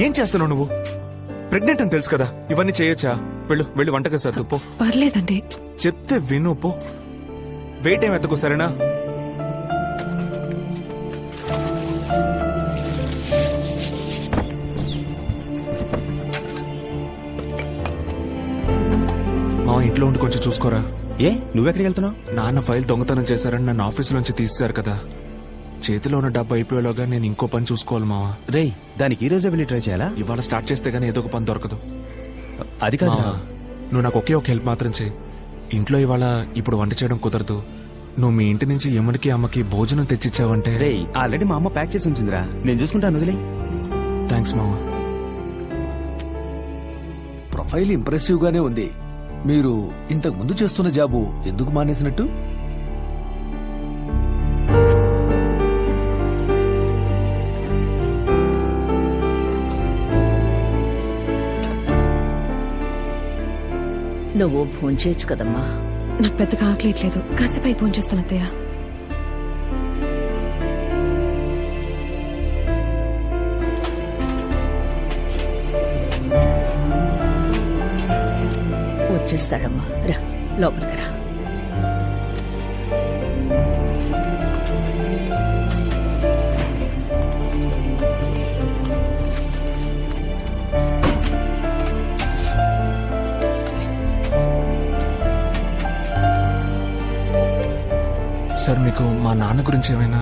ఏం చేస్తున్నావు నువ్వు? ప్రెగ్నెంట్ అని తెలుసు కదా, ఇవన్నీ చేయొచ్చా? వెళ్ళు వంటగది సర్దు పో. పర్లేదండి. చెప్తే విను పో. వెయిట్ ఏం ఎత్తకు, సరేనా? మా ఇంట్లో ఉండి కొంచెం చూసుకోరా. ఏ నువ్వెక్కడికి వెళ్తున్నావు? నాన్న ఫైల్ దొంగతనం చేశారని నన్ను ఆఫీస్ నుంచి తీసేశారు కదా. చేతిలో ఉన్న డబ్బు అయిపోయేలోగా నేను ఇంకో పని చూసుకోవాలి మావా. రేయ్, దానికి ఈ రోజే వెళ్ళి ట్రై చేయాలా? ఇవాళ స్టార్ట్ చేస్తే గానీ ఏదో ఒక పని దొరకదు. అది కాదు. మావా, నువ్వు నాకు ఒకే ఒక హెల్ప్ మాత్రం చేయి. ఇంట్లో ఇవాళ ఇప్పుడు వంట చేయడం కుదరదు. నువ్వు మీ ఇంటి నుంచి యముడికి అమ్మకి భోజనం తెచ్చిచ్చావంటే. రేయ్, ఆల్రెడీ మా అమ్మ ప్యాక్ చేసి ఉంచిందిరా, నేను చూసుకుంటాను, వదిలే. థ్యాంక్స్ మావా. ప్రొఫైల్ ఇంప్రెసివ్ గానే ఉంది. మీరు ఇంతకు ముందు చేస్తున్న జాబు ఎందుకు మానేసినట్టు? నువ్వు భోంచేయచ్చు కదమ్మా. నాకు పెద్దగా ఆకలిట్లేదు, కాసేపు అయి భోంచేస్తాను అత్తయ్య. వచ్చేస్తాడమ్మా, రా లోపలికి రా. సార్, మీకు మా నాన్న గురించి ఏమైనా?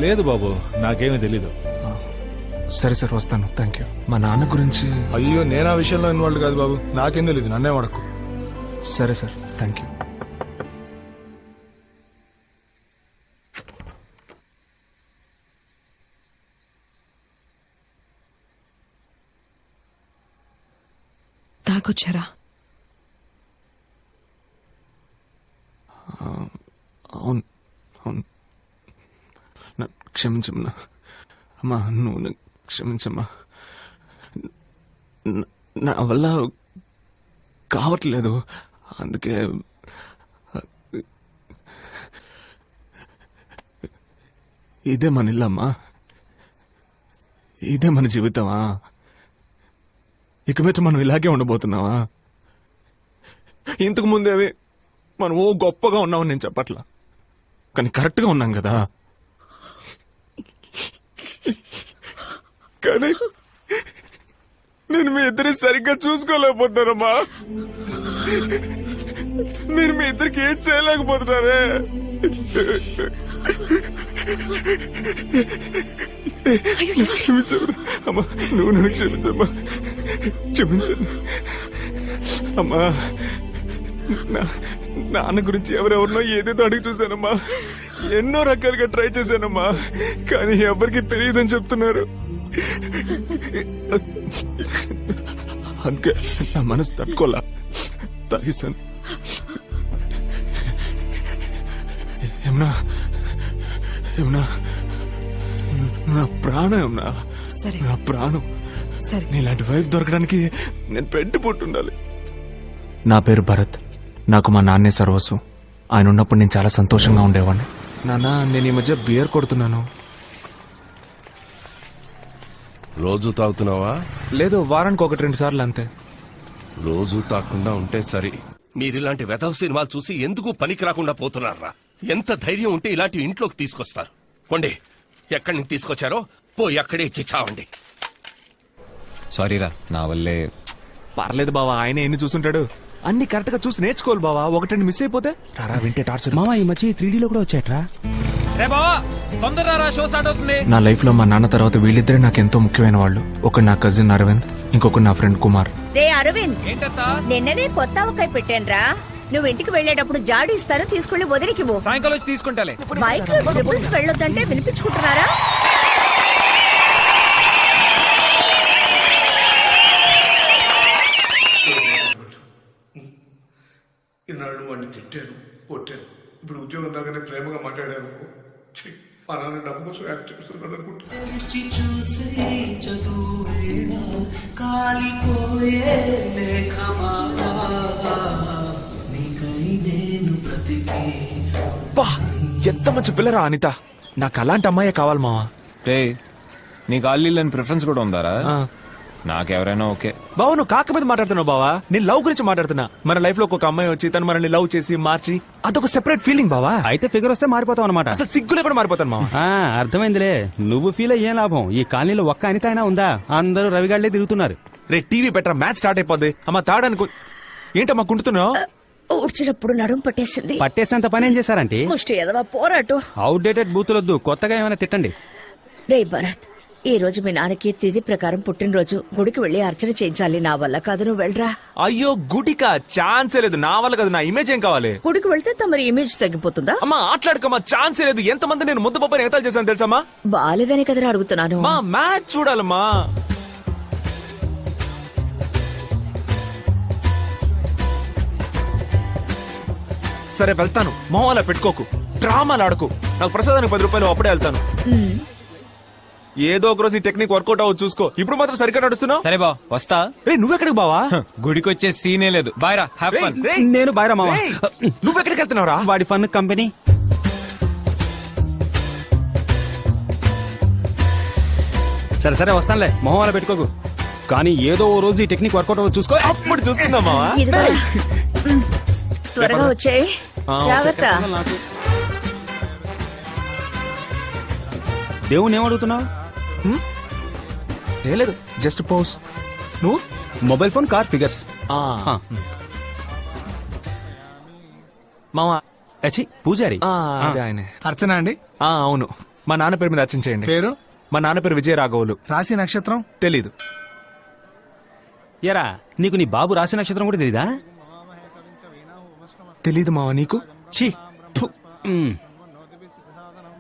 లేదు బాబు, నాకేమీ తెలీదు. సరే సార్, వస్తాను. Thank you. మా నాన్న గురించి. అయ్యో, నేను ఆ విషయంలో ఇన్వాల్వ్ కాదు బాబు, నాకేం తెలీదు, నన్నే వాడకు. సరే సార్, థ్యాంక్ యూ. తాగొచ్చారా? అవును అవును, క్షమించమ్మా. అమ్మా, నువ్వు క్షమించమ్మా. నా వల్ల కావట్లేదు, అందుకే. ఇదే మన ఇల్లమ్మా, ఇదే మన జీవితమా? ఇక మీద మనం ఇలాగే ఉండబోతున్నావా? ఇంతకు ముందేవి మనం ఓ గొప్పగా ఉన్నామని నేను చెప్పట్లా, కానీ కరెక్ట్గా ఉన్నాం కదా. కానీ నేను మీ ఇద్దరిని సరిగ్గా చూసుకోలేకపోతున్నానమ్మా. మీరు మీ ఇద్దరికి ఏం చేయలేకపోతున్నారే. క్షమించమ్మా అమ్మా, నువ్వు నన్ను క్షమించమ్మా, క్షమించండి అమ్మా. నాన్న గురించి ఎవరెవరినో ఏదేదో అడిగి చూశానమ్మా, ఎన్నో రకాలుగా ట్రై చేశానమ్మా, కానీ ఎవరికి తెలియదని చెప్తున్నారు. అందుకే నా మనసు తట్టుకోలా తాగేశాను. ఏమన్నా ఏమన్నా నా ప్రాణం, ఏమన్నా సరే, నా ప్రాణం. సరే. నీలాంటి వైఫ్ దొరకడానికి నేను పెట్టి పుట్టుండాలి. నా పేరు భరత్. నాకు మా నాన్నే సర్వస్వం. ఆయన ఉన్నప్పుడు నేను చాలా సంతోషంగా ఉండేవాడిని. నాన్న, నేను ఈ మధ్య బియర్ కొడుతున్నాను. రోజు తాగుతున్నావా? లేదు, వారానికి 1-2 సార్లు అంతే. రోజు తాకుండా ఉంటే సరి. మీరిలాంటి వెధవ సినిమాలు చూసి ఎందుకు పనికి రాకుండా పోతున్నారా? ఎంత ధైర్యం ఉంటే ఇలాంటి ఇంట్లోకి తీసుకొస్తారు? కొండి, ఎక్కడి నుంచి తీసుకొచ్చారో పోయి అక్కడే ఇచ్చి చావండి. సారీరా, నా వల్లే. పర్లేదు బావా, ఆయన ఎన్ని చూసుంటాడు. అన్ని కరెక్ట్ గా చూసి నేర్చుకోవాలి బావా. 1-2 మిస్ అయిపోతే రారా వింటే టార్చర్. మామ, ఈ మధ్య 3Dలో కూడా వచ్చాట్రా. నా లైఫ్ లో మా నాన్న తర్వాత వీళ్ళిద్దరే నాకు ఎంతో ముఖ్యమైన వాళ్ళు. ఒకడు నా కజిన్ అరవింద్, ఇంకొకడు నా ఫ్రెండ్ కుమార్. రే అరవింద్, నిన్ననే కొత్త ఆవకాయ పెట్టానురా. నువ్వు ఇంటికి వెళ్లేటప్పుడు జాడి ఇస్తారు, తీసుకెళ్లి వదిలికి పో. సాయంకాలం వచ్చి తీసుకుంటాలే. బైక్ లో ట్రిపుల్స్ వెళ్ళొద్దంటే వినిపించుకుంటున్నారా? ఇన్నాళ్ళు వాడిని తిట్టాను, కొట్టాను. ఇప్పుడు ఉద్యోగం రాగానే ప్రేమగా మాట్లాడాను. మా నాన్న డబ్బు కోసం యాక్ట్ చేస్తున్నాడు అనుకుంటా. ఎంత మంచి పిల్లరా అనిత. నాకు అలాంటి అమ్మాయే కావాలి మావా. రే, నీకు ఆల్లీలని ప్రిఫరెన్స్ కూడా ఉందారా ఆ. నాకెవరైనా ఓకే. బావా నువ్వు కాక మీద మాట్లాడుతున్నావు బావా, నేను లవ్ గురించి మాట్లాడుతున్నా. మన లైఫ్ లో ఒక అమ్మాయి వచ్చి తను మనల్ని లవ్ చేసి మార్చి అదొక సెపరేట్ ఫీలింగ్ బావా. అయితే ఫిగర్ వస్తే మారిపోతావు అనమాట. అసలు సిగ్గులే కూడా మారిపోతాను మావా. అర్థమైందిలే. నువ్వు ఫీల్ అయ్యే లాభం. ఈ కాలనీలో ఒక్క అనిత అయినా ఉందా? అందరూ రవిగాళ్లే తిరుగుతున్నారు. రే టీవీ పెట్టరా, మ్యాచ్ స్టార్ట్ అయిపోద్ది. అమ్మ తాడనుకో. ఏంటమ్మా కుంటున్నావు? ఊడ్చినప్పుడు నడుము పట్టేసింది. పట్టేసేంత పని ఏం చేశారంటే? ముష్టి ఎదవా పోరాటు. అవుట్డేటెడ్ బూతులొద్దు, కొత్తగా ఏమైనా తిట్టండి. రే భరత్, ఈ రోజు మీ నాన్నకి తిథి ప్రకారం పుట్టినరోజు. గుడికి వెళ్లి అర్చన చేయించాలి. నా వల్ల కాదు, నువ్వు వెళ్ళరా. అయ్యో గుడికా? ఛాన్సే లేదు. నా వల్ల కదా. నా ఇమేజ్ ఏం కావాలి? గుడికి వెళ్తే తమరి ఇమేజ్ తగ్గిపోతుందా? అమ్మా ఆటలాడుకమ్మా, ఛాన్సే లేదు. ఎంతమంది నేను ముద్దు పప్పని ఎగతాలు చేశాను తెలుసమ్మా? బాలేదని కదరా అడుగుతున్నాను. మా మ్యాచ్ చూడాలమ్మా. సరే వెళ్తాను. మొహంలా పెట్టుకోకు, డ్రామాలు ఆడకు. నాకు ప్రసాదానికి 10 రూపాయలు, అప్పుడే వెళ్తాను. ఏదో ఒక రోజు ఈ టెక్నిక్ వర్కౌట్ అవ్వచ్చు చూసుకో. ఇప్పుడు మాత్రం సరిగ్గా నడుస్తున్నావు. సరే బా వస్తా. రే నువ్వెక్కడికి బావా? గుడికి వచ్చే సీనే లేదు. బాయ్ రా, హ్యావ్ రేయ్, ఫన్. రేయ్, నేను బాయ్రా మావా. రేయ్, నువ్వెక్కడికి వెళ్తున్నావురా? వాడి ఫన్ కంపెనీ. సరే సరే వస్తానులే, మొహం అలా పెట్టుకోకు. కానీ ఏదో ఓ రోజు ఈ టెక్నిక్ వర్కౌట్ అవ్వచ్చు చూసుకో. అప్పుడు చూసుకుందాం మావా. ఇదిగో త్వరగా వచ్చాయి. జాగ్రత్త. దేవుని ఏమడుగుతున్నావు? ఏ లేదు, జస్ట్ పోస్. నువ్వు మొబైల్ ఫోన్, కార్, ఫిగర్స్. మావా అచ్చి పూజారి. అదే ఆయనే. అర్చన అండి. అవును, మా నాన్న పేరు మీద అర్చన చేయండి. పేరు? మా నాన్న పేరు విజయ రాఘవులు. రాశి నక్షత్రం? తెలీదు. ఎరా నీకు నీ బాబు రాశి నక్షత్రం కూడా తెలీదా? తెలీదు మావా నీకు? ఛీ థు.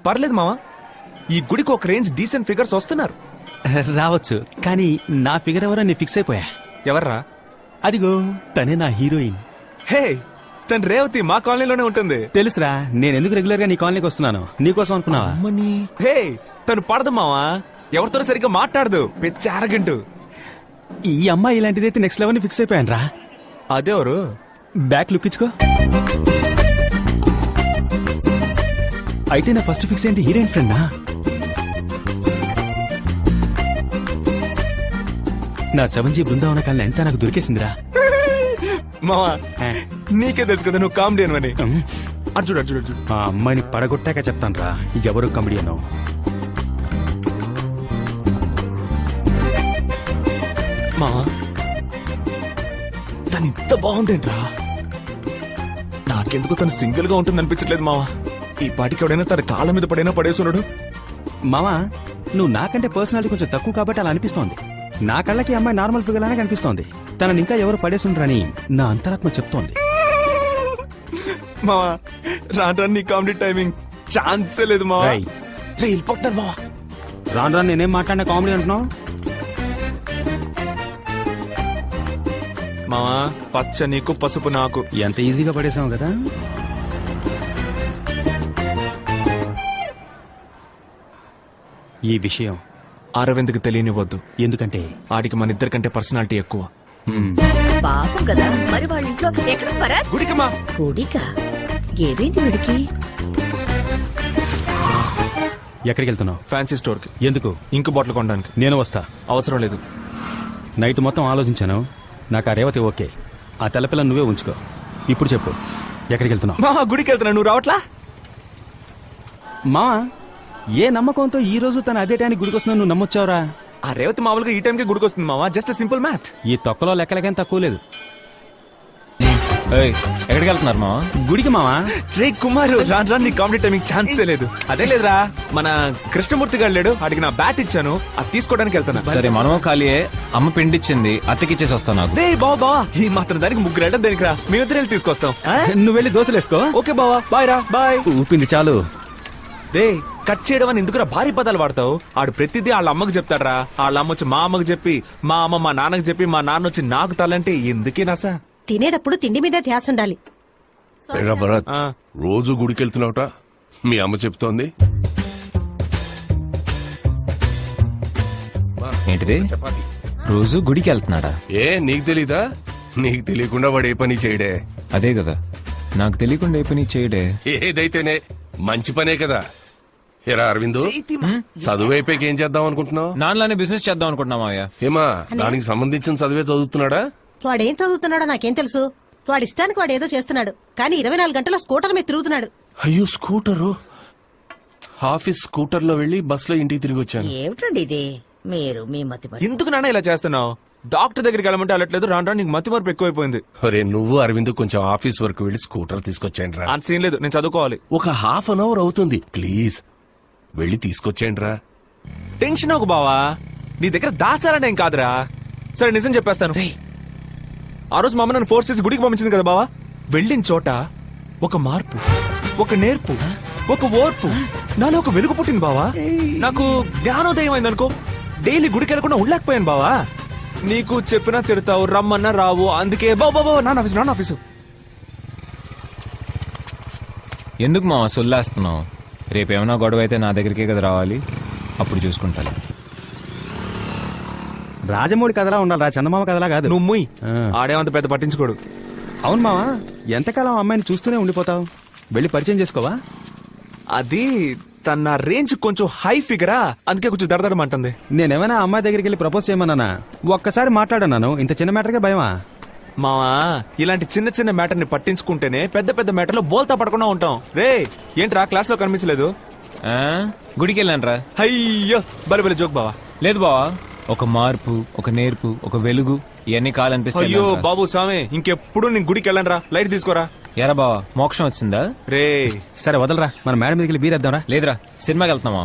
పర్లేదు మావా, ఈ గుడికి ఒక రేంజ్ డీసెంట్ ఫిగర్స్ వస్తున్నారు. రావచ్చు, కానీ నా ఫిగర్ ఎవరో నీ ఫిక్స్ అయిపోయా. ఎవర్రా? అదిగో తనే నా హీరోయిన్. హే, తను రేవతి మా కాలనీలోనే ఉంటుంది. తెలుసురా, నేను ఎందుకు రెగ్యులర్ గా నీ కాలనీకి వస్తున్నాను. నీకోసం అనుకున్నావా? అమ్మని. హే, తను పడదు మావా, ఎవరితో సరిగ్గా మాట్లాడదు, పిచ్చి అరగంటు. ఈ అమ్మాయి ఇలాంటిదైతే నెక్స్ట్ లెవెల్ ని ఫిక్స్ అయిపోయాను రా. అదేవరు? బ్యాక్ లుక్ ఇచ్చుకో. అయితే నా ఫస్ట్ ఫిక్స్ ఏంటి? హీరోయిన్ ఫ్రెండా? నా 7G బృందావన కాలనీ ఎంత నాకు దొరికేసిందిరా. మావా నీకే తెలుసు కదా నువ్వు కామెడీ అని. అర్జుడు అర్జుడు అర్జుడు. ఆ అమ్మాయిని పడగొట్టాక చెప్తాను రా ఎవరు కమెడీ అన్నావు. మావా తను ఇంత బాగుందేంట్రా? నాకెందుకు తను సింగిల్ గా ఉంటుంది అనిపించట్లేదు మావా. ఈ పాటికి ఎవడైనా తన కాళ్ళ మీద పడైనా పడేసున్నాడు. మామా నువ్వు నాకంటే పర్సనాలిటీ కొంచెం తక్కువ కాబట్టి అలా అనిపిస్తోంది. నా కళ్ళకి అమ్మాయి నార్మల్ ఫిగర్ లానే కనిపిస్తోంది. తనని ఇంకా ఎవరు పడేసుండ్రని నా అంతరాత్మ చెప్తోంది. మావా రాను నీ కామెడీ టైమింగ్ ఛాన్సే లేదు మావా. రేయ్. రే వెళ్ళిపోతాను మావా. రాను రాను నేనేం మాట్లాడినా కామెడీ అంటున్నావు. మావా పచ్చ నీకు పసుపు నాకు. ఎంత ఈజీగా పడేసావు కదా. ఈ విషయం అరవింద్కి తెలియనివ్వద్దు. ఎందుకంటే ఆడికి మన ఇద్దరికంటే పర్సనాలిటీ ఎక్కువ. పాపం కదా, మరి వాళ్ళ ఇంట్లో ఎక్కడ భరత్? గుడికమ్మా. గుడికా? ఏదైంది వీడికి? ఎక్కడికి వెళ్తున్నావు? ఫ్యాన్సీ స్టోర్ కి. ఎందుకు? ఇంకు బాటిల్ కొనడానికి. నేను వస్తా. అవసరం లేదు. నైట్ మొత్తం ఆలోచించాను. నాకు ఆ రేవతి ఓకే. ఆ తెల్లపిల్ల నువ్వే ఉంచుకో. ఇప్పుడు చెప్పు ఎక్కడికి వెళ్తున్నావు? మా గుడికి వెళ్తున్నా, నువ్వు రావట్లా? మా ఏ నమ్మకంతో ఈ రోజు తన అదే టైంకి గుడికి వస్తున్నా నువ్వు నమ్మొచ్చావురా? ఆ రేవతి మామూలుగా ఈ టైంకి గుడికి వస్తుంది మావా. Just simple math. ఈ తొక్కలో లెక్కలకేం తక్కువ లేదు. ఎక్కడికి వెళ్తున్నారు మావా? గుడికి మావా. రే కుమారు రాను రాను నీ కామెడీ టైమింగ్ ఛాన్సే లేదు. అదే లేదురా, మన కృష్ణమూర్తి గారు లేడు, అడిగి నా బ్యాట్ ఇచ్చాను, అది తీసుకోవడానికి వెళ్తాను. సరే మనమో ఖాళీయే. అమ్మ పిండిచ్చింది, అత్తకిచ్చేసి వస్తాను నాకు. రే బావా ఈ మాత్రం దానికి ముగ్గురు వెళ్ళడం దేనికి రా, మేమిద్దరు వెళ్ళి తీసుకొస్తాం. నువ్వు వెళ్ళి దోశలేసుకో. ఓకే బావా, బాయ్ రా. బాయ్. ఊపింది చాలు. రే కట్ చేయడం అని ఎందుకురా భారీ పదాలు వాడతావు? ఆడు ప్రతిదీ వాళ్ళ అమ్మకి చెప్తాడ్రా. వాళ్ళ అమ్మ వచ్చి మా అమ్మకి చెప్పి, మా అమ్మ మా నాన్నకి చెప్పి, మా నాన్న వచ్చి నాకు తలంటే ఎందుకే నాసా? తినేటప్పుడు తిండి మీద ధ్యాస ఉండాలి. ఏరా భరత్, ఆ. రోజు గుడికి వెళ్తున్నావుట మీ అమ్మ చెప్తోంది. ఏంటిది? చపాతి. రోజు గుడికి వెళ్తున్నాడా? ఏ నీకు తెలీదా? నీకు తెలియకుండా వాడు ఏ పని చేయడే. అదే కదా, నాకు తెలియకుండా ఏ పని చేయడే. ఏదైతేనే మంచి పనే కదా. ఏరా అరవింద్, చదువు అయిపోయాక ఏం చేద్దాం అనుకుంటున్నావు? నాన్నలానే బిజినెస్ చేద్దాం అనుకుంటున్నాం మావయ్య. ఏమా దానికి సంబంధించిన చదివే చదువుతున్నాడా? వాడేం చదువుతున్నాడో నాకేం తెలుసు. వాడి ఇష్టానికి వాడు ఏదో చేస్తున్నాడు, కానీ 24 గంటల స్కూటర్ మీద తిరుగుతున్నాడు. అయ్యో స్కూటరు. ఆఫీస్ స్కూటర్ లో వెళ్లి బస్ లో ఇంటికి తిరిగి వచ్చాను. ఏమిటండి ఇది? మీరు మీ మతి ఎందుకు నాన్న ఇలా చేస్తున్నావు? డాక్టర్ దగ్గరికి వెళ్ళమంటే వెళ్ళట్లేదు, రాను రాను నీకు మతి మరపు ఎక్కువైపోయింది. ఒరే నువ్వు అరవింద్ కొంచెం ఆఫీస్ వరకు వెళ్లి స్కూటర్ తీసుకొచ్చేయండి రా. అంత సీన్ లేదు, నేను చదువుకోవాలి. ఒక హాఫ్ అన్ అవర్ అవుతుంది, ప్లీజ్ వెళ్ళి తీసుకొచ్చేయండి రా. టెన్షన్ ఒక బావా, నీ దగ్గర దాచాలంటే ఏం కాదురా. సరే నిజం చెప్పేస్తాను. ఆ రోజు మా అమ్మ నన్ను ఫోర్స్ చేసి గుడికి పంపించింది కదా బావా. వెళ్ళిన చోట ఒక మార్పు, ఒక నేర్పు, ఒక ఓర్పు, నాలో ఒక వెలుగు పుట్టింది బావా. నాకు జ్ఞానోదయం అయింది అనుకో. డైలీ గుడికి వెళ్ళకుండా ఉండలేకపోయాను బావా. నీకు చెప్పినా తిడతావు, రమ్మన్నా రావు. అందుకే బాబా నాన్న ఆఫీసు. ఎందుకు మావ సొల్లేస్తున్నావు? రేపేమన్నా గొడవ అయితే నా దగ్గరికే కదా రావాలి, అప్పుడు చూసుకుంటాను. రాజమౌళి కథలా ఉండాలిరా, చందమామ కథలా కాదు. నువ్వు ముయ్. ఆ. ఆడేమంత పెద్ద పట్టించుకోడు. అవును మావా, ఎంతకాలం అమ్మాయిని చూస్తూనే ఉండిపోతావు? వెళ్ళి పరిచయం చేసుకోవా? అది తన రేంజ్ కొంచెం హై ఫిగరా, అందుకే కొంచెం దడదడమంటుంది. నేనేమైనా అమ్మాయి దగ్గరికి వెళ్ళి ప్రపోజ్ చేయమన్నానా? ఒక్కసారి మాట్లాడన్నాను, ఇంత చిన్న మ్యాటర్కే భయమా? మావా ఇలాంటి చిన్న చిన్న మ్యాటర్ ని పట్టించుకుంటేనే పెద్ద పెద్ద మ్యాటర్ లో బోల్తా పడకుండా ఉంటాం. రే ఏంట్రా క్లాస్ లో కనిపించలేదు? ఆ? గుడికి వెళ్ళానరా. అయ్యో బలి జోక్ బావా. లేదు బావా, ఒక మార్పు, ఒక నేర్పు, ఒక వెలుగు, ఇవన్నీ కావాలనిపిస్తాయి. అయ్యో బాబు స్వామి, ఇంకెప్పుడు నేను గుడికి వెళ్ళను రా. లైట్ తీసుకోరా. ఎరా బావా, మోక్షం వచ్చిందా? రే సరే వదలరా, మన మేడం మీదకి బీరేద్దాంరా. లేదురా, సినిమాకి వెళ్తున్నావా?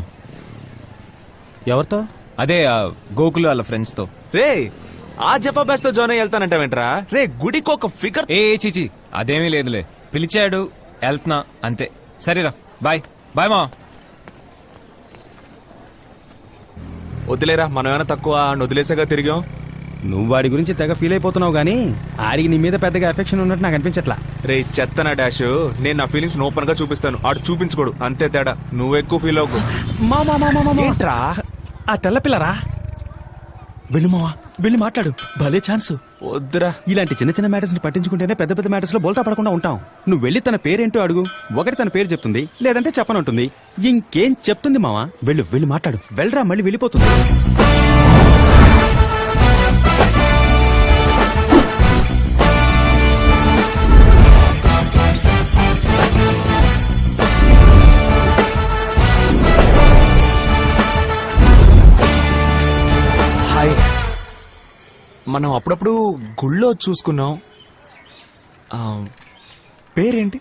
ఎవరితో? అదే ఆ గోకులు వాళ్ళ ఫ్రెండ్స్ తో. రే ఆ జఫా బ్యాచ్ తో జాయిన్ అయ్యి వెళ్తానంటావేంట్రా? రే గుడికి ఒక ఫిగర్. ఏ చిచి అదేమీ లేదులే, పిలిచాడు వెళ్తున్నా అంతే. సరేరా, బాయ్ బాయ్ మా. వదిలేరా, మనం ఏమైనా తక్కువ వదిలేసాగా తిరిగాం. నువ్వు వాడి గురించి తెగ ఫీల్ అయిపోతున్నావు గానీ ఆడికి నీ మీద పెద్దగా ఎఫెక్షన్ ఉన్నట్టు నాకు అనిపించట్లా. రే చెత్తనా డాష్, నేను నా ఫీలింగ్స్ ఓపెన్ గా చూపిస్తాను, ఆడు చూపించుకోడు, అంతే తేడా. నువ్వు ఎక్కువ ఫీల్ అవ్వకు. ఏంట్రా ఆ తెల్లపిల్లరా? వెళ్ళు మావా, వెళ్ళి మాట్లాడు, భలే ఛాన్స్. వద్దురా. ఇలాంటి చిన్న చిన్న మ్యాటర్స్ ని పట్టించుకుంటేనే పెద్ద పెద్ద మ్యాటర్స్ లో బోల్తా పడకుండా ఉంటాం. నువ్వు వెళ్ళి తన పేరేంటో అడుగు. ఒకటి తన పేరు చెప్తుంది, లేదంటే చెప్పనంటుంది. ఇంకేం చెప్తుంది మావా? వెళ్ళు, వెళ్ళి మాట్లాడు. వెళ్ళరా, మళ్ళీ వెళ్ళిపోతుంది. హాయ్. మనం అప్పుడప్పుడు గుళ్ళో చూసుకున్నాం. ఆ, పేరేంటి?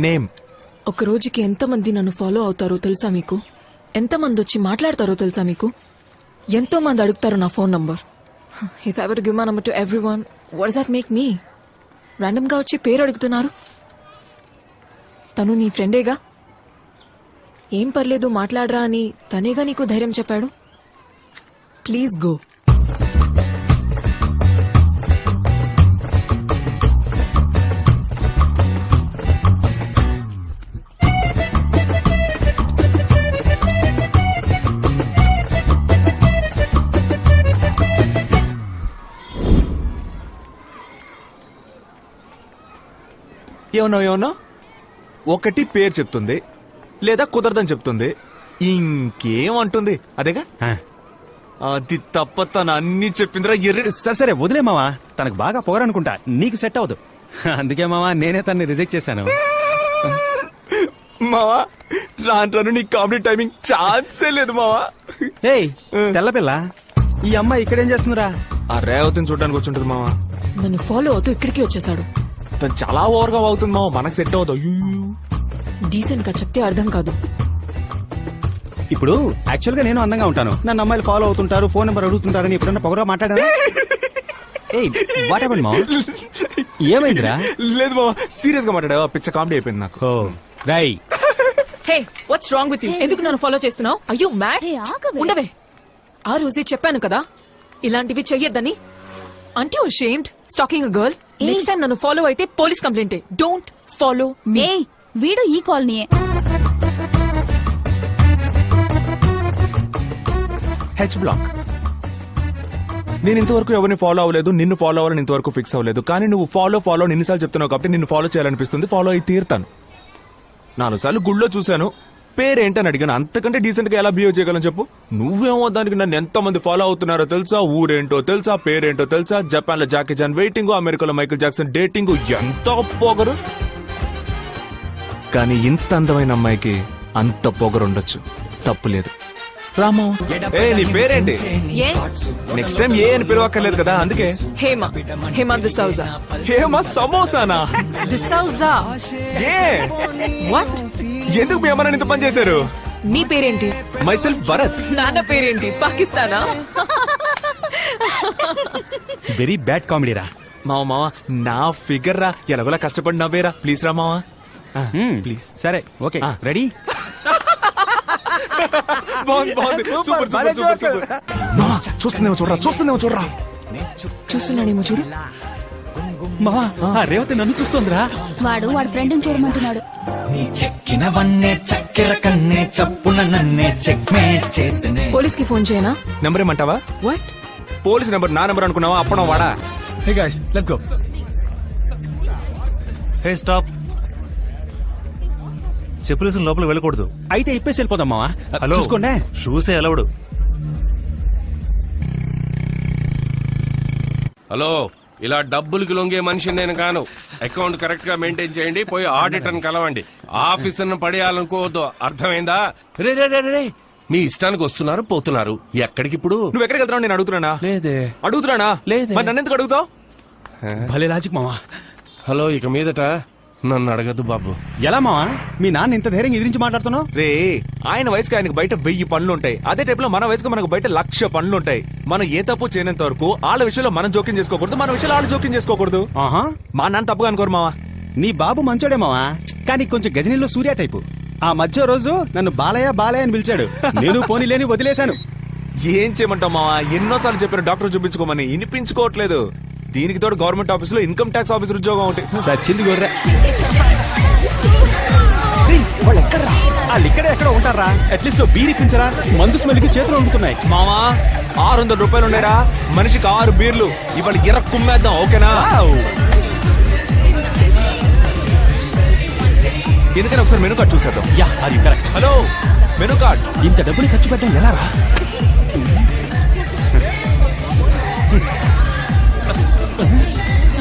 నేమ్. ఒక రోజుకి ఎంతమంది నన్ను ఫాలో అవుతారో తెలుసా మీకు? ఎంతమంది వచ్చి మాట్లాడతారో తెలుసా మీకు? ఎంతో మంది అడుగుతారు నా phone number. If I were to give my number to everyone, what does that make me? Random గా వచ్చి పేరు అడుగుతున్నారు. తను నీ ఫ్రెండేగా, ఏం పర్లేదు మాట్లాడరా అని తనేగా నీకు ధైర్యం చెప్పాడు. Please go. ఏమన్నా ఒకటి పేరు చెప్తుంది, లేదా కుదరదని చెప్తుంది, ఇంకేమంటుంది? అదేగా. ఆ, అది తప్ప తను అన్ని చెప్పిందిరా ఎర్రి. సరే సరే వదిలే మావా, తనకు బాగా పొగరనుకుంటా, నీకు సెట్ అవ్వదు. అందుకే మావా నేనే తనని రిజెక్ట్ చేశాను. మావా రాను రాను నీ కామెడీ టైమింగ్ ఛాన్సే లేదు మావా. ఏయ్ తెల్లపిల్ల, ఈ అమ్మాయి ఇక్కడేం చేస్తుందిరా? ఆ రేవతిని చూడడానికి వచ్చుంటది మావా. నన్ను ఫాలో అవుతూ ఇక్కడికి వచ్చేసాడు. తను చాలా ఓవర్ గా అవుతుంది మావా, మనకు సెట్ అవ్వదు. డీసెంట్ గా చెప్తే అర్థం కాదు. ఇప్పుడు యాక్చువల్ గా నేను అందంగా ఉంటాను, నన్ను అమ్మాయిలు ఫాలో అవుతుంటారు, ఫోన్ నెంబర్ అడుగుతుంటారని ఎప్పుడన్నా పొగరా మాట్లాడాను? ఏయ్ వాట్ హ్యాపెండ్ మావా? ఏమైందిరా? లేదు మావా, సీరియస్ గా మాట్లాడావా? పిచ్చ కామెడీ అయిపోయింది నాకు. ఓ రై. Hey what's wrong with you? ఎందుకు నన్ను ఫాలో చేస్తున్నావు? అయ్యో మ్యాడ్. ఉండవే, ఆ రోజే చెప్పాను కదా ఇలాంటివి చెయ్యొద్దని. అంటే shamed stalking a girl. Next time నన్ను ఫాలో అయితే police complaint. Don't follow me. వీడు ఈ కాలనీ. H black. నేను ఇంతవరకు ఎవరిని ఫాలో అవ్వలేదు, నిన్ను ఫాలో అవ్వాలని ఇంతవరకు ఫిక్స్ అవ్వలేదు. కానీ నువ్వు ఫాలో నిన్నుసార్లు చెప్తున్నావు కాబట్టి నిన్ను ఫాలో చేయాలనిపిస్తుంది, ఫాలో అయి తీరుతాను. 4 సార్లు గుళ్ళో చూశాను, పేరేంటని అడిగాను. అంతకంటే డీసెంట్ గా ఎలా బిహేవ్ చేయగలను చెప్పు? నువ్వేమో దానికి నన్ను ఎంతమంది ఫాలో అవుతున్నారో తెలుసా, ఊరేంటో తెలుసా, పేరేంటో తెలుసా, జపాన్ లో జాకీ జాన్ వెయిటింగ్, అమెరికాలో మైకిల్ జాక్సన్ డేటింగ్, ఎంత పొగరు. కానీ ఇంత అందమైన అమ్మాయికి అంత పొగరుండొచ్చు, తప్పులేదు. రామా, ఏ నీ పేరేంటి? ఏ నెక్స్ట్ టైం ఏ అని పిలవక్కర్లేదు కదా, అందుకే. హేమ డిసౌజా. ఏమా సమోసానా? డిసౌజా. ఏ వాట్? ఎందుకు మీ అమ్మ నన్ను ఇంత పని చేశారు? నీ పేరేంటి? My self Bharat. నాన్న పేరేంటి? పాకిస్తానా? వెరీ బ్యాడ్ కామెడీ రా. మావా నా ఫిగర్ రా, ఎలాగోలా కష్టపడి నవ్వేరా, ప్లీజ్ రా మావా, ప్లీజ్. సరే ఓకే రెడీ. చూస్తుందేమో చూడరా. చూస్తున్నాడేమో చూడు. మావా ఆ రేవతి నన్ను చూస్తోందిరా. వాడు వాడి ఫ్రెండ్ చూడమంటున్నాడు. పోలీస్ కి ఫోన్ చేయనా? నెంబర్ ఏమంటావా? వాట్? పోలీస్ నెంబర్ నా నెంబర్ అనుకున్నావా? అప్పడం వాడా. Hey guys let's go. Hey stop. చెప్పులేసిన లోపల వెళ్ళకూడదు. అయితే ఇప్పేసి వెళ్ళిపోదాం మావా. హలో చూసుకోండి. షూసే అలవడు. హలో, ఇలా డబ్బులకి లొంగే మనిషి నేను కాను. అకౌంట్ కరెక్ట్ గా మెయింటైన్ చేయండి, పోయి ఆడిటర్ కలవండి. ఆఫీసర్ పడేయాలనుకోవద్దు, అర్థమైందా? రే రే రే రే, మీ ఇష్టానికి వస్తున్నారు పోతున్నారు. ఎక్కడికి ఇప్పుడు? నువ్వు ఎక్కడికి వెళ్తున్నావు? నేను అడుగుతున్నానా? అడుగుతున్నానా? మరి నన్ను ఎందుకు అడుగుతావు? భలే లాజిక్ మావా. హలో, ఇక మీదట నన్ను అడగద్దు బాబు. ఎలా మావా మీ నాన్న ఇంత ధైర్యం ఎదిరించి మాట్లాడుతున్నావు? రే, ఆయన వయసుకి ఆయనకు బయట 1000 పనులుంటాయి. అదే టైప్ లో మన వయసుకు మనకు బయట 1,00,000 పనులుంటాయి. మనం ఏ తప్పు చేయనంత వరకు వాళ్ళ విషయంలో మనం జోక్యం చేసుకోకూడదు, మన విషయంలో వాళ్ళు జోక్యం చేసుకోకూడదు. ఆహా, మా నాన్న తప్పుగా అనుకోరు మావా. నీ బాబు మంచోడే మావా, కానీ కొంచెం గజనీలో సూర్య టైపు. ఆ మధ్య రోజు నన్ను బాలయ్య బాలయ్య అని పిలిచాడు. నేను పోనీ లేని వదిలేశాను. ఏం చేయమంటావు మావా? ఎన్నోసార్లు చెప్పారు డాక్టర్ చూపించుకోమని, వినిపించుకోవట్లేదు. దీనికి తోడు గవర్నమెంట్ ఆఫీస్ లో ఇన్కమ్ ట్యాక్స్ ఆఫీసర్ ఉద్యోగం ఒకటి. సచ్చింది గొర్రె. వాళ్ళు ఎక్కడరా? వాళ్ళు ఇక్కడే ఎక్కడ ఉంటారా? అట్లీస్ట్ బీరిపించరా? మందు స్మెల్కి చేతులు వండుతున్నాయి. మావా 600 రూపాయలు ఉన్నాయిరా, మనిషికి 6 బీర్లు. ఇవాళ ఎర్ర కుమ్మేద్దాం, ఓకేనా? ఎందుకని ఒకసారి మెనూ కార్డ్ చూసేద్దాం. యా, అది కరెక్ట్. Hello, menu card. ఇంత డబ్బుని ఖర్చు పెట్టడం ఎలా రా?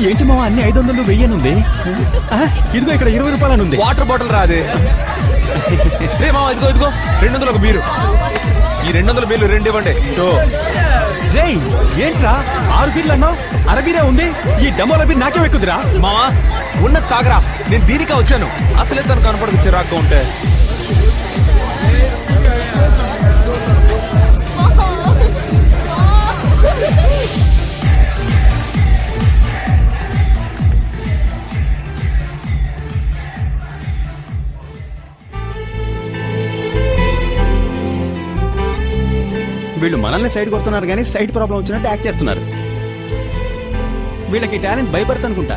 ఏంటి మావా అన్ని 500 1000 ఉంది? ఇదిగో ఇక్కడ 20 రూపాయలని ఉంది. వాటర్ బాటిల్ రాదే. రే మావా, ఇదిగో 200 ఒక బీరు. ఈ 200 బీర్లు 2 ఇవ్వండి. జై, ఏంట్రా 6 బీర్లు అన్నావు? అరబీరే ఉంది. ఈ డమోల బీర్ నాకే ఎక్కుదిరా. మావా ఉన్నది తాగరా, నేను దీనికా వచ్చాను. అసలే తను కనపడకు చిరాగ్గా ఉంటే. వీళ్ళు మనల్ని సైడ్ కొడుతున్నారు కానీ సైడ్ ప్రాబ్లం వచ్చినట్టు యాక్ట్ చేస్తున్నారు. వీళ్ళకి టాలెంట్ భయపడతా అనుకుంటా.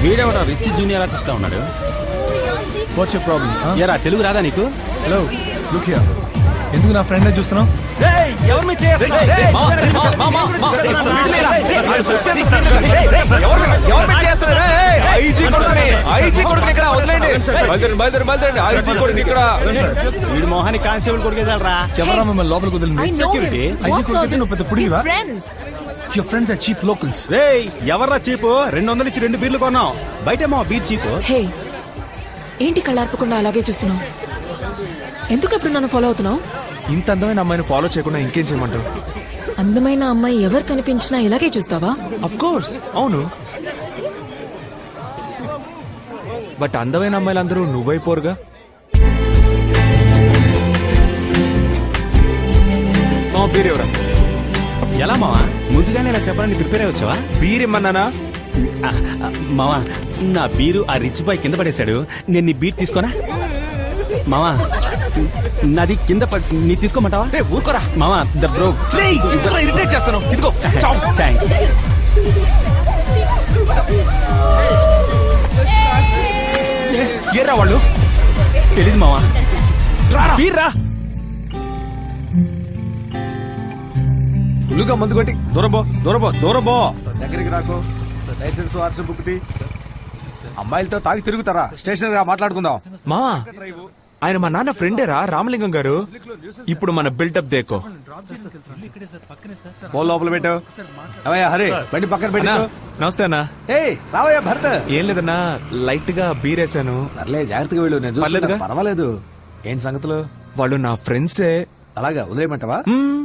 వీడెవడా రిచ్ జూనియర్ ఆర్టిస్ట్ లా ఉన్నాడు. What's your problem? ఎరా తెలుగు రాదా నీకు? Hello look here. ఎందుకు నా ఫ్రెండ్ చూస్తున్నావు? ఎవరు మీ చేస్తున్నారు? వీడు మోహాన్ని కానిస్టేబుల్ కొడుకేసాడు రా. ఎవరా మిమ్మల్ని లోపలికి వదిలింది? I know him. IG What's all కొడుకు this? నువ్వు పెద్ద పుడివా? We're friends. Your friends are cheap locals. రేయ్, ఎవర్రా చీపు? 200 ఇచ్చి 2 బీర్లు కొన్నావు. బయటేమో బీర్ చీపు. హే, ఏంటి కళ్ళార్పకుండా అలాగే చూస్తున్నావు? ఎందుకు ఎప్పుడు నన్ను ఫాలో అవుతున్నావు? ఇంత అందమైన అమ్మాయిని ఫాలో చేయకుండా ఇంకేం చేయమంటావు? అందమైన అమ్మాయి ఎవరు కనిపించినా ఇలాగే చూస్తావా? అఫ్ కోర్స్, అవును. బట్ అందమైన అమ్మాయిలందరూ నువ్వైపోరుగా. మా బీరెవరా? ఎలా మావా ముందుగానే ఇలా చెప్పాలని ప్రిపేర్ అయ్యి వచ్చావా? బీరేమన్నానా? మావా నా బీరు ఆ రిచ్ బాయ్ కింద పడేశాడు. నేను నీ బీర్ తీసుకోనా? మావా నాది కింద నీ తీసుకోమంటావా? ఊరుకోరా మావా ద బ్రో. ఇరిటేట్ చేస్తాను. ఇదిగో థ్యాంక్స్. ఏరా వాళ్ళు? తెలీదు మావా. బీర్ రా. ఫుల్గా మందు కొట్టి దూరబో దూరబో దూరబో. దగ్గరికి రాకు. లైసెన్స్ వాట్సాప్ బుక్ తీ. అమ్మాయిలతో తాగి తిరుగుతారా? స్టేషన్ గా మాట్లాడుకుందాం. మావా ఆయన మా నాన్న ఫ్రెండేరా రామలింగం గారు. ఇప్పుడు మన బిల్డప్ దేకో. ఫోన్ లోపల పెట్టు. ఏమయ్యా హరి, బండి పక్కన అన్నా, పెట్టు. నమస్తే అన్నా. ఏయ్ రావయ్యా భరత్. ఏం లేదన్నా, లైట్ గా బీరేశాను. సర్లే జాగ్రత్తగా వెళ్ళు, నేను పర్లేదుగా? చూసుకుంటా. పర్వాలేదు. ఏంటి సంగతులు? వాళ్ళు నా ఫ్రెండ్సే. అలాగా వదిలేయమంటావా? మ్మ్.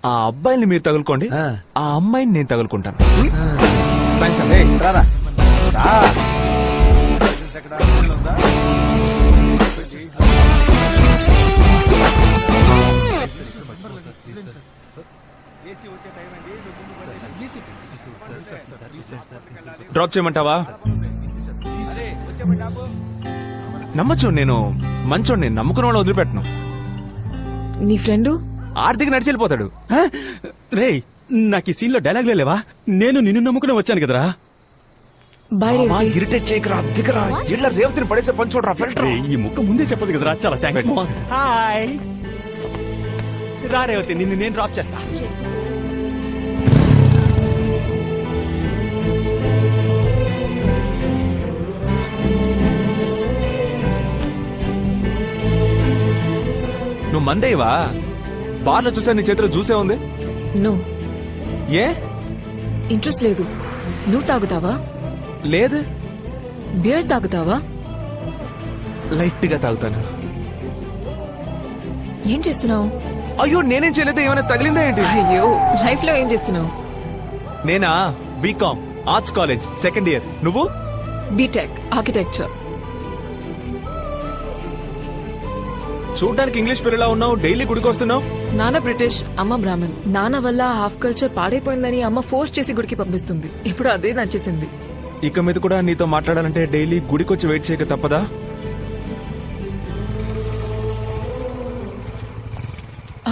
ఆ అబ్బాయిని మీరు తగులుకోండి, ఆ. ఆ అమ్మాయిని నేను తగులుకుంటాను. థాంక్స్ అండి. ఏయ్, రారా. రా. లైసెన్స్ ఎక్కడ? ఉందా? డ్రాప్ చేయమంటావా? నమ్మచ్చు, నేను మంచోడిని, నమ్ముకున్న వాళ్ళు వదిలిపెట్టను. నీ ఫ్రెండు ఆర్థిక నడిచి వెళ్ళిపోతాడు. రేయ్, నాకు ఈ సీన్ లో డైలాగ్లే లేవా? నేను నిన్ను నమ్ముకుని వచ్చాను కదరా. బాయ్ మావా, రేవతి. ఇరిటేట్ చేయకరా, అద్దెకరా. ఇళ్ళ రేవతిని పడేసే పని చూడరా, ఫిల్టర్. రేయ్, ఈ ముక్క ముందే చెప్పదు కదరా. చాలా థ్యాంక్స్. హాయ్ రా రేవతి, నిన్ను నేను డ్రాప్ చేస్తా. నువ్వు మందేవా? బార్లో చూసా నీ చేతిలో జ్యూసే ఉంది. నో, ఏ ఇంట్రెస్ట్ లేదు. నువ్వు తాగుతావా? లేదు, బియర్ తాగుతావా? లైట్ గా తాగుతాను. ఏం చేస్తున్నావు? అయ్యో, నేనేం చేయలేదు. ఏమైనా తగిలిందా ఏంటి? అయ్యో, లైఫ్ లో ఏం చేస్తున్నావు? నేనా BCom arts college second year. నువ్వు? BTech architecture. చూడ్డానికి ఇంగ్లీష్ పిల్లలా ఉన్నావు. డైలీ గుడికి వస్తున్నావు. నాన్న బ్రిటిష్, అమ్మ బ్రాహ్మణ్. నాన్న వల్ల హాఫ్ కల్చర్ పాడైపోయిందని అమ్మ ఫోర్స్ చేసి గుడికి పంపిస్తుంది. ఇప్పుడు అదే నచ్చేసింది. ఇక మీద కూడా నీతో మాట్లాడాలంటే డైలీ గుడికి వచ్చి వెయిట్ చేయక తప్పదా?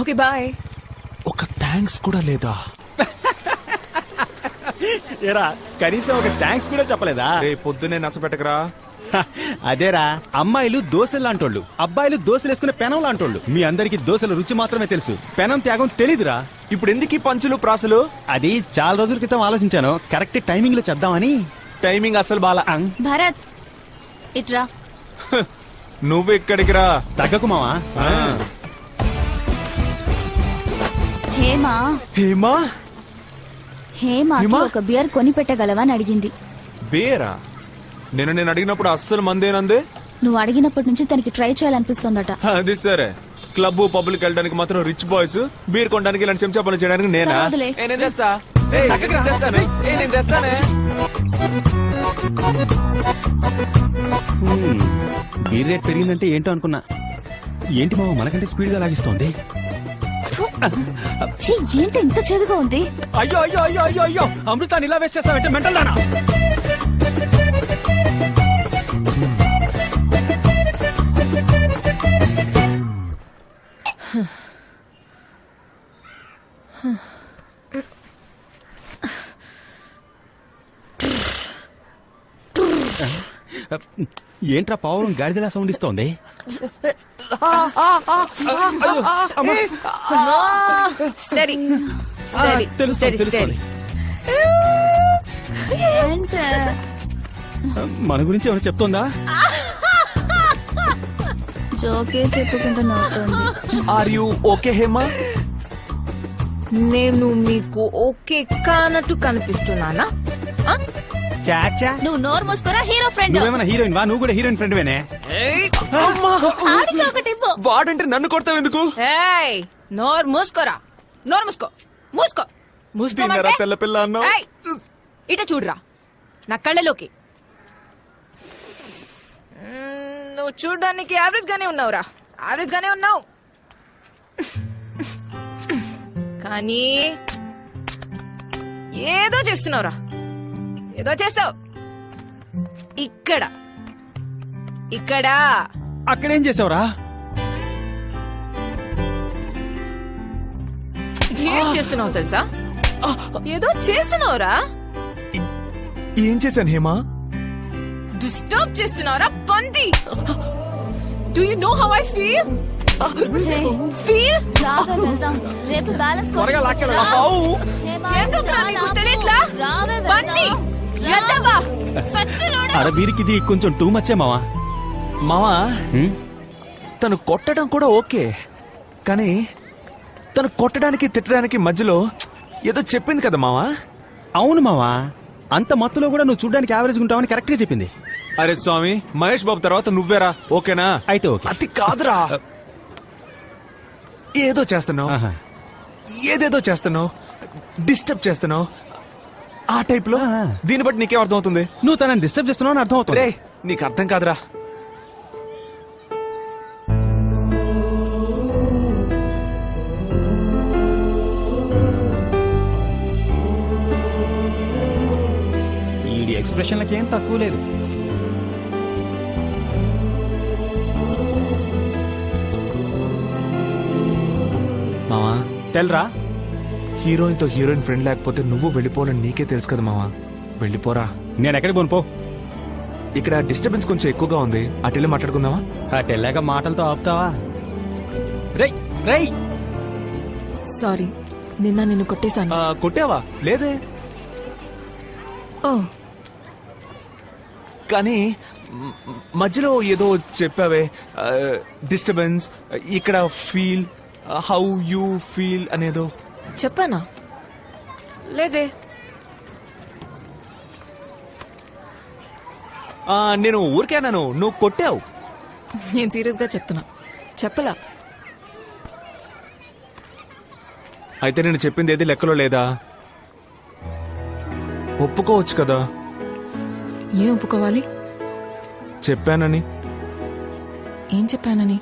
Okay bye. ఒక థ్యాంక్స్ కూడా లేదా? ఏరా, కనీసం ఒక థ్యాంక్స్ కూడా చెప్పలేదా? రే పొద్దునే నసపెట్టకరా. హ, అదేరా, అమ్మాయిలు దోశలు లాంటోళ్ళు, అబ్బాయిలు దోశలు వేసుకునే పెనం లాంటోళ్ళు. మీ అందరికి దోశల రుచి మాత్రమే తెలుసు, పెనం త్యాగం తెలీదురా. ఇప్పుడు ఎందుకు ఈ పంచులు ప్రాసులు? అది చాలా రోజుల క్రితం ఆలోచించాను. కరెక్ట్ టైమింగ్ లో చేద్దామని. టైమింగ్ అసలు బాలా. భరత్ ఇట్రా. నువ్వు ఇక్కడికి రా. తగ్గకు మావా. హేమా హేమా హేమాకి హేమా? ఒక బియర్ కొని పెట్టగలవా అని అడిగింది. బేరా? నేను అడిగినప్పుడు అస్సలు మందేనందే. నువ్వు అడిగినప్పటి నుంచి తనకి ట్రై చేయాలనిపిస్తోందట. అది సరే, క్లబ్ పబ్లిక్ వెళ్ళడానికి మాత్రం రిచ్ బాయ్స్, బీర్ కొనడానికి ఇలాంటి చెంచా పనులు చేయడానికి నేనా? సరే, వదిలే. నేను చేస్తా. నేను చేస్తానే. బీర్ రేట్ పెరిగిందంటే ఏంటో అనుకున్నా. ఏంటి మావా మనకంటే స్పీడ్ గా లాగిస్తోంది? ఛీ, ఏంటి ఇంత చేదుగా ఉంది? అయ్యో అయ్యో అయ్యో అయ్యో అయ్యో, అమృతాన్ని ఇలా వేస్ట్ చేస్తావంటే మెంటల్ దానా? ఏంట్రా పావురం గాడిదలా సౌండ్ ఇస్తోంది? స్టడీ తెలుస్తోంది, తెలుస్తోంది. ఏంటి? మన గురించి ఏమైనా చెప్తోందా? జోకే చెప్పుకుంటూ నవ్వుతోంది. Are you okay Hema? నేను మీకు ఓకే కానట్టు కనిపిస్తున్నానా? ఆ? చాచా, నువ్వు నోరు మూసుకోరా, హీరో ఫ్రెండ్. నువ్వేమైనా హీరోయిన్ వా? నువ్వు కూడా హీరోయిన్ ఫ్రెండ్ వేనే? ఏయ్! ఆడికి ఒకటి ఇవ్వు. వాడంటే నన్ను కొడతావు ఎందుకు? ఏయ్! నోరు మూసుకోరా, నోరు మూసుకో, మూసుకో, తిన్నారా తెల్ల పిల్ల అన్నావు? ఏయ్! ఇట చూడరా నా కళ్ళలోకి. నువ్వు చూడడానికి యావరేజ్ గానే ఉన్నావురా, యావరేజ్ గానే ఉన్నావు. కానీ ఏదో చేస్తున్నావురా, ఏదో చేస్తావు. ఇక్కడ ఇక్కడ అక్కడేం చేసావురా? ఏం చేస్తున్నావు తెలుసా? ఏదో చేస్తున్నావురా. ఏం చేశాను హేమా? డిస్టర్బ్ చేస్తున్నావురా పంది. Do you know how I feel? Feel రావే వెళ్దాం రేపు బ్యాలెన్స్ త్వరగా లాక్కెళ్ళు. ఎందుకురా నీకు తెలియట్లా? బండి, ఎద్దవా, సచ్చినోడా. అరే వీరికి ఇది కొంచెం టూ మచ్చే మావా. మావా తను కొట్టడం కూడా ఓకే, కానీ తను కొట్టడానికి తిట్టడానికి మధ్యలో ఏదో చెప్పింది కదా మావా. అవును మావా, అంత మత్తులో కూడా నువ్వు చూడడానికి యావరేజ్ ఉంటావని కరెక్ట్ గా చెప్పింది. అరే స్వామి, మహేష్ బాబు తర్వాత నువ్వేరా, ఓకేనా? అయితే ఓకే. అది కాదురా, ఏదో చేస్తున్నావు, ఆహా. ఏదేదో చేస్తున్నావు, డిస్టర్బ్ చేస్తున్నావు ఆ టైప్ లో. దీన్ని బట్టి నీకేం అర్థం అవుతుంది? నువ్వు తనని డిస్టర్బ్ చేస్తున్నావు అని అర్థం అవుతుంది. రే నీకు అర్థం కాదురా. ఈ ఎక్స్ప్రెషన్లకి ఏం తక్కువ లేదు. మావా తెల్రా, హీరోయిన్ తో హీరోయిన్ ఫ్రెండ్ లేకపోతే నువ్వు వెళ్ళిపోవాలని నీకే తెలుసు కదా మావా. వెళ్ళిపోరా. నేను ఎక్కడికి పోను పో. ఇక్కడ డిస్టర్బెన్స్ కొంచెం ఎక్కువగా ఉంది, అటెళ్ళి మాట్లాడుకుందామా? అటెళ్ళాక మాటలతో ఆపుతావా? రై రై సారీ, నిన్న నిన్ను కొట్టేశాను. కొట్టావా? లేదే. ఓ, కానీ మధ్యలో ఏదో చెప్పావే, డిస్టర్బెన్స్, ఇక్కడ ఫీల్, హౌ యూ ఫీల్ అనేదో చెప్పానా? లేదే. నేను ఊరికేనాను, నువ్వు కొట్టావు. నేను సీరియస్ గా చెప్తున్నా, చెప్పలా. అయితే నేను చెప్పింది ఏది లెక్కలో లేదా? ఒప్పుకోవచ్చు కదా. ఏం ఒప్పుకోవాలి? చెప్పానని. ఏం చెప్పానని?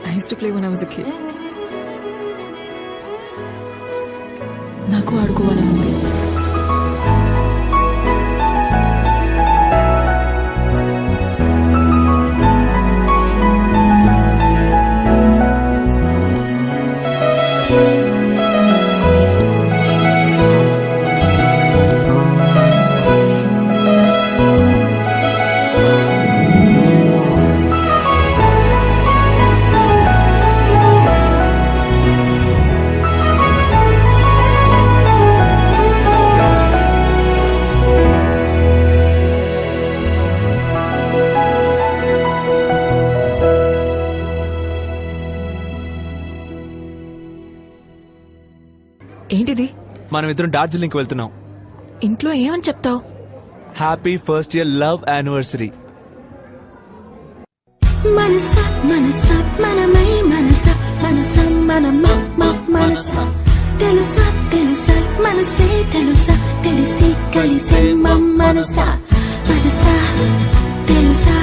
I used to play when I was a kid. నాకు ఆడుకోవాలని ఉంది. ఏంటిది? మనం ఇద్దరం డార్జిలింగ్ కి వెళ్తున్నాం. ఇంట్లో ఏమని చెప్తావు? Happy first year love anniversary. మనస మనస మనమై మనస మనస మనస తెలుసా తెలుసా మనసే తెలుసా తెలిసి కలిసే మనస మనస తెలుసా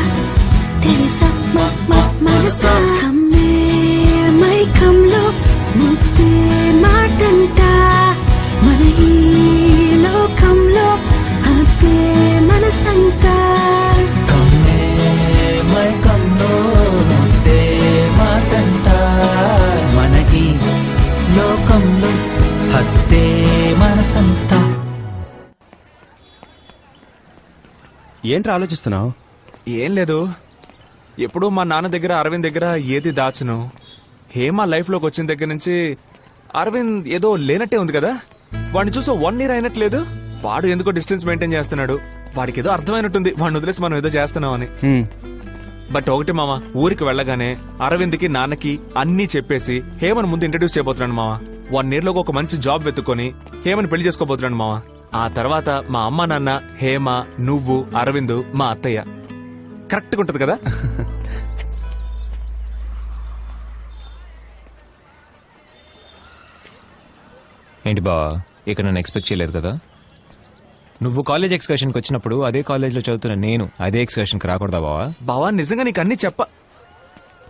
తెలుసా మనస కమ్మే మైకంలో ముద్దే మాటంట మన ఈ లోకంలో అదే మనసంట. లోకంలో హద్దే మనసంతా. ఏంట్రా ఆలోచిస్తున్నావు? ఏం లేదు, ఎప్పుడూ మా నాన్న దగ్గర అరవింద్ దగ్గర ఏది దాచును. హేమ లైఫ్ లోకి వచ్చిన దగ్గర నుంచి అరవింద్ ఏదో లేనట్టే ఉంది కదా. వాడిని చూసో 1 year అయినట్లేదు. వాడు ఎందుకో డిస్టెన్స్ మెయింటైన్ చేస్తున్నాడు. వాడికి ఏదో అర్థమైనట్టుంది వాడిని వదిలేసి మనం ఏదో చేస్తున్నామని. బట్ ఒకటి మామ, ఊరికి వెళ్ళగానే అరవింద్కి నాన్నకి అన్నీ చెప్పేసి హేమను ముందు ఇంట్రడ్యూస్ చేయబోతున్నాను మామ. 1 year లోకి ఒక మంచి జాబ్ వెతుక్కొని హేమని పెళ్లి చేసుకోబోతున్నాను మామ. ఆ తర్వాత మా అమ్మ నాన్న, హేమ, నువ్వు, అరవింద్, మా అత్తయ్య. కరెక్ట్గా ఉంటది కదా? ఏంటి బావా, ఇక్కడ నన్ను ఎక్స్పెక్ట్ చేయలేదు కదా? నువ్వు కాలేజ్ ఎక్స్కర్షన్కి వచ్చినప్పుడు అదే కాలేజ్లో చదువుతున్న నేను అదే ఎక్స్కర్షన్కి రాకూడదా బావా? బావా నిజంగా నీకు అన్ని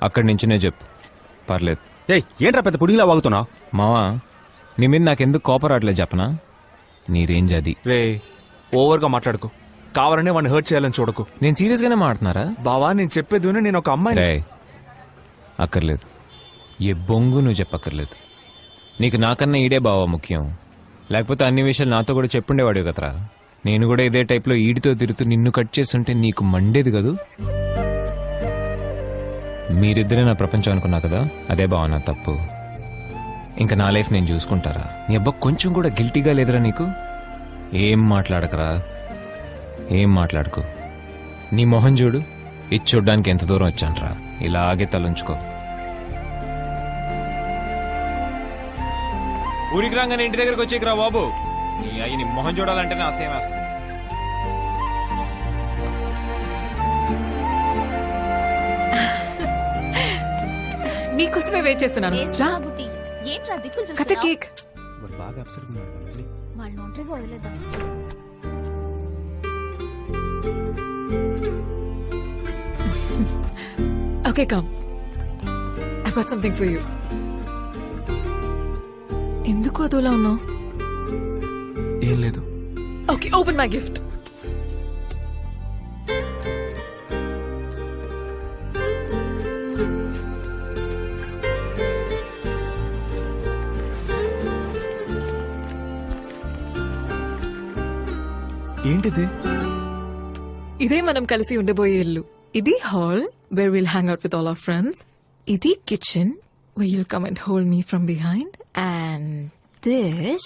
అక్కడి నుంచినే చెప్పు, పర్లేదు. ఏయ్, ఏంట్రా పెద్ద పుడిగిలా వాగుతున్నావు? మావా, నీ మీద నాకెందుకు కోపం రావట్లేదు చెప్పనా? నీ రేంజ్ అది. రే ఓవర్గా మాట్లాడుకో, కావాలనే వాడిని హర్ట్ చేయాలని చూడకు. నేను సీరియస్ గానే మాట్లాడుతున్నారా? బావా నేను చెప్పేది విను, నేను ఒక అమ్మాయి. రే అక్కర్లేదు, ఏ బొంగు నువ్వు చెప్పక్కర్లేదు. నీకు నాకన్నా ఈడే బావా ముఖ్యం. లేకపోతే అన్ని విషయాలు నాతో కూడా చెప్పుండేవాడు కదరా. నేను కూడా ఇదే టైప్లో ఈడితో తిరుగుతూ నిన్ను కట్ చేస్తుంటే నీకు మండేది కదూ? మీరిద్దరే నా ప్రపంచం అనుకున్నా కదా, అదే బావనా తప్పు. ఇంకా నా లైఫ్ నేను చూసుకుంటారా? నీ అబ్బా కొంచెం కూడా గిల్టీగా లేదురా నీకు? ఏం మాట్లాడకరా, ఏం మాట్లాడుకో. నీ మొహం చూడు, ఇది చూడ్డానికి ఎంత దూరం వచ్చానరా. ఇలాగే తలంచుకో. ఊరికి రాగానే ఇంటి దగ్గరకు వచ్చేకిరా బాబు. నీ అయ్యి నీ మొహం చూడాలంటేనే అసహ్యం వేస్తుంది. నీకోసమే వెయిట్ చేస్తున్నాను. రా. ఏంట్రా దిక్కులు కథ కేక్. బాగా అప్సెట్ వాళ్ళని ఒంటరిగా వదిలేద్దాం. Okay, come. I've got something for you. ఎందుకు అదోలా ఉన్నావు? ఏం లేదు. Okay, open my gift. ఏంటిది? ఇదే మనం కలిసి ఉండబోయే ఇల్లు. ఇది hall where we'll hang out with all our friends. ఇది kitchen where you'll come and hold me from behind. And this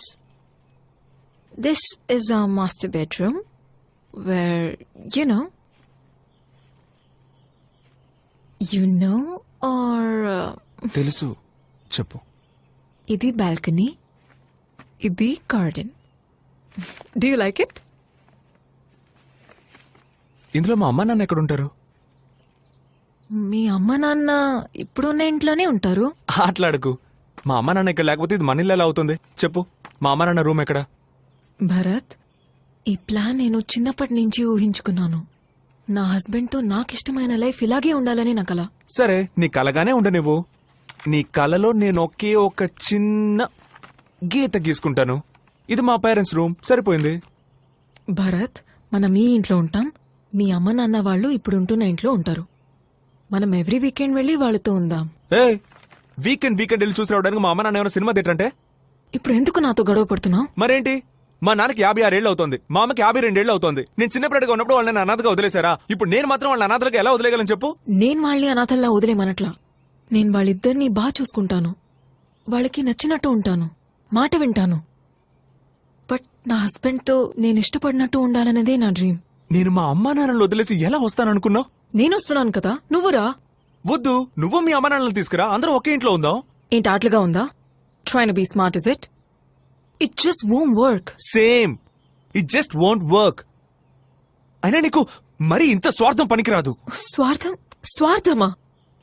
is our master bedroom where, you know or తెలుసు, చెప్పు. ఇది బాల్కనీ, ఇది garden. Do you like it? ఇందులో మా అమ్మ నాన్న ఎక్కడ ఉంటారు? మీ అమ్మ నాన్న ఇప్పుడున్న ఇంట్లోనే ఉంటారు. ఆటలాడుకు. మా అమ్మ నాన్న ఇక్కడ లేకపోతే ఇది మన ఇల్లు ఎలా అవుతుంది చెప్పు. మా అమ్మ నాన్న రూమ్ ఎక్కడ? భరత్, ఈ ప్లాన్ నేను చిన్నప్పటి నుంచి ఊహించుకున్నాను. నా హస్బెండ్తో నాకిష్టమైన లైఫ్ ఇలాగే ఉండాలని నా కల. సరే, నీ కలగానే ఉండ నువ్వు. నీ కలలో నేను ఒకే ఒక చిన్న గీత గీసుకుంటాను. ఇది మా పేరెంట్స్ రూమ్, సరిపోయింది. భరత్, మనం ఈ ఇంట్లో ఉంటాం. మీ అమ్మ నాన్న వాళ్ళు ఇప్పుడు ఉంటున్న ఇంట్లో ఉంటారు. మనం ఎవ్రీ వీకెండ్ వెళ్ళి వాళ్ళతో ఉందాం. ఏ వీకెండ్ వెళ్ళి చూసి రావడానికి మా అమ్మ నాన్న ఏమైనా సినిమా థియేటర్ అంటే? ఇప్పుడు ఎందుకు నాతో గొడవ పడుతున్నావు? మరేంటి, మా నాన్నకి 56 ఏళ్ళు అవుతుంది, మా అమ్మకి 52 ఏళ్ళు అవుతుంది. నేను చిన్నప్పటిగా ఉన్నప్పుడు వాళ్ళని అనాథగా వదిలేశారా? ఇప్పుడు నేను మాత్రం వాళ్ళని అనాథలుగా ఎలా వదిలేయగలను చెప్పు? నేను వాళ్ళని అనాథల్లా వదిలేమనట్లా. నేను వాళ్ళిద్దరినీ బాగా చూసుకుంటాను, వాళ్ళకి నచ్చినట్టు ఉంటాను, మాట వింటాను. బట్ నా హస్బెండ్తో నేను ఇష్టపడినట్టు ఉండాలనేదే నా డ్రీమ్. నేను మా అమ్మా నాన్నలు వదిలేసి ఎలా వస్తాననుకున్నావు? నేను వస్తున్నాను కదా, నువ్వురా. వద్దు, నువ్వు మీ అమ్మా నాన్నలు తీసుకురా, అందరూ ఒకే ఇంట్లో ఉందాం. ఏంటి ఆటలుగా ఉందా? Trying to be smart is it? It just won't work. Same, it just won't work. అయినా నీకు మరి ఇంత స్వార్థం పనికిరాదు. స్వార్థమా?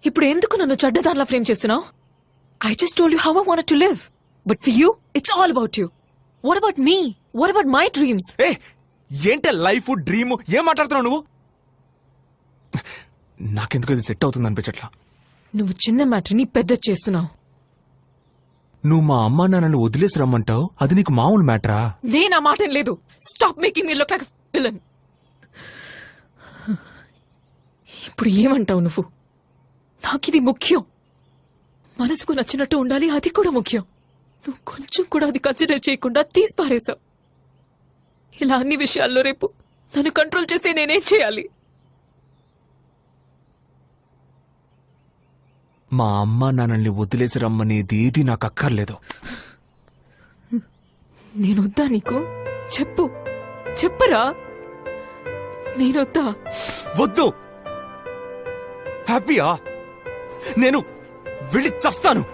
ఇప్పుడు ఎందుకు నన్ను చెడ్డదానిలా ఫ్రేమ్ చేస్తున్నావు? I just told you how I want to live. But for you it's all about you. What about me? What about my dreams? ఏ ఏంటే లైఫ్ డ్రీమ్, ఏం మాట్లాడుతున్నావు నువ్వు? నాకెందుకు ఇది సెట్ అవుతుంది అనిపించట్లా. నువ్వు చిన్న మ్యాటర్ని పెద్ద చేస్తున్నావు. నువ్వు మా అమ్మా నాన్నలు వదిలేసి రమ్మంటావు, అది నీకు మామూలు మ్యాటరా? నేను ఆ మాట లేదు. Stop making me look like villain. ఇప్పుడు ఏమంటావు నువ్వు? నాకిది ముఖ్యం. మనసుకు నచ్చినట్టు ఉండాలి, అది కూడా ముఖ్యం. నువ్వు కొంచెం కూడా అది కన్సిడర్ చేయకుండా తీసి పారేశావు. ఇలా అన్ని విషయాల్లో రేపు నన్ను కంట్రోల్ చేస్తే నేనేం చేయాలి? మా అమ్మా నాన్నల్ని వదిలేసి రమ్మనేది ఏది నాకు అక్కర్లేదు. నేనొద్దా నీకు? చెప్పరా. నేనొద్దా? వద్దు. హ్యాపీయా? నేను వెళ్ళి చస్తాను.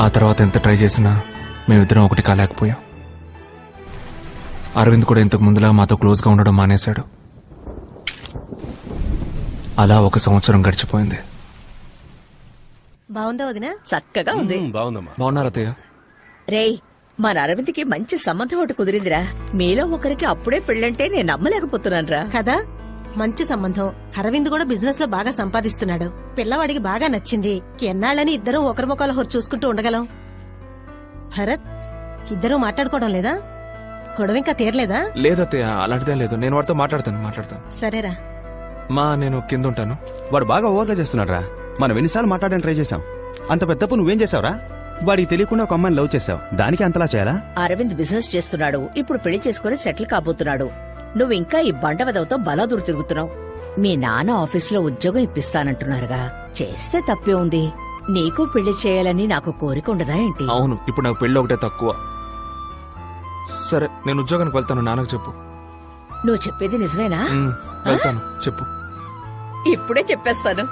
ఆ తర్వాత ఎంత ట్రై చేసినా మేమిద్దరం ఒకటి కాలేకపోయాం. అరవింద్ కూడా ఇంతకు ముందులా మాతో క్లోజ్గా ఉండడం మానేశాడు. అలా 1 సంవత్సరం గడిచిపోయింది. బాగుందా వదినా? చక్కగా ఉంది. బాగుందమ్మా. బాగున్నారు అత్తయ్య? రేయ్, మన అరవింద్కి మంచి సంబంధం ఒకటి కుదిరిందిరా. మీలో ఒకరికి అప్పుడే పెళ్ళంటే నేను నమ్మలేకపోతున్నానురా. కదా మంచి సంబంధం. అరవింద్ కూడా బిజినెస్ లో బాగా సంపాదిస్తున్నాడు. పిల్లవాడికి బాగా నచ్చింది. ఎన్నాళ్ళని ఇద్దరం ఒకరి ముఖాలు ఒకరు చూసుకుంటూ ఉండగలం. భరత్, ఇద్దరూ మాట్లాడుకోవడం లేదా? గొడవ ఇంకా తీరలేదా? లేదత్తయ్య, అలాంటిదే లేదు. నేను వాడితో మాట్లాడతాను. సరేరా. మా నేను కింద ఉంటాను. వాడు బాగా ఓవర్గా చేస్తున్నాడు రా. మనం ఎన్నిసార్లు మాట్లాడడానికి ట్రై చేశాం. అంత పెద్దప్పు నువ్వేం చేసావురా? వాడికి తెలియకుండా ఒక అమ్మాయిని లవ్ చేసావు. దానికి అంతలా చేయాలా? అరవింద్ బిజినెస్ చేస్తున్నాడు. ఇప్పుడు పెళ్లి చేసుకుని సెటిల్ కాబోతున్నాడు. నువ్వు ఇంకా ఈ బండవదవతో బలాదూరు తిరుగుతున్నావు. మీ నాన్న ఆఫీసులో ఉద్యోగం ఇప్పిస్తానంటున్నారుగా. చేస్తే తప్పే ఉంది. నీకు పెళ్లి చేయాలని నాకు కోరిక ఉండదా ఏంటి? అవును, ఇప్పుడు నాకు పెళ్ళి ఒకటే తక్కువ. సరే, నేను ఉద్యోగానికి వెళ్తాను. నాన్నకు చెప్పు. నువ్వు చెప్పేది నిజమేనా? వెళ్తాను, చెప్పు. ఇప్పుడే చెప్పేస్తాను.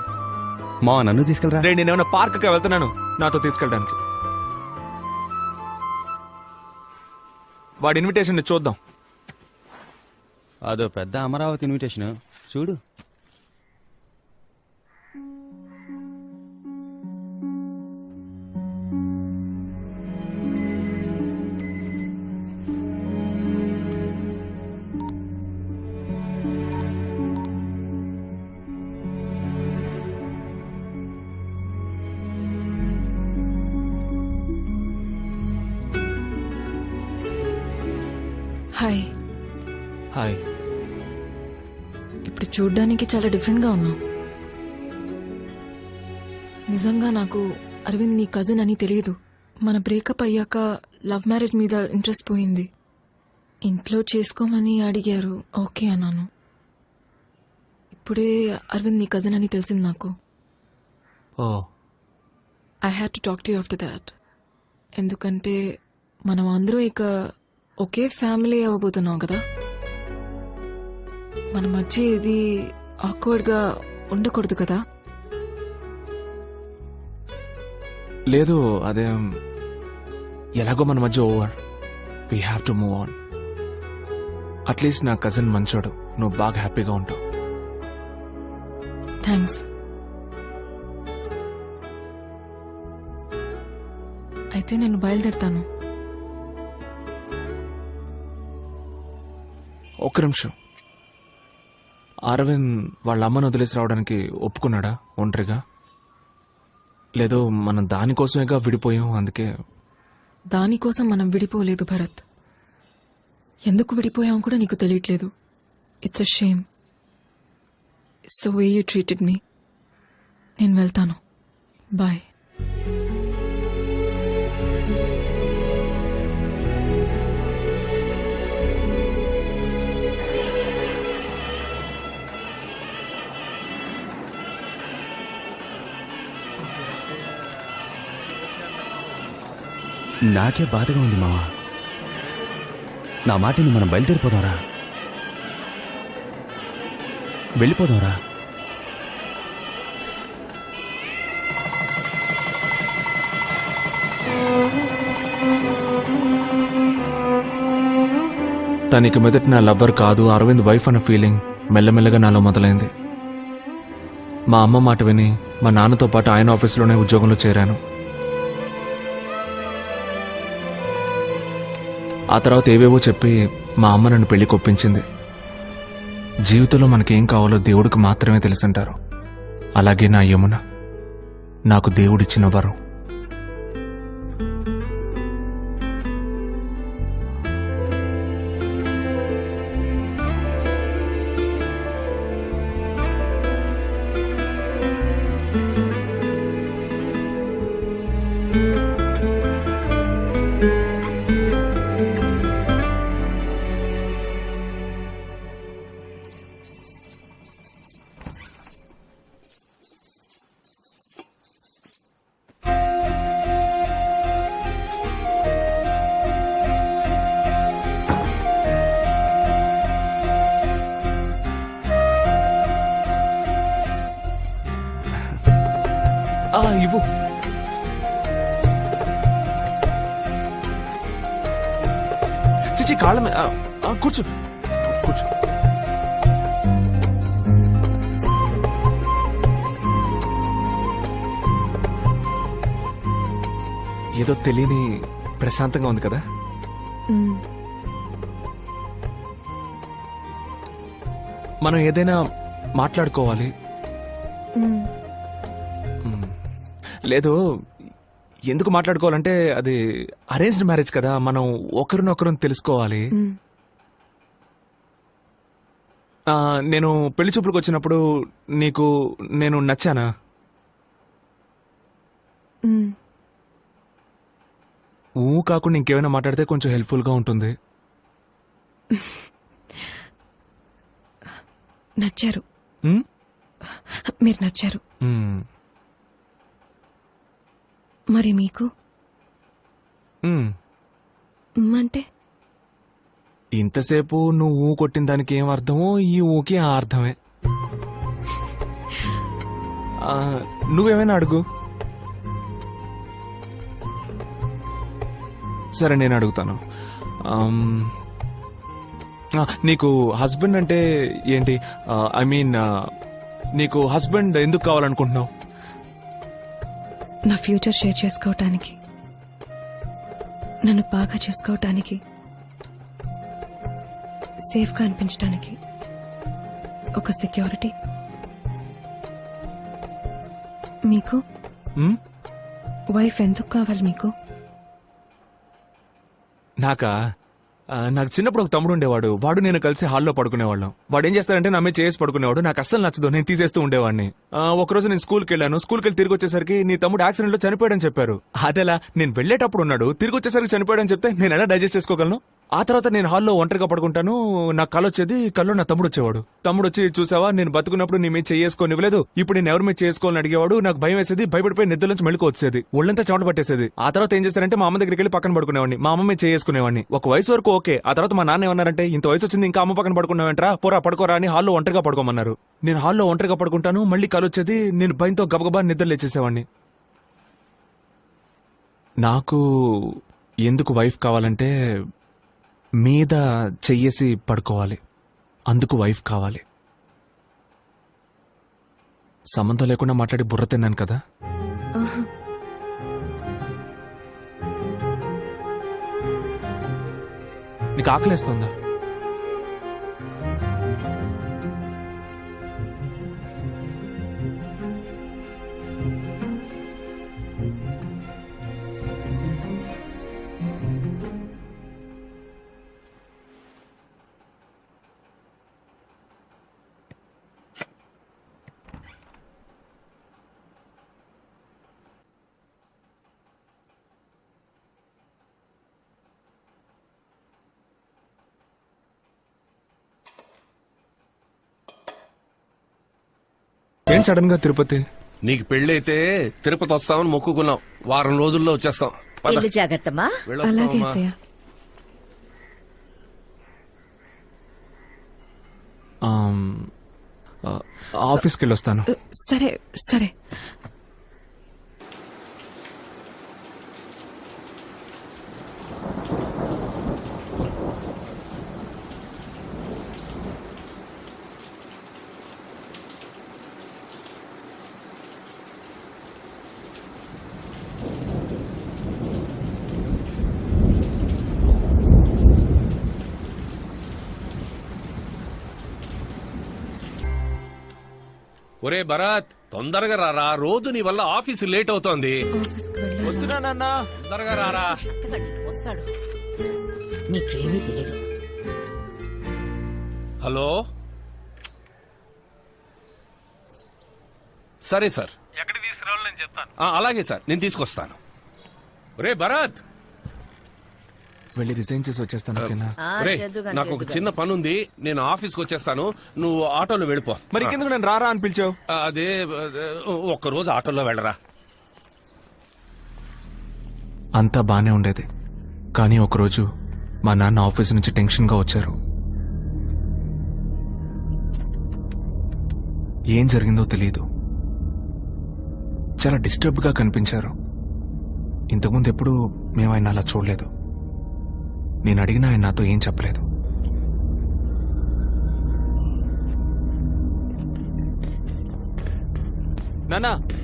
మా నన్ను తీసుకెళ్ళరా. రే, నేనేమన్నా పార్క్కి వెళ్తున్నాను నాతో తీసుకెళ్ళడానికి. వాడి ఇన్విటేషన్ చూద్దాం. అదో పెద్ద అమరావతి ఇన్విటేషన్ చూడు. హాయ్. హాయ్. ఇప్పుడు చూడ్డానికి చాలా డిఫరెంట్ గా ఉన్నావు. నిజంగా నాకు అరవింద్ నీ కజిన్ అని తెలియదు. మన బ్రేకప్ అయ్యాక లవ్ మ్యారేజ్ మీద ఇంట్రెస్ట్ పోయింది. ఇంట్లో చేసుకోమని అడిగారు, ఓకే అన్నాను. ఇప్పుడే అరవింద్ నీ కజిన్ అని తెలిసింది నాకు. Oh, I had to talk to you after that. ఎందుకంటే మనం అందరూ ఇక ఒకే ఫ్యామిలీ అవ్వబోతున్నాం కదా. మన మధ్య ఇది ఆక్వర్డ్ గా ఉండకూడదు కదా. లేదు, అదేం ఎలాగో మన మధ్య over. We have to move on. At least నా కజిన్ మంచోడు. నువ్వు బాగా హ్యాపీగా ఉంటావు. థ్యాంక్స్. అయితే నేను బయలుదేరుతాను. ఒక్క నిమిషం. అరవింద్ వాళ్ళ అమ్మను వదిలేసి రావడానికి ఒప్పుకున్నాడా ఒంటరిగా? లేదో మనం దానికోసమేగా విడిపోయాం, అందుకే. దానికోసం మనం విడిపోలేదు భరత్. ఎందుకు విడిపోయాం కూడా నీకు తెలియట్లేదు. It's a shame. It's the way you treated me. నేను వెళ్తాను. బాయ్. నాకే బాధగా ఉంది మావా. నా మాటని మనం బయలుదేరిపోదాంరా. వెళ్ళిపోదాంరా. తనకి మొదటి నా లవ్వర్ కాదు, అరవింద్ వైఫ్ అన్న ఫీలింగ్ మెల్లమెల్లగా నాలో మొదలైంది. మా అమ్మ మాట విని మా నాన్నతో పాటు ఆయన ఆఫీసులోనే ఉద్యోగంలో చేరాను. ఆ తర్వాత ఏవేవో చెప్పి మా అమ్మ నన్ను పెళ్లి కొప్పించింది. జీవితంలో మనకేం కావాలో దేవుడికి మాత్రమే తెలుసంటారు. అలాగే నా యమున నాకు దేవుడిచ్చిన వరం. ఇవ్వు. చిచి కాళ్ళ మీద కూర్చో కూర్చో. ఏదో తెలియని ప్రశాంతంగా ఉంది కదా? మ్మ్. మనం ఏదైనా మాట్లాడుకోవాలి. మ్మ్. లేదు, ఎందుకు మాట్లాడుకోవాలంటే అది అరేంజ్డ్ మ్యారేజ్ కదా, మనం ఒకరినొకరు తెలుసుకోవాలి. మ్మ్. నేను పెళ్లి చూపులకు వచ్చినప్పుడు నీకు నేను నచ్చానా? మ్మ్. కాకుండా ఇంకేమైనా మాట్లాడితే కొంచెం హెల్ప్ఫుల్ గా ఉంటుంది. నచ్చారు. మ్మ్? మీరు నచ్చారు. మ్మ్. మరి మీకు మ్మ్. అంటే ఇంతసేపు నువ్వు కొట్టిన దానికి ఏం అర్థమో ఈ ఊకి ఆ అర్థమే. నువ్వేమైనా అడుగు. సరే, నేను అడుగుతాను. నీకు హస్బెండ్ అంటే ఏంటి? ఐ మీన్, నీకు హస్బెండ్ ఎందుకు కావాలనుకుంటున్నావు? నా ఫ్యూచర్ షేర్ చేసుకోవటానికి, నన్ను బాగా చేసుకోవటానికి, సేఫ్గా అనిపించడానికి, ఒక సెక్యూరిటీ. మీకు మ్మ్? వైఫ్ ఎందుకు కావాలి మీకు? నాకు చిన్నప్పుడు ఒక తమ్ముడు ఉండేవాడు. వాడు నేను కలిసి హాల్లో పడుకునేవాళ్ళం. వాడు ఏం చేస్తాడంటే నా మీద చేసి పడుకునేవాడు. నాకు అస్సలు నచ్చదు, నేను తీసేస్తూ ఉండేవాడిని. ఒకరోజు నేను స్కూల్కి వెళ్ళాను. స్కూల్కి వెళ్ళి తిరిగి వచ్చేసరికి నీ తమ్ముడు యాక్సిడెంట్ లో చనిపోయాడని చెప్పారు. అదెలా? నేను వెళ్ళేటప్పుడు ఉన్నాడు, తిరిగి వచ్చేసరికి చనిపోయాడని చెప్తే నేను ఎలా డైజెస్ట్ చేసుకోగలను? ఆ తర్వాత నేను హాల్లో ఒంటరిగా పడుకుంటాను. నాకు కళ్ళు వచ్చేది. కళ్ళు నా తమ్ముడు వచ్చేవాడు. తమ్ముడు వచ్చి, చూసావా నేను బతుకున్నప్పుడు నీ మీద చేసుకొని ఇవ్వలేదు, ఇప్పుడు నేను ఎవరి మీద చేసుకోవాలని అడిగేవాడు. నాకు భయం వేసేది, భయపడిపోయి నిద్ర నుంచి మెళుకు వచ్చేది, ఒళ్ళంతా చెమట పట్టేసేది. ఆ తర్వాత ఏం చేశారంటే మా అమ్మ దగ్గరికి వెళ్ళి పక్కన పడుకునేవాడిని. మా అమ్మ మీద చేసుకునేవాడిని. ఒక వయసు వరకు ఓకే. ఆ తర్వాత మా నాన్న ఏమన్నారంటే, ఇంత వయసు వచ్చింది ఇంకా అమ్మ పక్కన పడుకున్నావంటరా, పోరా పడుకోరా అని హాల్లో ఒంటరిగా పడుకోమన్నారు. నేను హాల్లో ఒంటరిగా పడుకుంటాను. మళ్ళీ కళ్ళు వచ్చేది. నేను భయంతో గబగబా నిద్ర లేచేసేవాడిని. నాకు ఎందుకు వైఫ్ కావాలంటే, మీద చెయ్యేసి పడుకోవాలి, అందుకు వైఫ్ కావాలి. సంబంధం లేకుండా మాట్లాడి బుర్ర తిన్నాను కదా. నీకు ఆకలేస్తుందా? ఏం సడన్ గా తిరుపతి? నీకు పెళ్ళైతే తిరుపతి వస్తామని మొక్కుకున్నాం. వారం రోజుల్లో వచ్చేస్తాం. పద. ఇల్లు జాగ్రత్తమ్మా. అలాగే వెళ్ళొస్తామమ్మా. అత్తయ్య. ఆఫీస్కి వెళ్ళొస్తాను. సరే సరే. ఒరే భరత్, తొందరగా రారా, రోజు నీ వల్ల ఆఫీస్ లేట్ అవుతోంది. ఆఫీస్కి వెళ్ళాలి. వస్తున్నానన్నా. తొందరగా రారా. వస్తాడు. నీకేమీ తెలీదు. హలో, సరే సార్. ఎక్కడికి తీసుకురావాలో నేను చెప్తాను. అలాగే సార్, నేను తీసుకొస్తాను. ఒరే భరత్, వెళ్ళి రిజైన్ చేసి వచ్చేస్తాను. ఓకేనా? ఒరే, నాకు ఒక చిన్న పని ఉంది, నేను ఆఫీస్కి వచ్చేస్తాను. నువ్వు ఆటోలో వెళ్ళిపో. మరి ఇంకెందుకు నేను రారా అని పిలిచావు? అదే ఒక్కరోజు ఆటోలో వెళ్ళరా. అంతా బానే ఉండేది, కానీ ఒకరోజు మా నాన్న ఆఫీస్ నుంచి టెన్షన్గా వచ్చారు. ఏం జరిగిందో తెలియదు. చాలా డిస్టర్బ్డ్గా కనిపించారు. ఇంతకుముందు ఎప్పుడు మేము ఆయన అలా చూడలేదు. నేను అడిగినా ఆయన నాతో ఏం చెప్పలేదు.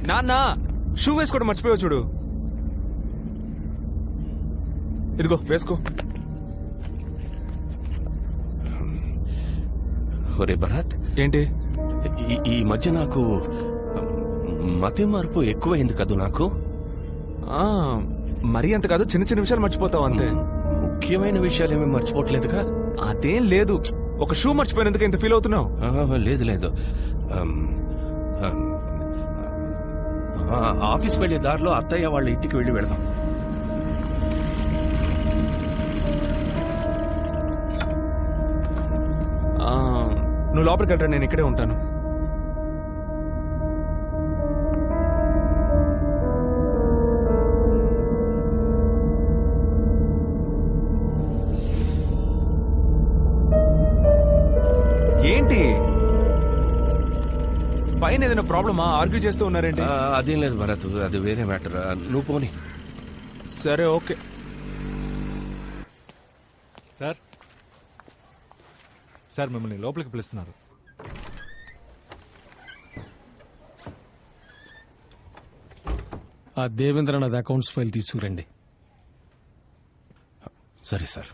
నాన్న, షూ వేసుకోవడం మర్చిపోయావు చూడు. ఇదిగో వేసుకో. ఒరే భరత్, ఏంటి? ఈ మధ్య నాకు మతి మార్పు ఎక్కువైంది కదూ. నాకు ఆ, మరీ అంత కాదు, చిన్న చిన్న విషయాలు మర్చిపోతావు అంతే. ముఖ్యమైన విషయాలు ఏమీ మర్చిపోవట్లేదుగా. అదేం లేదు. ఒక షూ మర్చిపోయినందుకు ఇంత ఫీల్ అవుతున్నావు? లేదు లేదు. ఆఫీస్ వెళ్లే దారిలో అత్తయ్య వాళ్ళ ఇంటికి వెళ్ళి వెళదాం. నువ్వు లోపలికి వెళ్ళరా, నేను ఇక్కడే ఉంటాను. ఏంటి పైన ఏదైనా ప్రాబ్లమా? ఆర్గ్యూ చేస్తూ ఉన్నారేంటి? అదేం లేదు భరత్, అది వేరే మ్యాటర్. నువ్వు పోనీ. సరే ఓకే. సార్ సార్ మిమ్మల్ని లోపలికి పిలుస్తున్నారు. ఆ దేవేంద్రనాథ్ అకౌంట్స్ ఫైల్ తీసుకురండి. సరే సార్.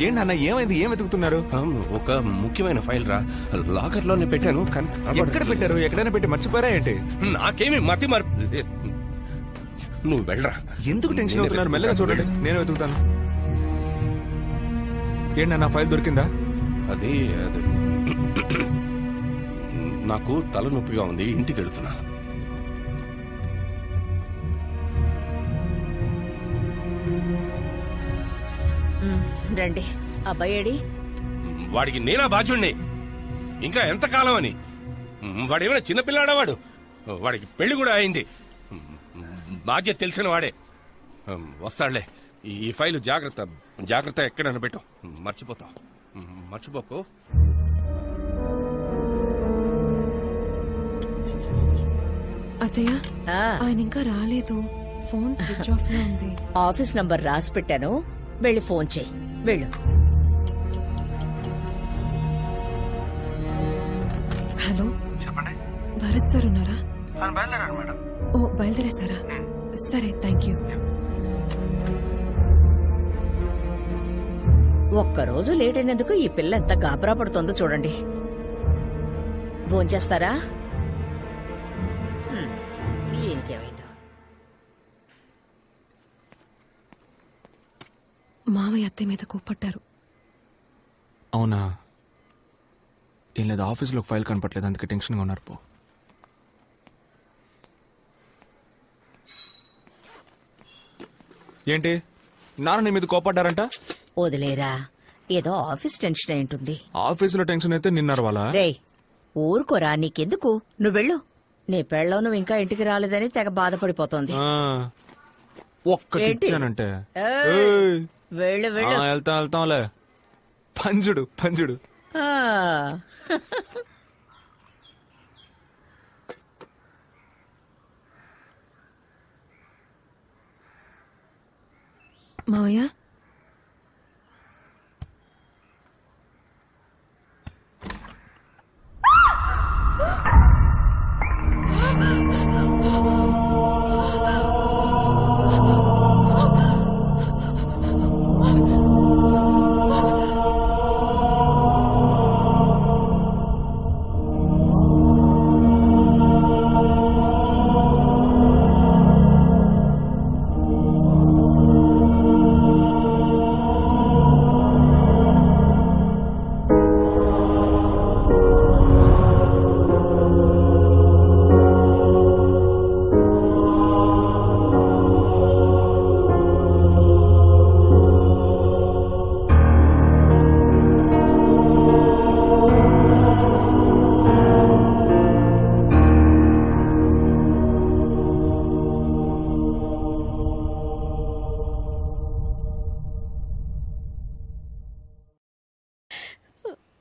ఏంటి అన్న, ఏమైంది? ఏం వెతుకుతున్నారు? ఒక ముఖ్యమైన ఫైల్ రా, లాకర్ లోనే పెట్టాను. కానీ ఎక్కడ పెట్టారు? ఎక్కడైనా పెట్టి మర్చిపోయారా ఏంటి? నాకేమి మతి మార్పు. నువ్వు వెళ్ళరా. ఎందుకు టెన్షన్ అవుతున్నారు? మెల్లగా చూడండి, నేను వెతుకుతాను. ఏంటన్నా, ఫైల్ దొరికిందా? అది నాకు తలనొప్పిగా ఉంది, ఇంటికి వెళ్తున్నా. రండి. అబ్బాయేడి? వాడికి నేనా బాధ్యుణ్ణి? ఇంకా ఎంతకాలం అని? వాడేమైనా చిన్నపిల్లాడా? వాడికి పెళ్లి కూడా అయింది. బాధ్యత తెలిసిన వాడే. వస్తాడులే. ఈ ఫైలు జాగ్రత్త జాగ్రత్త, ఎక్కడైనా పెట్టు. మర్చిపోతావు. మర్చిపోకు. అత్తయ్య, ఆ, ఆయన ఇంకా రాలేదు. ఫోన్ స్విచ్ ఆఫ్ లో ఉంది. ఆఫీస్ నంబర్ రాసి పెట్టాను, వెళ్ళి ఫోన్ చేయి. వెళ్ళు. హలో, భరత్ సార్ ఉన్నారా? బయలుదేరారు మేడం. ఓ, బయలుదేరేసారా? సరే, థ్యాంక్ యూ. ఒక్కరోజు లేట్ అయినందుకు ఈ పిల్ల ఎంత గాబరా పడుతుందో చూడండి. భోంచేస్తారా? ఇంకేమైందో. మామయ్య అత్తయ్య మీద కోప్పట్టారు. అవునా? ఏం లేదు, ఆఫీస్లో ఒక ఫైల్ కనపట్లేదు, అందుకే టెన్షన్గా ఉన్నారు. పో. ఏంటి, నాన్న నీ మీద కోపడ్డారంట? వదిలేరా, ఏదో ఆఫీస్ టెన్షన్ అయి ఉంటుంది. ఆఫీసులో టెన్షన్ అయితే నిన్నారు వాళ్ళ. రేయ్, ఊరుకోరా, నీకెందుకు? నువ్వు వెళ్ళు. నీ పెళ్ళం నువ్వు ఇంకా ఇంటికి రాలేదని తెగ బాధపడిపోతోంది. ఒక్కటి ఏంటి? ఇచ్చానంటే ఏయ్, వెళ్ళు వెళ్ళు. వెళ్తాంలే. పంజుడు పంజుడు. ఆ. మావయ్య,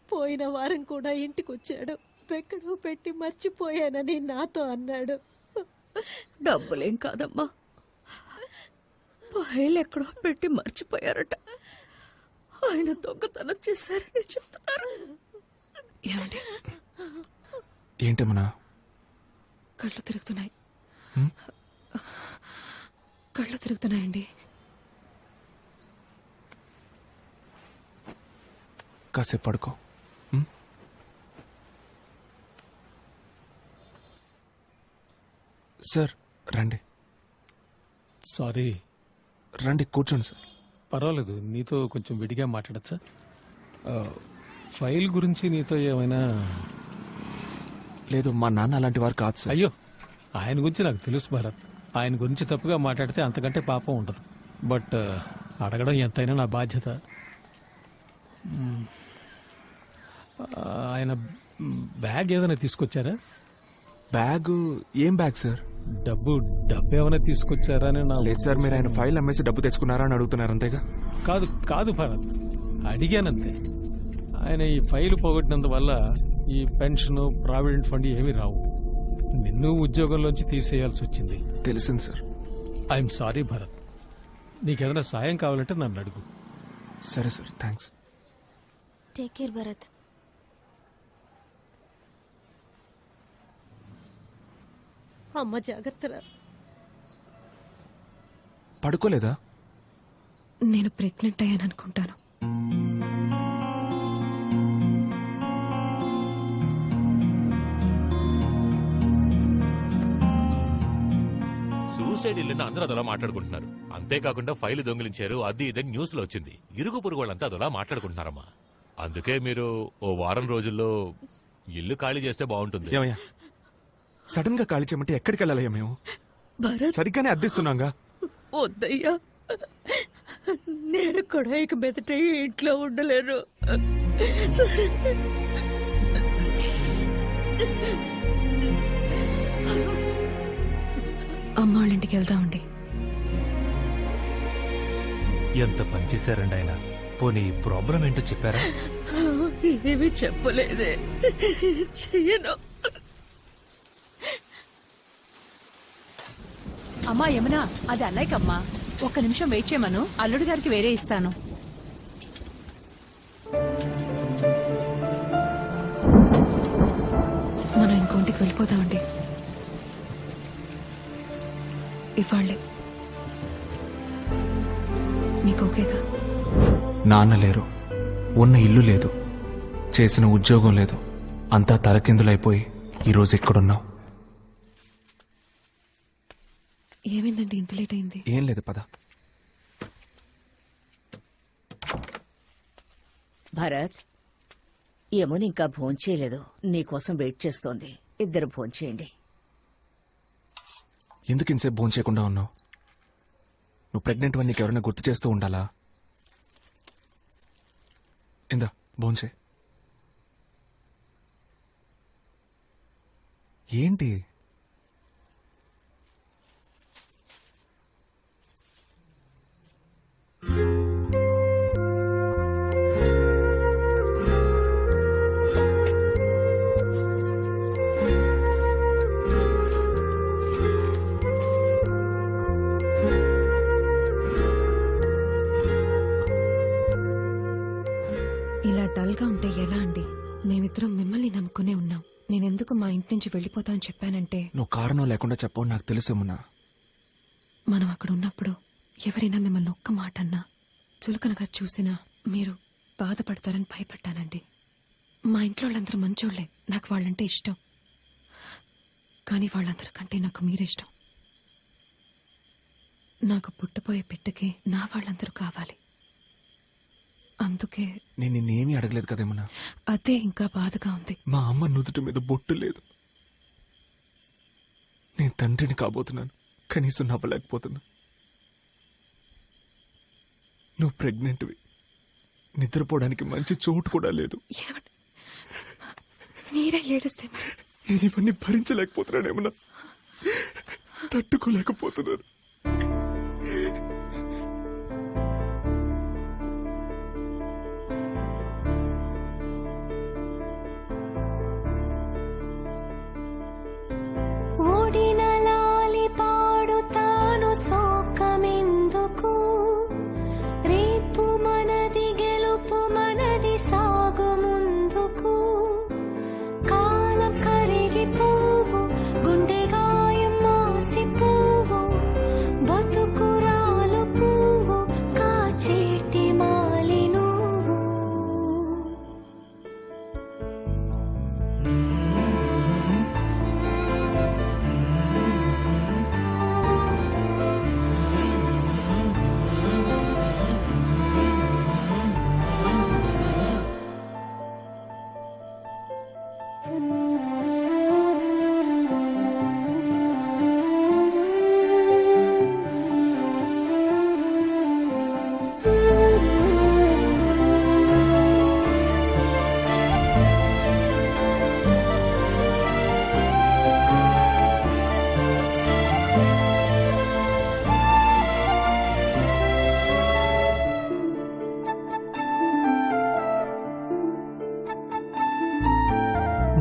పోయిన వారం కూడా ఇంటికొచ్చాడు. ఎక్కడో పెట్టి మర్చిపోయానని నాతో అన్నాడు. డబ్బులేం కాదమ్మా, ఫైల్ ఎక్కడో పెట్టి మర్చిపోయారట. ఆయన దొంగతనం చేశారని చెప్తున్నారు. ఏమండి ఏంటమ్మనా? కళ్ళు తిరుగుతున్నాయి. కళ్ళు తిరుగుతున్నాయండి. కాసేపు పడుకో. సార్ రండి. సారీ. రండి కూర్చోండి సార్. పర్వాలేదు, నీతో కొంచెం విడిగా మాట్లాడచ్చా? ఫైల్ గురించి నీతో ఏమైనా? లేదు, మా నాన్న అలాంటి వారు కాదు సార్. అయ్యో, ఆయన గురించి నాకు తెలుసు భరత్. ఆయన గురించి తప్పుగా మాట్లాడితే అంతకంటే పాపం ఉండదు. బట్ అడగడం ఎంతైనా నా బాధ్యత. ఆయన బ్యాగ్ ఏదైనా తీసుకొచ్చారా? బ్యాగ్? ఏం బ్యాగ్ సార్? డబ్బు ఏమైనా తీసుకొచ్చారా అని నా లేదు సార్, మీరు ఆయన ఫైల్ అమ్మేసి డబ్బు తెచ్చుకున్నారా అని అడుగుతున్నారు అంతేగా? కాదు భరత్, అడిగానంతే. ఆయన ఈ ఫైల్ పోగొట్టినందువల్ల ఈ పెన్షన్, ప్రావిడెంట్ ఫండ్ ఏమీ రావు. నిన్ను ఉద్యోగంలోంచి తీసేయాల్సి వచ్చింది. తెలిసింది సార్. I'm sorry Bharat. నీకేదైనా సాయం కావాలంటే నన్ను అడుగు. సరే sir, thanks. Take care Bharat. అమ్మ జాగ్రత్తరా. పడుకోలేదా? నేను ప్రెగ్నెంట్ అయ్యాను అనుకుంటాను. సూసైడ్ ఇల్లుని అందరూ అదలా మాట్లాడుకుంటున్నారు. అంతేకాకుండా ఫైల్ దొంగిలించారు, అది ఇదని న్యూస్ లో వచ్చింది. ఇరుగు పొరుగు వాళ్ళంతా అదలా మాట్లాడుకుంటున్నారమ్మా. అందుకే మీరు ఓ వారం రోజుల్లో ఇల్లు ఖాళీ చేస్తే బాగుంటుంది. ఏమయ్యా, సడన్ గా ఖాళీ చేయమంటే ఎక్కడికి వెళ్ళాలయ్యా? మేము భరత్, సరిగ్గానే అద్దిస్తున్నాగా. వద్దయ్యా, నేను కూడా ఇక మెదట ఈ ఇంట్లో ఉండలేను. అమ్మ వాళ్ళ ఇంటికి వెళ్దామండి. ఎంత పనిచేశారండి ఆయన. పోనీ ప్రాబ్లం ఏంటో చెప్పారా? ఏమీ చెప్పలేదే. చెయ్యను. అమ్మా యమునా, అది అన్నయ్యకమ్మా. ఒక్క నిమిషం వెయిట్ చేయమను, అల్లుడి గారికి వేరే ఇస్తాను. మనం ఇంకోంటికి వెళ్ళిపోదామండి. ఇవ్వాళ్ళే మీకు ఓకేగా? నాన్న లేరు, ఉన్న ఇల్లు లేదు, చేసిన ఉద్యోగం లేదు, అంతా తలకిందులైపోయి ఈరోజు ఎక్కడున్నావు? ఏమైందండి ఇంత లేట్ అయింది? ఏం లేదు, పద. భరత్, యముని ఇంకా భోంచేయలేదు. నీకోసం వెయిట్ చేస్తోంది. ఇద్దరు భోంచేయండి. ఎందుకు ఇంతసేపు భోజనం చేయకుండా ఉన్నావు? నువ్వు ప్రెగ్నెంట్ వన్, నీకు ఎవరైనా గుర్తు చేస్తూ ఉండాలా? ఇందా భోంచే. ఏంటి? ఇలా డల్గా ఉంటే ఎలా అండి? మేమిద్దరం మిమ్మల్ని నమ్ముకునే ఉన్నాం. నేనెందుకు మా ఇంటి నుంచి వెళ్ళిపోతా అని చెప్పానంటే, నువ్వు కారణం లేకుండా చెప్పవు, నాకు తెలుసేమున్నా. మనం అక్కడ ఉన్నప్పుడు ఎవరైనా మిమ్మల్ని ఒక్క మాట అన్నా, చులకనగా చూసినా మీరు బాధపడతారని భయపడ్డానండి. మా ఇంట్లో వాళ్ళందరూ మంచోళ్లే, నాకు వాళ్ళంటే ఇష్టం. కానీ వాళ్ళందరికంటే నాకు మీరే ఇష్టం. నాకు పుట్టపోయే బిడ్డకి నా వాళ్ళందరూ కావాలి. అందుకే నేను నిన్నేమీ అడగలేదు కదేమన్నా. అదే ఇంకా బాధగా ఉంది. మా అమ్మ నుదుటి మీద బొట్టు లేదు. నేను తండ్రిని కాబోతున్నాను, కనీసం నవ్వలేకపోతున్నా. నువ్వు ప్రెగ్నెంట్వి, నిద్రపోవడానికి మంచి చోటు కూడా లేదు. ఏమండి, మీరే ఏడిస్తే నేను ఇవన్నీ భరించలేకపోతున్నానేమన్నా, తట్టుకోలేకపోతున్నాను. ఓడిన లాలి పాడుతాను సోకమెందుకు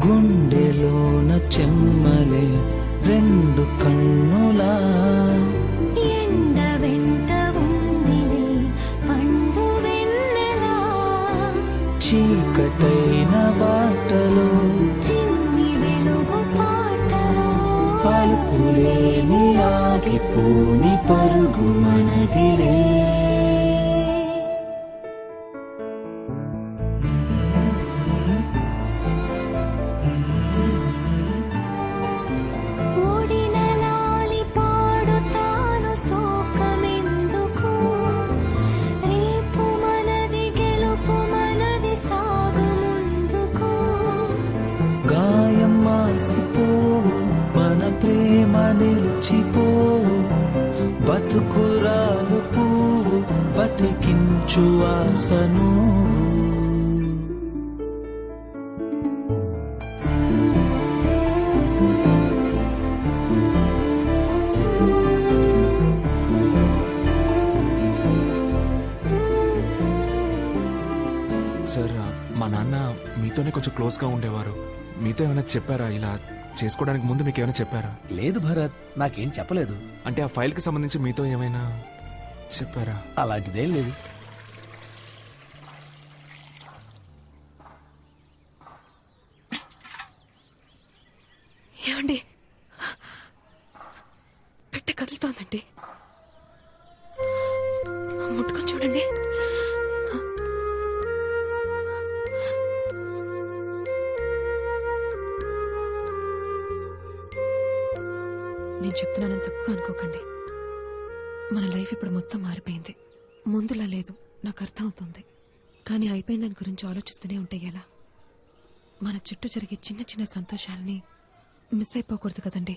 గుండెలోన చెమ్మలే రెండు కన్నులా ఎండ వెంట ఉందిలే పండు వెన్నెలా చీకటైన బాటలో చిన్ని వెలుగు పాటలో పలుపులేని ఆగిపోని పరుగు మనదిలే. ఓడిన లాలి పాడుతాను సోకమెందుకు రేపు మనది గెలుపు మనది సాగు ముందుకు గాయం మాసిపోవు మన ప్రేమ నిలిచిపోవు బతుకురాలు పువ్వు బతికించు ఆశను. సార్ మా నాన్న మీతోనే కొంచెం క్లోజ్ గా ఉండేవారు. మీతో ఏమైనా చెప్పారా? ఇలా చేసుకోవడానికి ముందు మీకు ఏమైనా చెప్పారా? లేదు భరత్, నాకేం చెప్పలేదు. అంటే ఆ ఫైల్ కి సంబంధించి మీతో ఏమైనా చెప్పారా? అలాంటిదేం లేదు. ఏమండి పెట్టె కదులుతోందండి, ముట్టుకొని చూడండి. నేను చెప్తున్నానని తప్పుగా అనుకోకండి. మన లైఫ్ ఇప్పుడు మొత్తం మారిపోయింది. ముందులా లేదు, నాకు అర్థం అవుతుంది. కానీ అయిపోయిన దాని గురించి ఆలోచిస్తూనే ఉంటే ఎలా? మన చుట్టూ జరిగే చిన్న చిన్న సంతోషాలని మిస్ అయిపోకూడదు కదండి.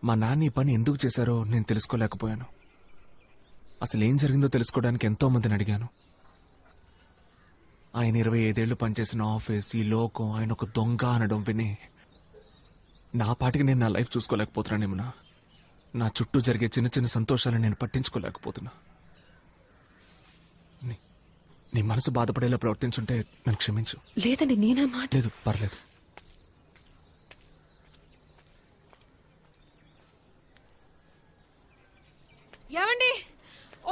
మా నాన్న ఈ పని ఎందుకు చేశారో నేను తెలుసుకోలేకపోయాను. అసలు ఏం జరిగిందో తెలుసుకోవడానికి ఎంతో మందిని అడిగాను. ఆయన 25 ఏళ్లు పనిచేసిన ఆఫీస్, ఈ లోకం ఆయన ఒక దొంగ అనడం విని నా పాటికి నేను నా లైఫ్ చూసుకోలేకపోతున్నానేమన్నా. నా చుట్టూ జరిగే చిన్న చిన్న సంతోషాలను నేను పట్టించుకోలేకపోతున్నా. నీ మనసు బాధపడేలా ప్రవర్తించుంటే నన్ను క్షమించు. లేదండి, నేనా మాట. లేదు, పర్లేదు. ఏమండి,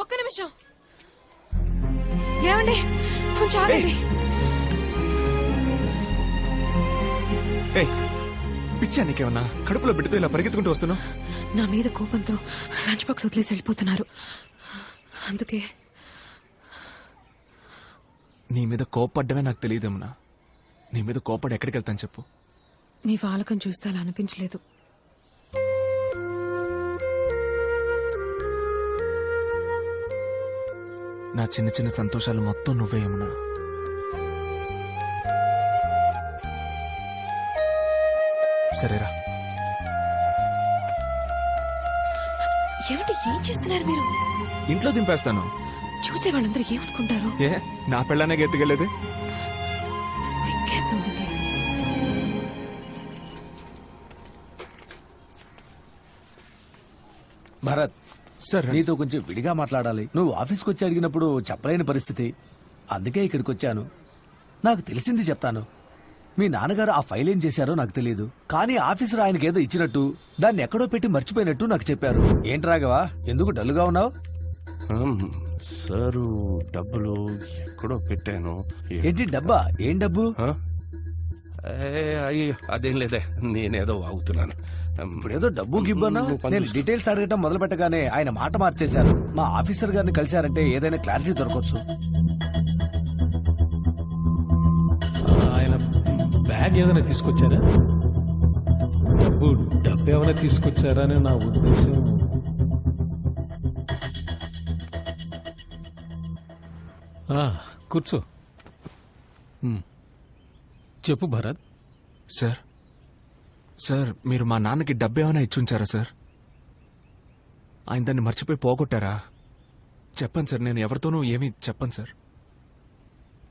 ఒక్క నిమిషం. ఏమండి, కొంచెం ఆగండి. ఏయ్, పిచ్చా నీకేమన్నా? కడుపులో బిడ్డతో ఇలా పరిగెత్తుకుంటూ వస్తున్నావు? నా మీద కోపంతో లంచ్ బాక్స్ వదిలేసి వెళ్ళిపోతున్నారు. అందుకే. నీ మీద కోపడ్డమే నాకు తెలియదేమన్నా. నీ మీద కోపడి ఎక్కడికి వెళ్తాను చెప్పు? మీ వాలకం చూస్తే అలా అనిపించలేదు. నా చిన్న చిన్న సంతోషాలు మొత్తం నువ్వే ఏమన్నా. సరేరా. ఏమిటి, ఏం చేస్తున్నారు మీరు? ఇంట్లో దింపేస్తాను. చూసే వాళ్ళందరూ ఏమనుకుంటారు? ఏ, నా పెళ్ళానే ఎత్తుకెళ్ళేది? సిగ్గేస్తుందండి. భరత్, సార్ నీతో కొంచెం విడిగా మాట్లాడాలి. నువ్వు ఆఫీస్కి వచ్చి అడిగినప్పుడు చెప్పలేని పరిస్థితి, అందుకే ఇక్కడికి వచ్చాను. నాకు తెలిసింది చెప్తాను. మీ నాన్నగారు ఆ ఫైల్ ఏం చేశారో నాకు తెలియదు, కానీ ఆఫీసర్ ఆయనకి ఏదో ఇచ్చినట్టు దాన్ని ఎక్కడో పెట్టి మర్చిపోయినట్టు నాకు చెప్పారు. ఏంటి రాఘవా, ఎందుకు డల్లుగా ఉన్నావు? సారు, డబ్బులు ఎక్కడో పెట్టాను. ఏంటి డబ్బా? ఏం డబ్బు? అయ్యో, అదేం లేదే, నేనేదో వాగుతున్నాను. ఇప్పుడేదో డబ్బు గిబ్బన్నా. నేను డీటెయిల్స్ అడగటం మొదలు పెట్టగానే ఆయన మాట మార్చేశారు. మా ఆఫీసర్ గారిని కలిశారంటే ఏదైనా క్లారిటీ దొరకవచ్చు. ఆయన బ్యాగ్ ఏదైనా తీసుకొచ్చారా? డబ్బు ఏమైనా తీసుకొచ్చారా అని నా ఉద్దేశం. కూర్చో. చెప్పు భరత్. సార్, సార్ మీరు మా నాన్నకి డబ్బు ఏమైనా ఇచ్చుంచారా సార్? ఆయన దాన్ని మర్చిపోయి పోగొట్టారా? చెప్పండి సార్, నేను ఎవరితోనూ ఏమీ చెప్పను సార్.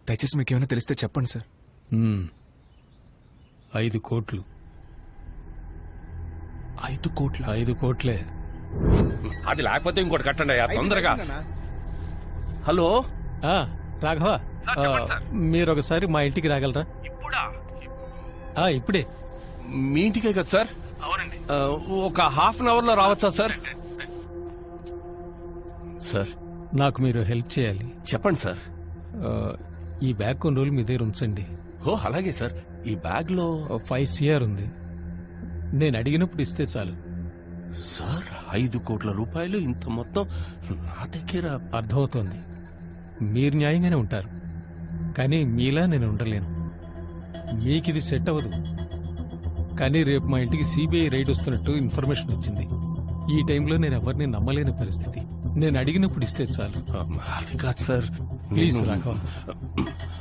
దయచేసి మీకు ఏమైనా తెలిస్తే చెప్పండి సార్. 5 కోట్లు. 5 కోట్ల? 5 కోట్లే. అది లేకపోతే ఇంకోటి కట్టండి అయ్యా, తొందరగా. హలో రాఘవ, మీరు ఒకసారి మా ఇంటికి రాగలరా? ఇప్పుడే. మీ ఇంటికే కదా సార్? ఒక హాఫ్ అన్ అవర్ లో రావచ్చా సార్? సార్ నాకు మీరు హెల్ప్ చేయాలి. చెప్పండి సార్. ఈ బ్యాగ్ కొన్ని రోజులు మీ దగ్గర ఉంచండి. ఓ అలాగే సార్. ఈ బ్యాగ్ లో 5 CR ఉంది. నేను అడిగినప్పుడు ఇస్తే చాలు. సార్ 5 కోట్ల రూపాయలు ఇంత మొత్తం నా దగ్గర. అర్థమవుతోంది, మీరు న్యాయంగానే ఉంటారు, కానీ మీలా నేను ఉండలేను. మీకు ఇది సెట్ అవ్వదు. కానీ రేపు మా ఇంటికి సిబిఐ రైడ్ వస్తున్నట్టు ఇన్ఫర్మేషన్ వచ్చింది. ఈ టైంలో నేను ఎవరిని నమ్మలేని పరిస్థితి. నేను అడిగినప్పుడు ఇస్తే చాలు. అది కాదు సార్. ప్లీజ్ రాఘవ,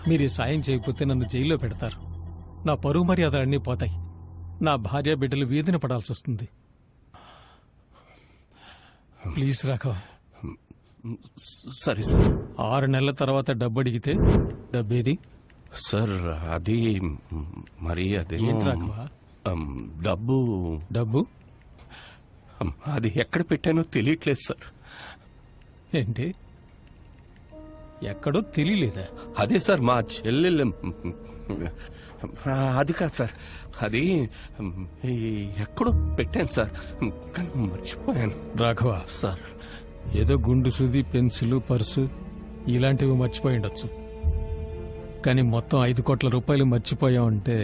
మీరు ఈ సాయం చేయకపోతే నన్ను జైల్లో పెడతారు. నా పరువు మర్యాదలన్నీ పోతాయి. నా భార్య బిడ్డలు వీధిన పడాల్సి వస్తుంది. ప్లీజ్ రాఘవ. సరే సార్. 6 నెలల తర్వాత డబ్బు అడిగితే డబ్బేది? సార్ అది మరి అదే ఏంటి రాఘవ? డబ్బు డబ్బు అది ఎక్కడ పెట్టానో తెలియట్లేదు సార్. ఏంటి? ఎక్కడో తెలియలేదా? అదే సార్ మా చెల్లెలు. అది కాదు సార్, అది ఎక్కడో పెట్టాను సార్, కానీ మర్చిపోయాను. రాఘవ సార్ ఏదో గుండు సూది, పెన్సిల్, పర్సు ఇలాంటివి మర్చిపోయి ఉండొచ్చు, కానీ మొత్తం 5 కోట్ల రూపాయలు మర్చిపోయావంటే.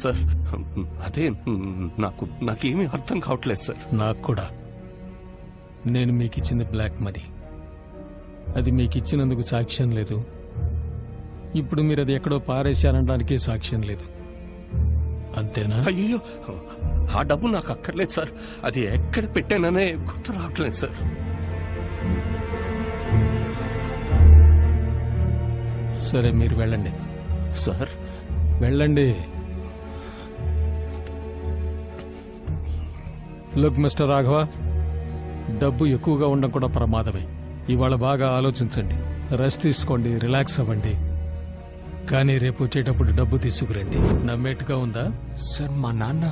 సార్ అదే నాకేమీ అర్థం కావట్లేదు సార్. నాకు కూడా. నేను మీకు ఇచ్చింది బ్లాక్ మనీ. అది మీకు ఇచ్చినందుకు సాక్ష్యం లేదు. ఇప్పుడు మీరు అది ఎక్కడో పారేశారనడానికి సాక్ష్యం లేదు. అంతేనా? అయ్యో, ఆ డబ్బు నాకు అక్కర్లేదు సార్. అది ఎక్కడ పెట్టాననే గుర్తు రావట్లేదు సార్. సరే, మీరు వెళ్ళండి. సార్ వెళ్ళండి. లుక్ మిస్టర్ రాఘవ, డబ్బు ఎక్కువగా ఉండడం కూడా ప్రమాదమే. ఇవాళ బాగా ఆలోచించండి, రెస్ట్ తీసుకోండి, రిలాక్స్ అవ్వండి. కానీ రేపు వచ్చేటప్పుడు డబ్బు తీసుకురండి. నమ్మేట్టుగా ఉందా? సార్ మా నాన్న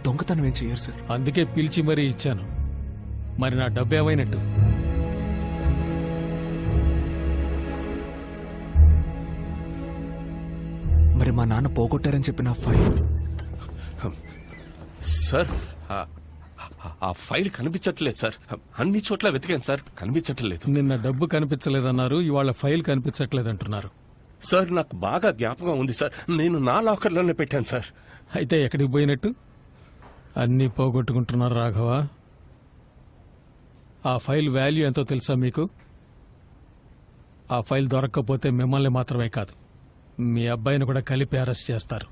దొంగతనం ఏం చెయ్యరు సార్. అందుకే పిలిచి మరీ ఇచ్చాను. మరి నా డబ్బు ఏమైనట్టు? మరి మా నాన్న పోగొట్టారని చెప్పిన ఫైల్? సార్ ఆ ఫైల్ కనిపించట్లేదు సార్. అన్ని చోట్ల వెతికాను సార్, కనిపించట్లేదు. నిన్న డబ్బు కనిపించలేదన్నారు, ఇవాళ ఫైల్ కనిపించట్లేదంటున్నారు. సార్ నాకు బాగా జ్ఞాపకం ఉంది సార్, నేను నా లాకర్లోనే పెట్టాను సార్. అయితే ఎక్కడికి పోయినట్టు? అన్నీ పోగొట్టుకుంటున్నారు రాఘవ. ఆ ఫైల్ వాల్యూ ఎంతో తెలుసా మీకు? ఆ ఫైల్ దొరక్కపోతే మిమ్మల్ని మాత్రమే కాదు, మీ అబ్బాయిని కూడా కలిపి అరెస్ట్ చేస్తారు.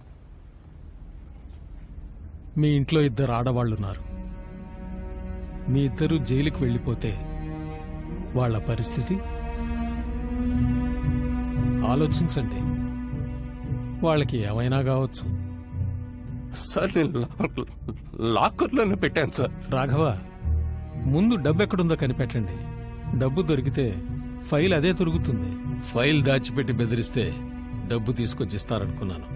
మీ ఇంట్లో 2 ఆడవాళ్లున్నారు. మీ 2 జైలుకి వెళ్ళిపోతే వాళ్ళ పరిస్థితి ఆలోచించండి. వాళ్ళకి ఏమైనా కావచ్చు. సార్ నేను లాకర్లోనే పెట్టాను సార్. రాఘవ, ముందు డబ్బు ఎక్కడుందో కనిపెట్టండి. డబ్బు దొరికితే ఫైల్ అదే దొరుకుతుంది. ఫైల్ దాచిపెట్టి బెదిరిస్తే డబ్బు తీసుకొచ్చిస్తారనుకున్నాను,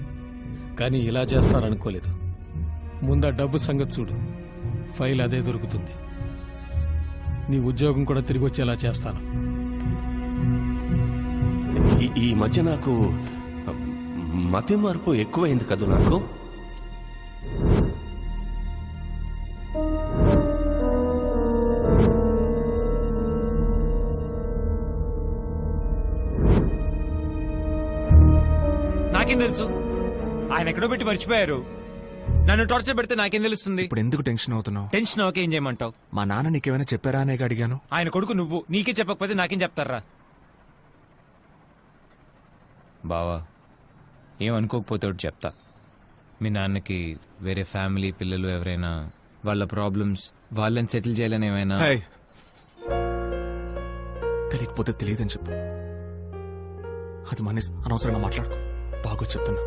కానీ ఇలా చేస్తారనుకోలేదు. ముందు ఆ డబ్బు సంగతి చూడు, ఫైల్ అదే దొరుకుతుంది. నీ ఉద్యోగం కూడా తిరిగి వచ్చేలా చేస్తాను. ఈ మధ్య నాకు మతి మార్పు ఎక్కువైంది కదా నాకు. నాకేం తెలుసు? ఆయన ఎక్కడో పెట్టి మర్చిపోయారు. నన్ను టార్చర్ పెడితే నాకేం తెలుస్తుంది? ఇప్పుడు ఎందుకు టెన్షన్ అవుతున్నావు? టెన్షన్ ఓకే, ఏం చేయమంటావు? మా నాన్న నీకేమైనా చెప్పారా అనే అడిగాను. ఆయన కొడుకు నువ్వు, నీకే చెప్పకపోతే నాకేం చెప్తారా? బావా, ఏమనుకోకపోతే ఒకటి చెప్తా. మీ నాన్నకి వేరే ఫ్యామిలీ, పిల్లలు ఎవరైనా వాళ్ళ ప్రాబ్లమ్స్ వాళ్ళని సెటిల్ చేయాలని ఏమైనా? తెలియకపోతే తెలియదని చెప్పు. అది మానేసి అనవసరంగా మాట్లాడుకో. బాగా చెప్తున్నా.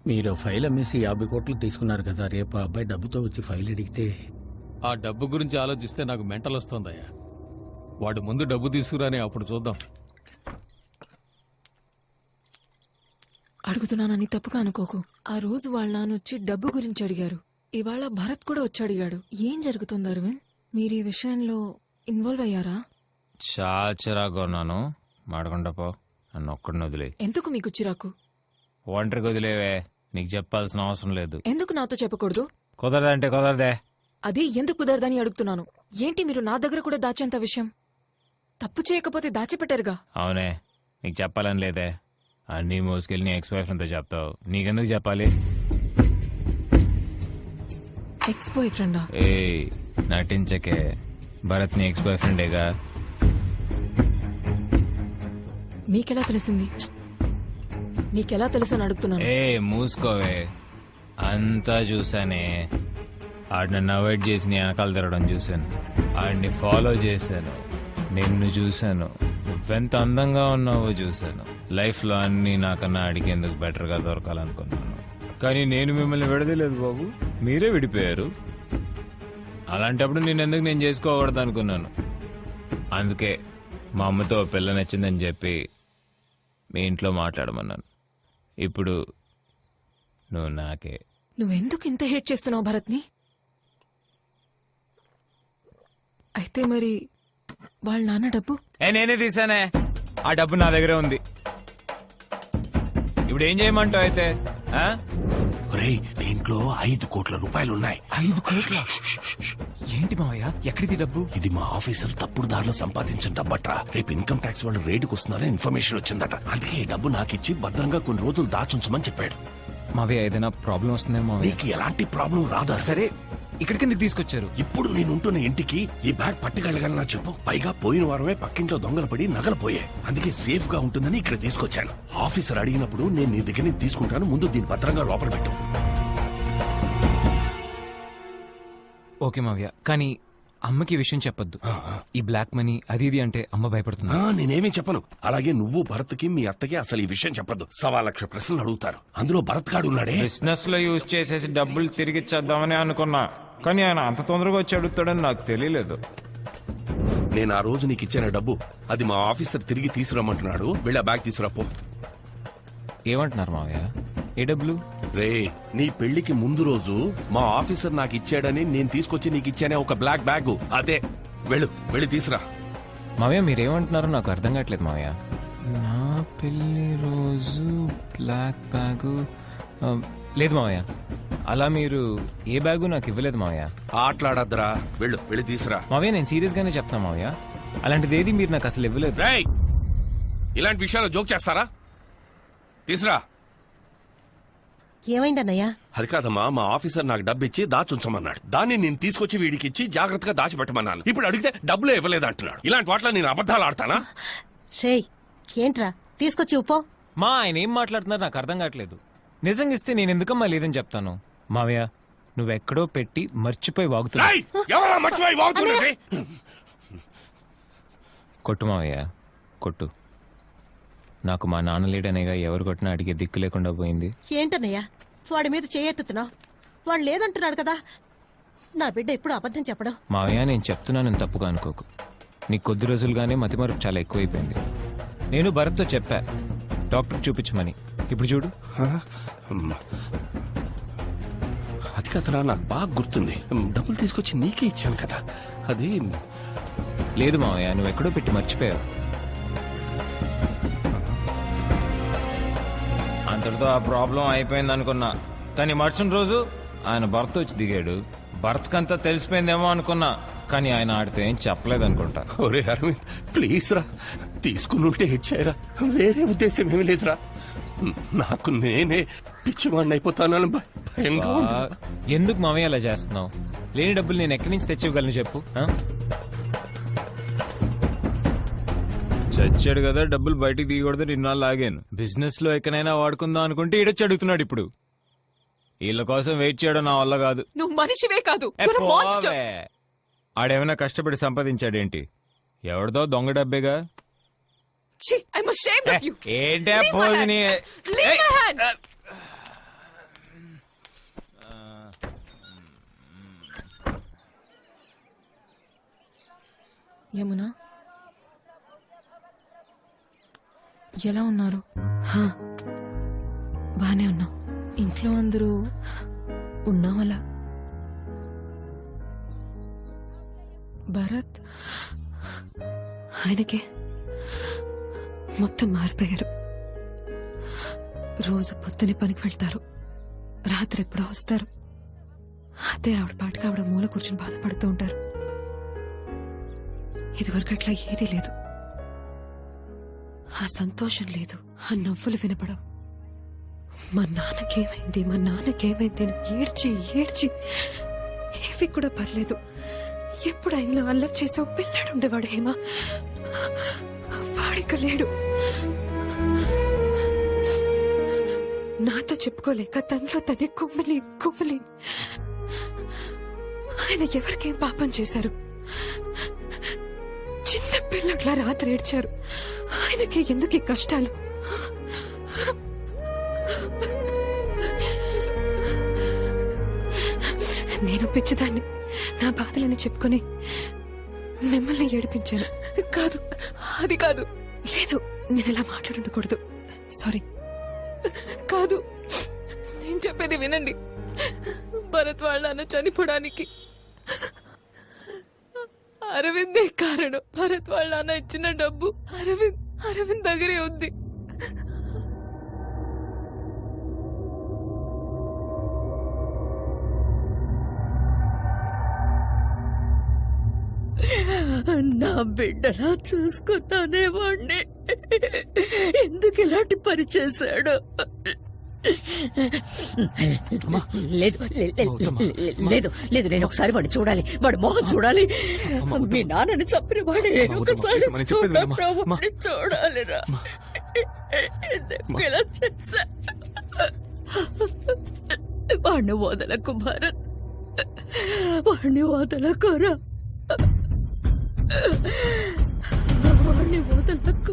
మీరు ఫైల్ అమ్మేసి 50 కోట్లు తీసుకున్నారు కదా, రేపు ఆ అబ్బాయి డబ్బుతో వచ్చి ఫైల్ అడిగితే? ఆ డబ్బు గురించి ఆలోచిస్తే నాకు మెంటల్ వస్తుందయ్యా. వాడు ముందు డబ్బు తీసుకురాని, అప్పుడు చూద్దాం. అడుగుతున్నానని తప్పుగా అనుకోకు. ఆ రోజు వాళ్ళ నాన్న వచ్చి డబ్బు గురించి అడిగారు. ఇవాళ భరత్ కూడా వచ్చి అడిగాడు. ఏం జరుగుతుంది అరవింద్? మీరు ఈ విషయంలో ఇన్వాల్వ్ అయ్యారా? చాచరాగా ఉన్నాను మాడకుండా పో, నన్ను ఒక్కడిని వదిలే. ఎందుకు మీకు చిరాకు? ఒంటరికి వదిలేవే, నీకు చెప్పాల్సిన అవసరం లేదు. ఎందుకు నాతో చెప్పకూడదు? కుదరదంటే కుదరదే. అది ఎందుకు కుదరదని అడుగుతున్నాను. ఏంటి మీరు నా దగ్గర కూడా దాచేంత విషయం? తప్పు చేయకపోతే దాచిపెట్టారుగా. అవునే, నీకు చెప్పాలని లేదే. అన్నీ మోసుకెళ్ళి నీ ఎక్స్ బాయ్ ఫ్రెండ్తో చెప్తావు, నీకెందుకు చెప్పాలి? ఎక్స్ బాయ్ ఫ్రెండా? ఏ నటించకే, భరత్ నీ ఎక్స్ బాయ్ ఫ్రెండేగా. నీకెలా తెలిసింది? నీకెలా తెలుసు అని అడుగుతున్నాను. ఏ మూసుకోవే, అంతా చూసానే. ఆడు నన్ను అవాయిడ్ చేసి నీ వెనకాల తిరగడం చూశాను, ఆడిని ఫాలో చేశాను, నిన్ను చూశాను, నువ్వెంత అందంగా ఉన్నావో చూశాను. లైఫ్లో అన్నీ నాకన్నా ఆడికి ఎందుకు బెటర్గా దొరకాలనుకున్నాను. కానీ నేను మిమ్మల్ని విడదలేదు బాబు, మీరే విడిపోయారు. అలాంటప్పుడు నేనెందుకు నేను చేసుకోకూడదు అనుకున్నాను. అందుకే మా అమ్మతో పిల్ల నచ్చిందని చెప్పి మీ ఇంట్లో మాట్లాడమన్నాను. ఇప్పుడు నువ్వు నాకే. నువ్వెందుకు ఇంత హేట్ చేస్తున్నావు భరత్ని? అయితే మరి వాళ్ళ నాన్న డబ్బు? నేనే తీసానే, ఆ డబ్బు నా దగ్గరే ఉంది. ఇప్పుడు ఏం చేయమంటావు అయితే? ఒరేయ్, దీంట్లో 5 కోట్ల రూపాయలున్నాయి. 5 కోట్ల? ఏంటి మావయ్య, ఎక్కడిది డబ్బు? ఇది మా ఆఫీసర్ తప్పుడు దారిలో సంపాదించిన డబ్బట్రా. రేపు ఇన్కమ్ ట్యాక్స్ వాళ్ళు రేటుకు వస్తున్నారని ఇన్ఫర్మేషన్ వచ్చిందట. అందుకే ఈ డబ్బు నాకిచ్చి భద్రంగా కొన్ని రోజులు దాచుంచమని చెప్పాడు. మావయ్య ఏదైనా ప్రాబ్లం వస్తుందేమో మావయ్య. నీకు ఎలాంటి ప్రాబ్లం రాదా? సరే, ఇక్కడికి ఎందుకు తీసుకొచ్చారు? ఇప్పుడు నేనుంటున్న ఇంటికి ఈ బ్యాగ్ పట్టుకెళ్ళగలనా చెప్పు? పైగా పోయిన వారమే పక్కింట్లో దొంగలు పడి నగలు పోయాయి. అందుకే సేఫ్ గా ఉంటుందని ఇక్కడ తీసుకొచ్చాను. ఆఫీసర్ అడిగినప్పుడు నేను నీ దగ్గర నుంచి తీసుకుంటాను. ముందు దీన్ని భద్రంగా లోపల పెట్టు. ఓకే మావయ్య, కానీ అమ్మకి ఈ విషయం చెప్పొద్దు. ఈ బ్లాక్ మనీ అది ఇది అంటే అమ్మ భయపడుతుంది. నేనేమీ చెప్పను. అలాగే నువ్వు భరత్కి మీ అత్తకి అసలు ఈ విషయం చెప్పొద్దు. 1,00,000 ప్రశ్నలు అడుగుతారు. అందులో భరత్ గాడు ఉన్నాడే. బిజినెస్ లో యూజ్ చేసేసి డబ్బులు తిరిగి ఇచ్చేద్దామని అనుకున్నా, కానీ ఆయన అంత తొందరగా వచ్చి అడుగుతాడని నాకు తెలియలేదు. నేను ఆ రోజు నీకు ఇచ్చిన డబ్బు అది మా ఆఫీసర్ తిరిగి తీసుకురమ్మంటున్నాడు. వెళ్ళి ఆ బ్యాగ్ తీసుకురాపో. ఏమంటున్నారు మావయ్య? ఏ డబ్బులు? రే, నీ పెళ్లికి ముందు రోజు మా ఆఫీసర్ నాకు ఇచ్చాడని నేను తీసుకొచ్చి నీకు ఇచ్చానే ఒక బ్లాక్ బ్యాగ్, అదే. వెళ్ళి తీసురా. మావయ్య మీరేమంటున్నారో నాకు అర్థం కావట్లేదు మావయ్య. నా పెళ్లి రోజు బ్లాక్ బ్యాగు లేదు మావయ్య. అలా మీరు ఏ బ్యాగు నాకు ఇవ్వలేదు మావయ్య. ఆటలాడద్దురా, వెళ్ళి తీసురా. మావయ్య నేను సీరియస్ గానే చెప్తా మావయ్య, అలాంటిది ఏది మీరు నాకు అసలు ఇవ్వలేదు. రేయ్, ఇలాంటి విషయాలు జోక్ చేస్తారా? తీసురా. ఏమైందన్నయ్యా? అది కాదమ్మా, మా ఆఫీసర్ నాకు డబ్బు ఇచ్చి దాచుంచమన్నాడు. దాన్ని నేను తీసుకొచ్చి వీడికి ఇచ్చి జాగ్రత్తగా దాచిపెట్టమన్నాను. ఇప్పుడు అడిగితే డబ్బులే ఇవ్వలేదంటున్నాడు. ఇలాంటి వాటిలో నేను అబద్ధాలు ఆడతానా? రేయ్, ఏంట్రా తీసుకొచ్చి ఉప్పో. మా ఆయన ఏం మాట్లాడుతున్నారు నాకు అర్థం కావట్లేదు. నిజంగా ఇస్తే నేను ఎందుకమ్మా లేదని చెప్తాను. మావయ్య నువ్వెక్కడో పెట్టి మర్చిపోయి వాగుతున్నా. రేయ్, ఎవరా మర్చిపోయి వాగుతున్నది? కొట్టు మావయ్య కొట్టు. నాకు మా నాన్న లేడనేగా ఎవరు కొట్టినా అడిగే దిక్కు లేకుండా పోయింది. ఏంటన్నయ్యా వాడి మీద చేయెత్తుతున్నావు? వాడు లేదంటున్నాడు కదా. నా బిడ్డ ఎప్పుడు అబద్ధం చెప్పడం. మావయ్య నేను చెప్తున్నాను తప్పుగా అనుకోకు. నీకు కొద్ది రోజులుగానే మతిమరుపు చాలా ఎక్కువైపోయింది. నేను భరత్తో చెప్పా డాక్టర్ చూపించమని. ఇప్పుడు చూడు. అది కదరా, నాకు బాగా గుర్తుంది. డబ్బులు తీసుకొచ్చి నీకే ఇచ్చాను కదా. అది లేదు మావయ్య, నువ్వు ఎక్కడో పెట్టి మర్చిపోయావు. అంతటితో ఆ ప్రాబ్లం అయిపోయింది అనుకున్నా, కానీ మరుసటి రోజు ఆయన భర్త వచ్చి దిగాడు. భర్తకంతా తెలిసిపోయిందేమో అనుకున్నా, కానీ ఆయన ఆడితే ఏం చెప్పలేదు అనుకుంటా. ఒరే అరవింద్, ప్లీజ్ రా, తీసుకుని ఉంటే ఇచ్చారా. వేరే ఉద్దేశం ఏమి లేదురా. నాకు నేనే పిచ్చివాడిని అయిపోతానని భయంగా ఉంది. ఎందుకు మావయ్య అలా చేస్తున్నావు? లేని డబ్బులు నేను ఎక్కడి నుంచి తెచ్చివ్వగలను చెప్పు. చచ్చాడు కదా, డబ్బులు బయటికి తీయకూడదు నిన్న లాగాను. బిజినెస్ లో ఎక్కడైనా వాడుకుందాం అనుకుంటే ఈడొచ్చి అడుగుతున్నాడు. ఇప్పుడు వీళ్ళ కోసం వెయిట్ చేయడం నా వల్ల కాదు. నువ్వు మనిషివే కాదు, ఆడేమైనా కష్టపడి సంపాదించాడేంటి? ఎవరిదో దొంగ డబ్బేగా. ఏంటే పోజుని? యమునా ఎలా ఉన్నారు? బానే ఉన్నా. ఇంట్లో అందరూ ఉన్నావలా? భరత్ ఆయనకే మొత్తం మారిపోయారు. రోజు పొద్దునే పనికి వెళ్తారు, రాత్రి ఎప్పుడో వస్తారు. అదే ఆవిడ పాటికి ఆవిడ మూల కూర్చుని బాధపడుతూ ఉంటారు. ఇదివరకు అట్లా ఏదీ లేదు. ఆ సంతోషం లేదు, ఆ నవ్వులు వినపడవు. మా నాన్నకేమైంది అని ఏడ్చి ఏడ్చి ఏవి కూడా పర్లేదు. ఎప్పుడు ఆయనలో అల్లరి చేసే ఓ పిల్లాడు ఉండేవాడు హేమ, వాడిక లేడు. నాతో చెప్పుకోలేక తనలో తనే కుమ్మలి కుమ్మలి. ఆయన ఎవరికేం పాపం చేశారు? చిన్న పిల్లట్లా రాత్రి ఏడ్చారు. ఆయనకి ఎందుకు ఈ కష్టాలు? నేను పిచ్చిదాన్ని నా బాధలని చెప్పుకొని మిమ్మల్ని ఏడిపించాను. కాదు, అది కాదు. లేదు, నేను ఇలా మాట్లాడకూడదు. సారీ. కాదు, నేను చెప్పేది వినండి. భరత్ వాళ్ళ అన్న చనిపోవడానికి అరవిందే కారణం. భరత్ వాళ్ళ అన్న ఇచ్చిన డబ్బు అరవింద్ దగ్గరే ఉంది. నా బిడ్డలా చూసుకున్నానే వాణ్ణి ఎందుకు ఇలాంటి పని చేశాడు? లేదు లేదు లేదు, నేను ఒకసారి వాడిని చూడాలి, వాడి మొహం చూడాలి. మీ నాన్నని చంపిన వాడే ఒకసారి చూడాలిరా. ఎందుకు ఇలా చేశా? వాడిని వదలకు భారత్, వాడిని వదలకురా, వాడిని వదలకు.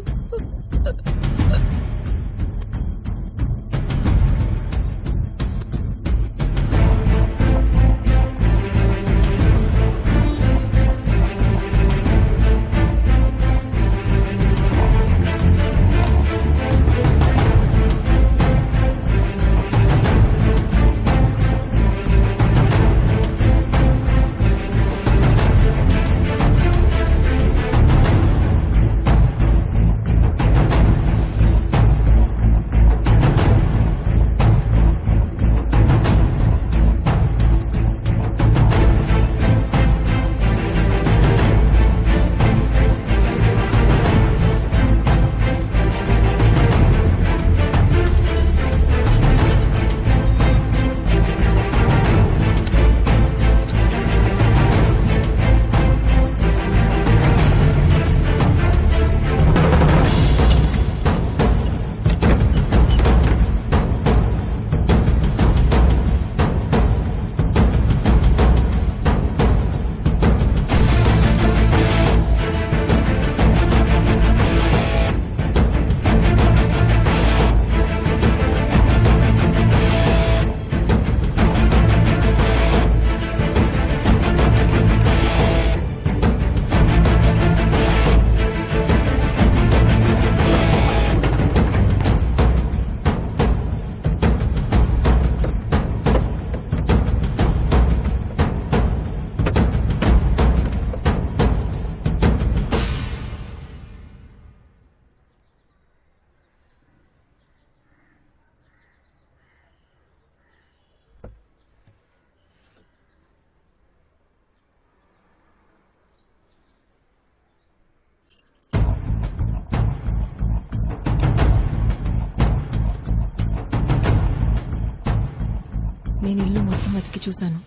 నేను ఇల్లు మొత్తం వెతికి చూశాను.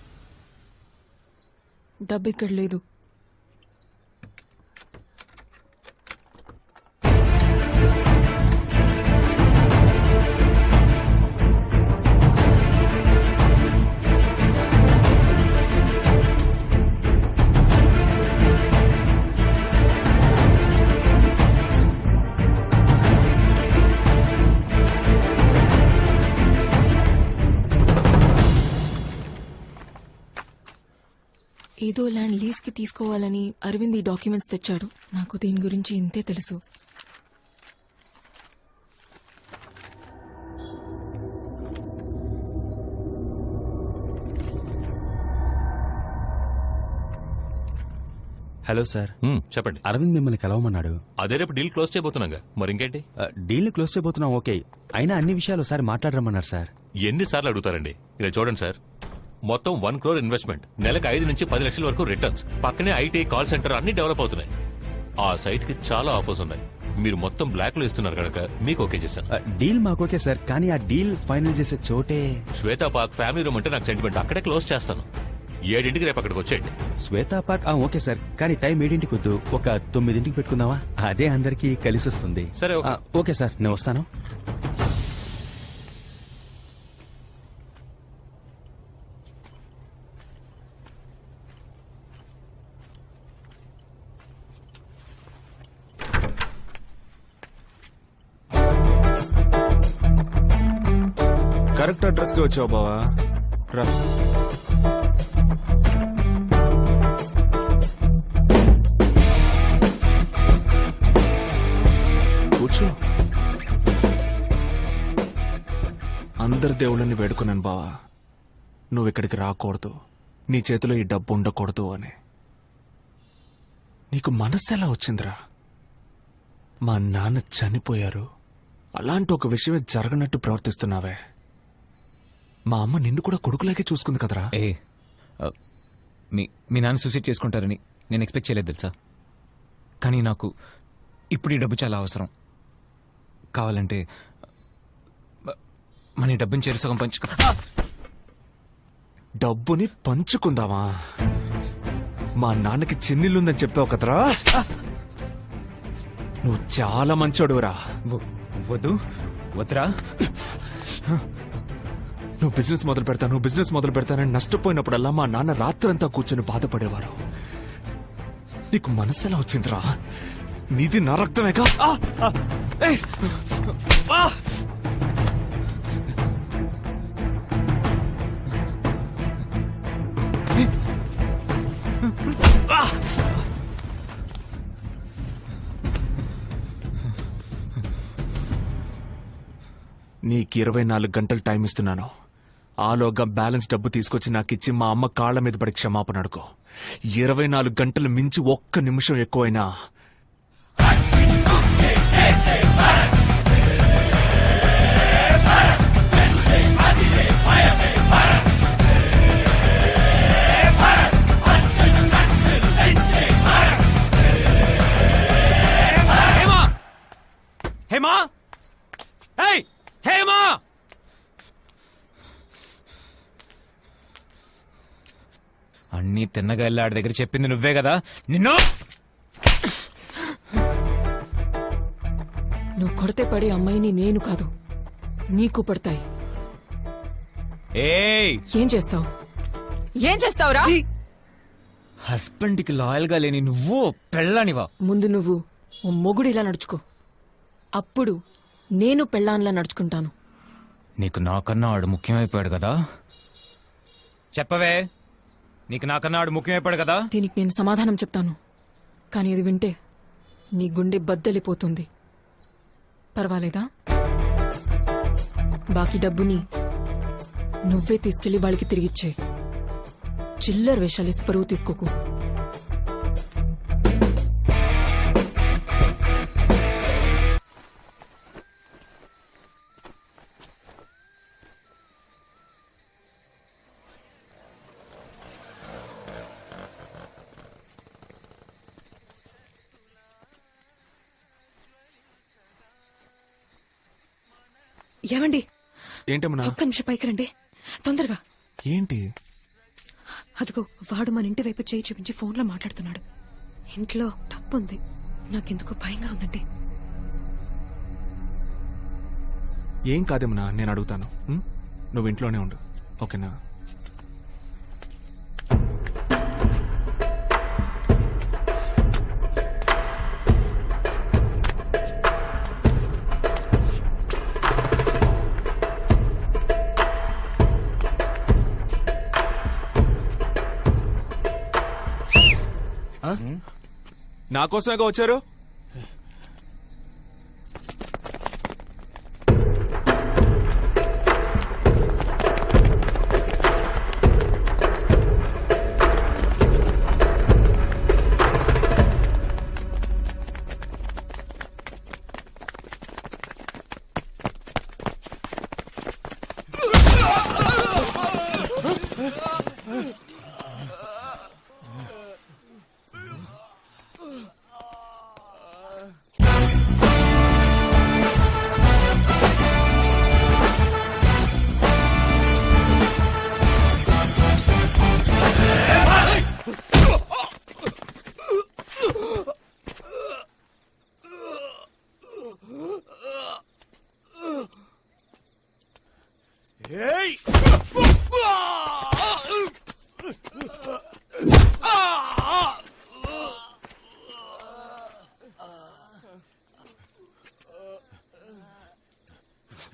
డబ్బు ఇక్కడ లేదు. ఏదో ల్యాండ్ లీజ్ కి తీసుకోవాలని అరవింద్ ఈ డాక్యుమెంట్స్ తెచ్చాడు. నాకు దీని గురించి ఇంతే తెలుసు. హలో సార్, చెప్పండి. అరవింద్ మిమ్మల్ని కలవమన్నాడు. అదే రేపు డీల్ క్లోజ్ చేయబోతున్నాగా, మరి ఇంకేంటి? డీల్ క్లోజ్ చేయబోతున్నాం, ఓకే. అయినా అన్ని విషయాలు ఒకసారి మాట్లాడరమ్మన్నారు సార్. ఎన్నిసార్లు అడుగుతారండి? ఇలా చూడండి సార్, మొత్తం 1 crore ఇన్వెస్ట్మెంట్, నెలకు 5 నుంచి 10 లక్షల వరకు రిటర్న్స్, పక్కనే ఐటీ, కాల్ సెంటర్ అన్ని డెవలప్ అవుతున్నాయి. ఆ సైట్ కి చాలా ఆఫర్స్ ఉన్నాయి. మీరు మొత్తం బ్లాక్ లో ఇస్తున్నారు కనుక మీకు ఓకే చేశాను. డీల్ మాకు ఓకే సార్, కానీ ఆ డీల్ ఫైనల్ చేసే చోటే శ్వేతా పార్క్ ఫ్యామిలీ రూమ్ అంటే నాకు సెంటిమెంట్. అక్కడే క్లోజ్ చేస్తాను. 7ంటికి రేపు అక్కడికి వచ్చేయండి. శ్వేతా పార్క్ ఓకే సార్, కానీ టైం 7ంటికి వద్దు, ఒక 9ంటికి పెట్టుకుందామా? అదే అందరికి కలిసి వస్తుంది. సరే, ఓకే. ఓకే సార్, నేను వస్తాను. కరెక్ట్ అడ్రస్ కి వచ్చావు బావా. రా. కూర్చో. అందరి దేవుళ్ళని వేడుకున్నాను బావా, నువ్వు ఇక్కడికి రాకూడదు, నీ చేతిలో ఈ డబ్బు ఉండకూడదు అని. నీకు మనస్సు ఎలా వచ్చిందిరా? మా నాన్న చనిపోయారు, అలాంటి ఒక విషయమే జరగనట్టు ప్రవర్తిస్తున్నావే. మా అమ్మ నిన్ను కూడా కొడుకులాగే చూసుకుంది కదరా. మీ నాన్న సూసైడ్ చేసుకుంటారని నేను ఎక్స్పెక్ట్ చేయలేదు తెలుసా. కానీ నాకు ఇప్పుడు ఈ డబ్బు చాలా అవసరం. కావాలంటే మన ఈ డబ్బుని చేరుసగం డబ్బుని పంచుకుందామా? మా నాన్నకి చిన్నిల్లుందని చెప్పావు కదరా. నువ్వు చాలా మంచోడురా. వద్దురా. నువ్వు బిజినెస్ మొదలు పెడతానని నష్టపోయినప్పుడల్లా మా నాన్న రాత్రంతా కూర్చొని బాధపడేవారు. నీకు మనస్సెలా వచ్చిందిరా? నీది నా రక్తమేగా. నీకు 24 గంటలు టైం ఇస్తున్నాను. ఆలోగా బ్యాలెన్స్ డబ్బు తీసుకొచ్చి నాకిచ్చి మా అమ్మ కాళ్ల మీద పడి క్షమాపణ అడుకో. 24 గంటలు మించి ఒక్క నిమిషం ఎక్కువైనా హేమా! ఏయ్ హేమా! అన్నీ తిన్నగా వెళ్ళి ఆడి దగ్గర చెప్పింది నువ్వే కదా. నిన్ను నువ్వు కొడితే పడే అమ్మాయిని నేను కాదు, నీకు పడతాయి. ఏం చేస్తావురా? హస్బెండ్కి లాయల్ గా లేని నువ్వు పెళ్ళానివా? ముందు నువ్వు ఓ మొగుడిలా నడుచుకో, అప్పుడు నేను పెళ్ళాన్లా నడుచుకుంటాను. నీకు నాకన్నా ఆడు ముఖ్యమైపోయాడు కదా. చెప్పవే, నీకు నాకన్నా ఆడు ముఖ్యమైపోయాడు కదా. దీనికి నేను సమాధానం చెప్తాను, కానీ అది వింటే నీ గుండె బద్దలిపోతుంది. పర్వాలేదా? బాకీ డబ్బుని నువ్వే తీసుకెళ్లి వాళ్ళకి తిరిగిచ్చే. చిల్లర వేషాలేసి పరువు తీసుకోకు. ఏమండి, ఏంటమ్మా? ఒక్క నిమిషం పైకి రండి, తొందరగా. ఏంటి? అదిగో వాడు మన ఇంటి వైపు చేయి చూపించి ఫోన్లో మాట్లాడుతున్నాడు. ఇంట్లో డబ్బు ఉంది, నాకెందుకో భయంగా ఉందండి. ఏం కాదేమన్నా, నేను అడుగుతాను. నువ్వు ఇంట్లోనే ఉండు, ఓకేనా? నా కోసమేగా వచ్చారు?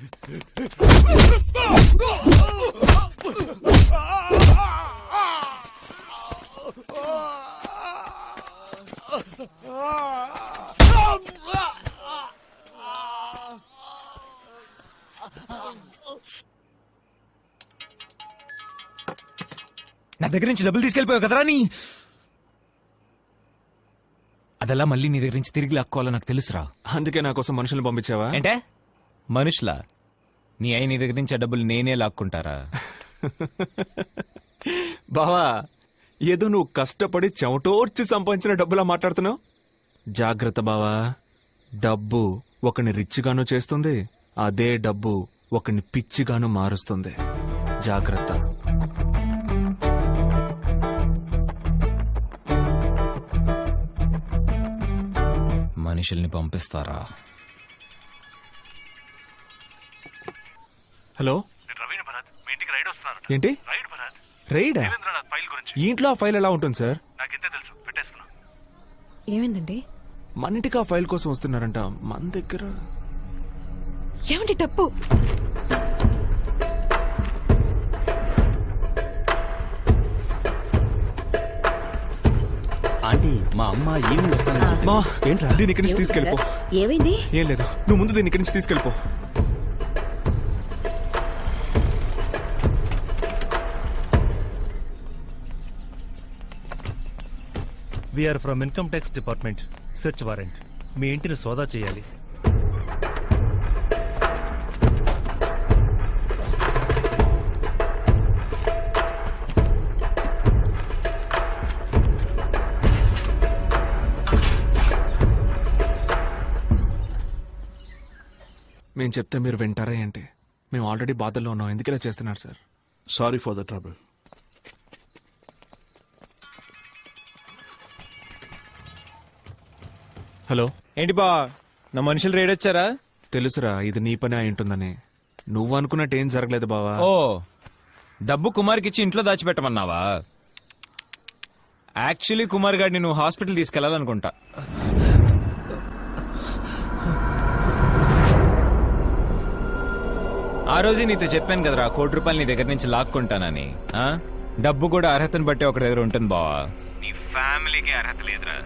నా దగ్గర నుంచి డబ్బులు తీసుకెళ్ళిపోయావు కదరా నీ అదెలా మళ్ళీ నీ దగ్గర నుంచి తిరిగి లాక్కోవాలో నాకు తెలుసురా. అందుకే నా కోసం మనుషుల్ని పంపించావా? ఏంటే మనుషులా? నీ అయి నీ దగ్గర నుంచి ఆ డబ్బులు నేనే లాక్కుంటారా? బావా, ఏదో నువ్వు కష్టపడి చెమటోర్చి సంపాదించిన డబ్బులా మాట్లాడుతున్నావు. జాగ్రత్త బావా, డబ్బు ఒకని రిచ్గాను చేస్తుంది, అదే డబ్బు ఒకని పిచ్చిగాను మారుస్తుంది. జాగ్రత్త. మనుషుల్ని పంపిస్తారా? హలో, ఏంటి రైడా? ఈ ఇంట్లో ఆ ఫైల్ ఎలా ఉంటుంది సార్? ఏమైందండి? మన ఇంటికి ఆ ఫైల్ కోసం వస్తున్నారంట. మన దగ్గర ఏమండి డబ్బు? ఆంటీ మా అమ్మ ఈవినింగ్ వస్తానని చెప్పింది. మా ఏంట్రా? దీని ఇక్కడి నుంచి తీసుకెళ్ళిపో. ఏమైంది? ఏం లేదు, నువ్వు ముందు దీని ఇక్కడి నుంచి తీసుకెళ్ళిపో. We're from income tax department. Search warrant. మీ ఇంటిని సోదా చేయాలి. మేము చెప్తే మీరు వింటారా ఏంటి? మేము ఆల్రెడీ బాధల్లో ఉన్నాం. ఎందుకు ఇలా చేస్తున్నారు sir? Sorry for the trouble. Hello, ఏంటి బా నా మనుషులు రేడ్ వచ్చారా? తెలుసురా, ఇది నీ పని అయి ఉంటుందని. నువ్వు అనుకున్నట్టు ఏం జరగలేదు బావా. ఓ, డబ్బు కుమార్కిచ్చి ఇంట్లో దాచిపెట్టమన్నావా? యాక్చువల్లీ కుమార్ గారిని నువ్వు హాస్పిటల్ తీసుకెళ్లాలనుకుంటా. ఆ రోజు నీతో చెప్పాను కదరా, ₹1,00,00,000 నీ దగ్గర నుంచి లాక్కుంటానని. ఆ? డబ్బు కూడా అర్హతను బట్టి ఒకటి దగ్గర ఉంటుంది బావా. నీ ఫ్యామిలీకి అర్హత లేదురా.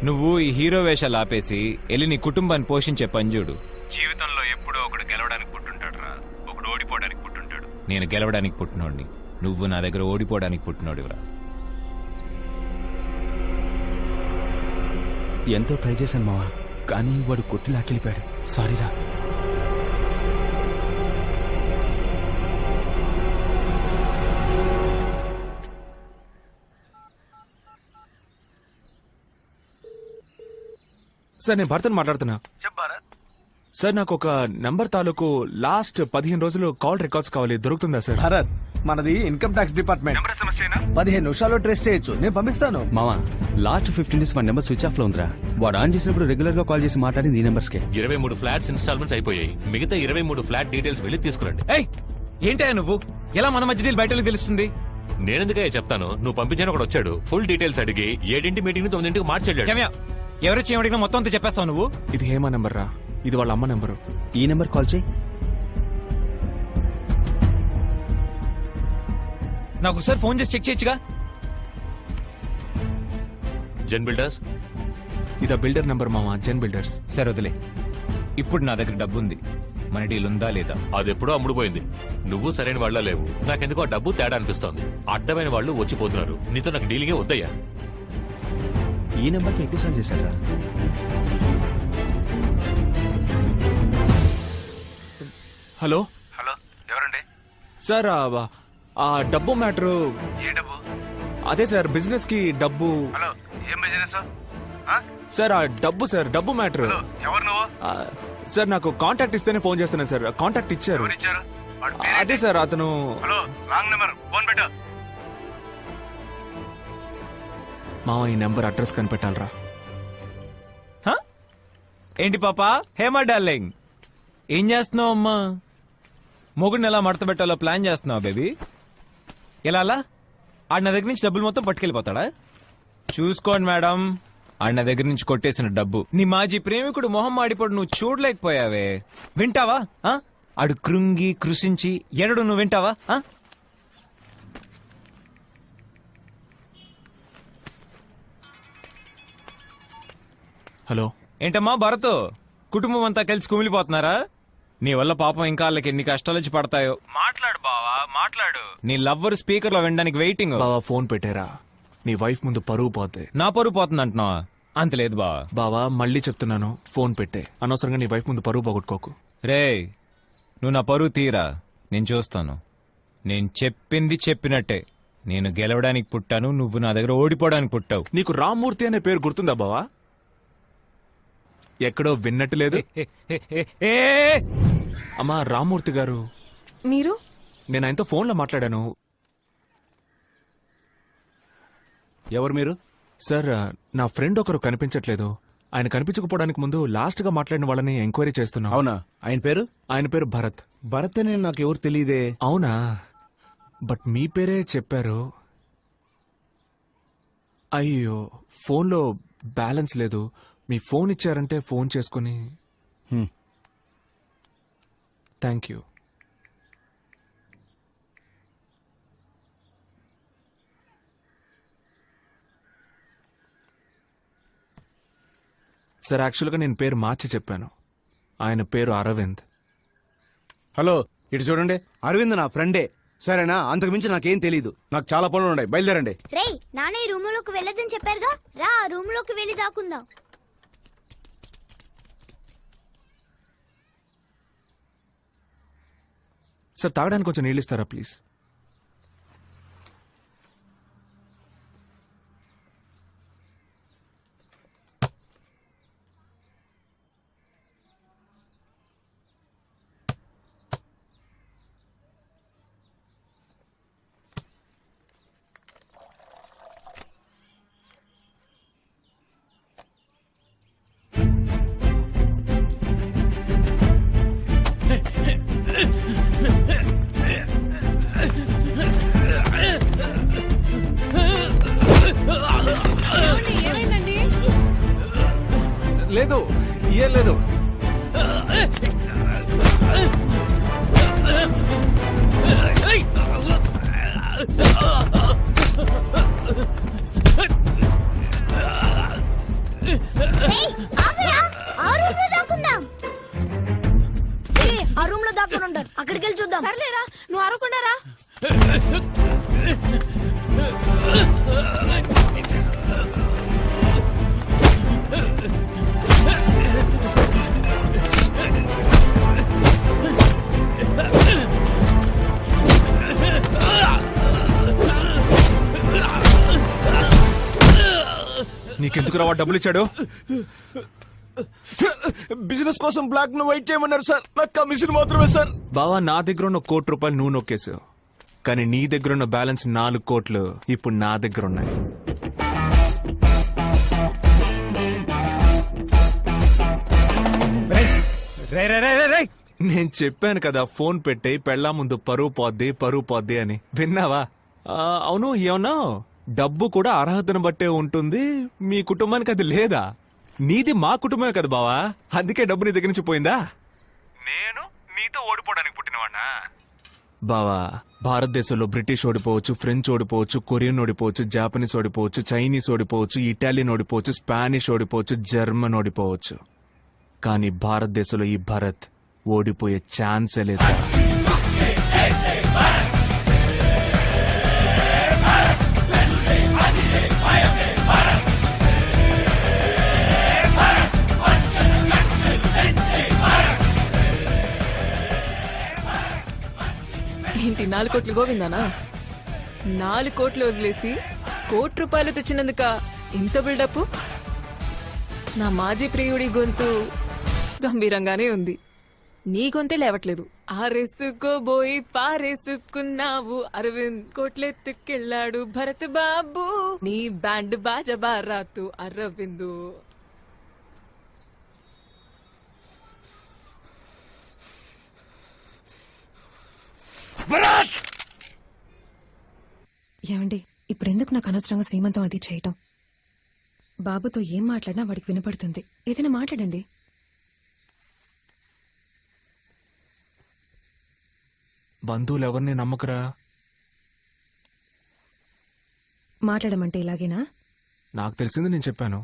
నువ్వు ఈ హీరో వేషాలు ఆపేసి వెళ్ళి నీ కుటుంబాన్ని పోషించే పని చూడు. జీవితంలో ఎప్పుడో ఒకడు గెలవడానికి పుట్టుంటాడు రా, ఒకడు ఓడిపోవడానికి పుట్టుంటాడు. నేను గెలవడానికి పుట్టినోడిని, నువ్వు నా దగ్గర ఓడిపోవడానికి పుట్టినోడివిరా. ఎంతో ట్రై చేశాను మావా, కానీ వాడు కొట్టి లాక్కెళ్ళిపోయాడు. సారీరా. సార్, నేను భర్తను మాట్లాడుతున్నా. సార్, నాకు ఒక నంబర్ తాలూకు లాస్ట్ 15 రోజులు కాల్ రికార్డ్స్ కావాలి. దొరుకుతుందా సార్? భరత్, మనది ఇన్కమ్ ట్యాక్స్ డిపార్ట్మెంట్. 15 నిమిషాల్లో ట్రేస్ చేయొచ్చు. నేను పంపిస్తాను. మావా, లాస్ట్ 15 డేస్ వాడి నెంబర్ స్విచ్ ఆఫ్ లో ఉందిరా. వాడు ఆన్ చేసినప్పుడు రెగ్యులర్ గా కాల్ చేసి మాట్లాడింది ఈ నెంబర్స్ కే. 23 ఫ్లాట్స్ ఇన్స్టాల్మెంట్స్ అయిపోయాయి. మిగతా 23 ఫ్లాట్ డీటెయిల్స్ వెళ్ళి తీసుకురండి. ఏయ్, ఏంటయ్యా నువ్వు? ఎలా మన మధ్య డీల్ బయటకు తెలుస్తుంది? నేనెందుకే చెప్తాను, నువ్వు పంపించాను ఒకడు వచ్చాడు. ఫుల్ డీటెయిల్స్ అడిగి 7 మీటింగ్ 9 మార్చాడు. ఏమయ్యా, ఎవరొచ్చి ఏమడిగినా మొత్తం అంతా చెప్పేస్తావు నువ్వు? ఇది హేమ నెంబర్ రా, ఇది వాళ్ళ అమ్మ నెంబరు. ఈ నెంబర్ కాల్ చేయి. నాకు ఒకసారి ఫోన్ చేసి చెక్ చేయొచ్చుగా. జెన్ బిల్డర్స్. ఇది బిల్డర్ నెంబర్ మామా, జెన్ బిల్డర్స్. సరే వదిలే. ఇప్పుడు నా దగ్గర డబ్బు ఉంది, మన డీల్ ఉందా లేదా? అది ఎప్పుడో అమ్ముడుపోయింది. నువ్వు సరైన వాళ్ళ లేవు. నాకెందుకో ఆ డబ్బు తేడా అనిపిస్తోంది. అడ్డమైన వాళ్ళు వచ్చిపోతున్నారు. నీతో నాకు డీలింగే వద్దయ్యా. ఈ నెంబర్కి ఎక్కువ సార్లు చేశారా? హలో. హలో, ఎవరండి? సార్, ఆ డబ్బు మ్యాటరు. ఏ డబ్బు? అదే సార్, బిజినెస్ కి డబ్బు. హలో, ఏం బిజినెస్? సార్, ఆ డబ్బు సార్, డబ్బు మ్యాటర్. ఎవరు నువ్వు? సార్, నాకు కాంటాక్ట్ ఇస్తేనే ఫోన్ చేస్తున్నాను సార్. కాంటాక్ట్ ఇచ్చారు. అదే సార్, అతను. హలో, రాంగ్ నెంబర్, ఫోన్ పెట్టు. మామ, ఈ నెంబర్ అడ్రస్ కనిపెట్టాలరా. ఏంటి పాపా? హేమా డార్లింగ్, ఏం చేస్తున్నావు అమ్మా? మొగుడిని ఎలా మడత పెట్టాలో ప్లాన్ చేస్తున్నావు బేబీ. ఎలా అలా? ఆడ నా దగ్గర నుంచి డబ్బులు మొత్తం పట్టుకెళ్ళిపోతాడా? చూసుకోండి మేడం, ఆడ నా దగ్గర నుంచి కొట్టేసిన డబ్బు నీ మాజీ ప్రేమికుడు మొహం మాడిపోడు నువ్వు చూడలేకపోయావే. వింటావా? ఆడు కృంగి కృషించి ఎడడు నువ్వు వింటావా ఆ? హలో ఏంటమ్మా భరత్ కుటుంబం అంతా కలిసి కుమిలిపోతున్నారా నీ వల్ల పాపం ఇంకా వాళ్ళకి ఎన్ని కష్టాలు వచ్చి పడతాయో మాట్లాడు బావా మాట్లాడు నీ లవ్వర్ స్పీకర్ లో వినడానికి వెయిటింగ్ బావా ఫోన్ పెట్టారా నీ వైఫ్ ముందు పరువు పోతే. నా పరువు పోతుంది అంటున్నావా అంత లేదు బావా బావా మళ్ళీ చెప్తున్నాను, ఫోన్ పెట్టే. అనవసరంగా నీ వైఫ్ ముందు పరువు పోగొట్టుకోకు. రే నువ్వు నా పరువు తీరా నేను చూస్తాను. నేను చెప్పింది చెప్పినట్టే. నేను గెలవడానికి పుట్టాను, నువ్వు నా దగ్గర ఓడిపోవడానికి పుట్టావు. నీకు రామ్మూర్తి అనే పేరు గుర్తుందా బావా? ఎక్కడో విన్నట్టు లేదు. అమ్మా రామ్మూర్తి గారు, మీరు నేను ఆయనతో ఫోన్లో మాట్లాడాను. ఎవరు మీరు? సార్ నా ఫ్రెండ్ ఒకరు కనిపించట్లేదు. ఆయన కనిపించకపోవడానికి ముందు లాస్ట్ గా మాట్లాడిన వాళ్ళని ఎంక్వైరీ చేస్తున్నాం. అవునా? ఆయన పేరు? ఆయన పేరు భరత్. భరత్ అని నాకు ఎవరు తెలియదే. అవునా? బట్ మీ పేరే చెప్పారు. అయ్యో ఫోన్లో బ్యాలెన్స్ లేదు. మీ ఫోన్ ఇచ్చారంటే ఫోన్ చేసుకుని. Thank you. సార్ యాక్చువల్గా నేను పేరు మార్చి చెప్పాను. ఆయన పేరు అరవింద్. హలో ఇటు చూడండి, అరవింద్ నా ఫ్రెండే సరేనా? అంతకు మించి నాకేం తెలీదు. నాకు చాలా పనులు ఉన్నాయి, బయలుదేరండి. రేయ్ నాన్న ఈ రూమ్ లోకి వెళ్ళదని చెప్పారుగా, రా రూమ్ లోకి వెళ్ళి దాక్కుందాం. సార్ తాగడానికి కొంచెం నీళ్ళు ఇస్తారా ప్లీజ్? లేదు ఏం లేదు. రేయ్ ఆగరా, ఆ రూమ్ లో దాక్కుందాం. ఆ రూమ్ లో దాక్కుని ఉంటారు, అక్కడికి వెళ్ళి చూద్దాం. సర్లేరా నువ్వు అరవకుండా రా. నీకెందుకు రావా డబ్బులు ఇచ్చాడు? బిజినెస్ కోసం బ్లాక్ ను వైట్ చేయమన్నారు సార్. నాకు కమిషన్ మాత్రమే సార్. బావా నా దగ్గర ఉన్న ₹1,00,00,000 నువ్వు నొక్కేసావు, కానీ నీ దగ్గర ఉన్న బ్యాలెన్స్ 4 కోట్లు ఇప్పుడు నా దగ్గర ఉన్నాయి. నేను చెప్పాను కదా ఫోన్ పెట్టే, పెళ్ళా ముందు పరువు పోద్ది అని. విన్నావా? అవును ఏమన్నా డబ్బు కూడా అర్హతను బట్టే ఉంటుంది. మీ కుటుంబానికి అది లేదా? నీది మా కుటుంబమే కదా బావా, అందుకే డబ్బు నీ దగ్గర నుంచి పోయిందా? నేను నీతో ఓడిపోవడానికి పుట్టినవాడినా? బావా భారతదేశంలో బ్రిటిష్ ఓడిపోవచ్చు, ఫ్రెంచ్ ఓడిపోవచ్చు, కొరియన్ ఓడిపోవచ్చు, జాపనీస్ ఓడిపోవచ్చు, చైనీస్ ఓడిపోవచ్చు, ఇటాలియన్ ఓడిపోవచ్చు, స్పానిష్ ఓడిపోవచ్చు, జర్మన్ ఓడిపోవచ్చు, కానీ భారతదేశంలో ఈ భరత్ ఓడిపోయే ఛాన్సే లేదు. ఏంటి 4 కోట్లు గోవిందానా? 4 కోట్లు వదిలేసి ₹1,00,00,000 తెచ్చినందుక ఇంత బిల్డప్? నా మాజీ ప్రియుడి గొంతు గంభీరంగానే ఉంది, నీ గొంతే లేవట్లేదు. ఆరేసుకోబోయి పారేసుకున్నావు, అరవింద్ కోట్లెత్తుకెళ్ళాడు భరత్ బాబు, నీ బ్యాండ్ బాజ బారాతు అరవిందు. ఏమండి ఇప్పుడు ఎందుకు నాకు అనవసరంగా శ్రీమంతం అది చేయటం? బాబుతో ఏం మాట్లాడినా వాడికి వినపడుతుంది. ఏదైనా మాట్లాడండి. బంధువులు ఎవరిని నమ్మకరా. మాట్లాడమంటే ఇలాగేనా? నాకు తెలిసింది నేను చెప్పాను.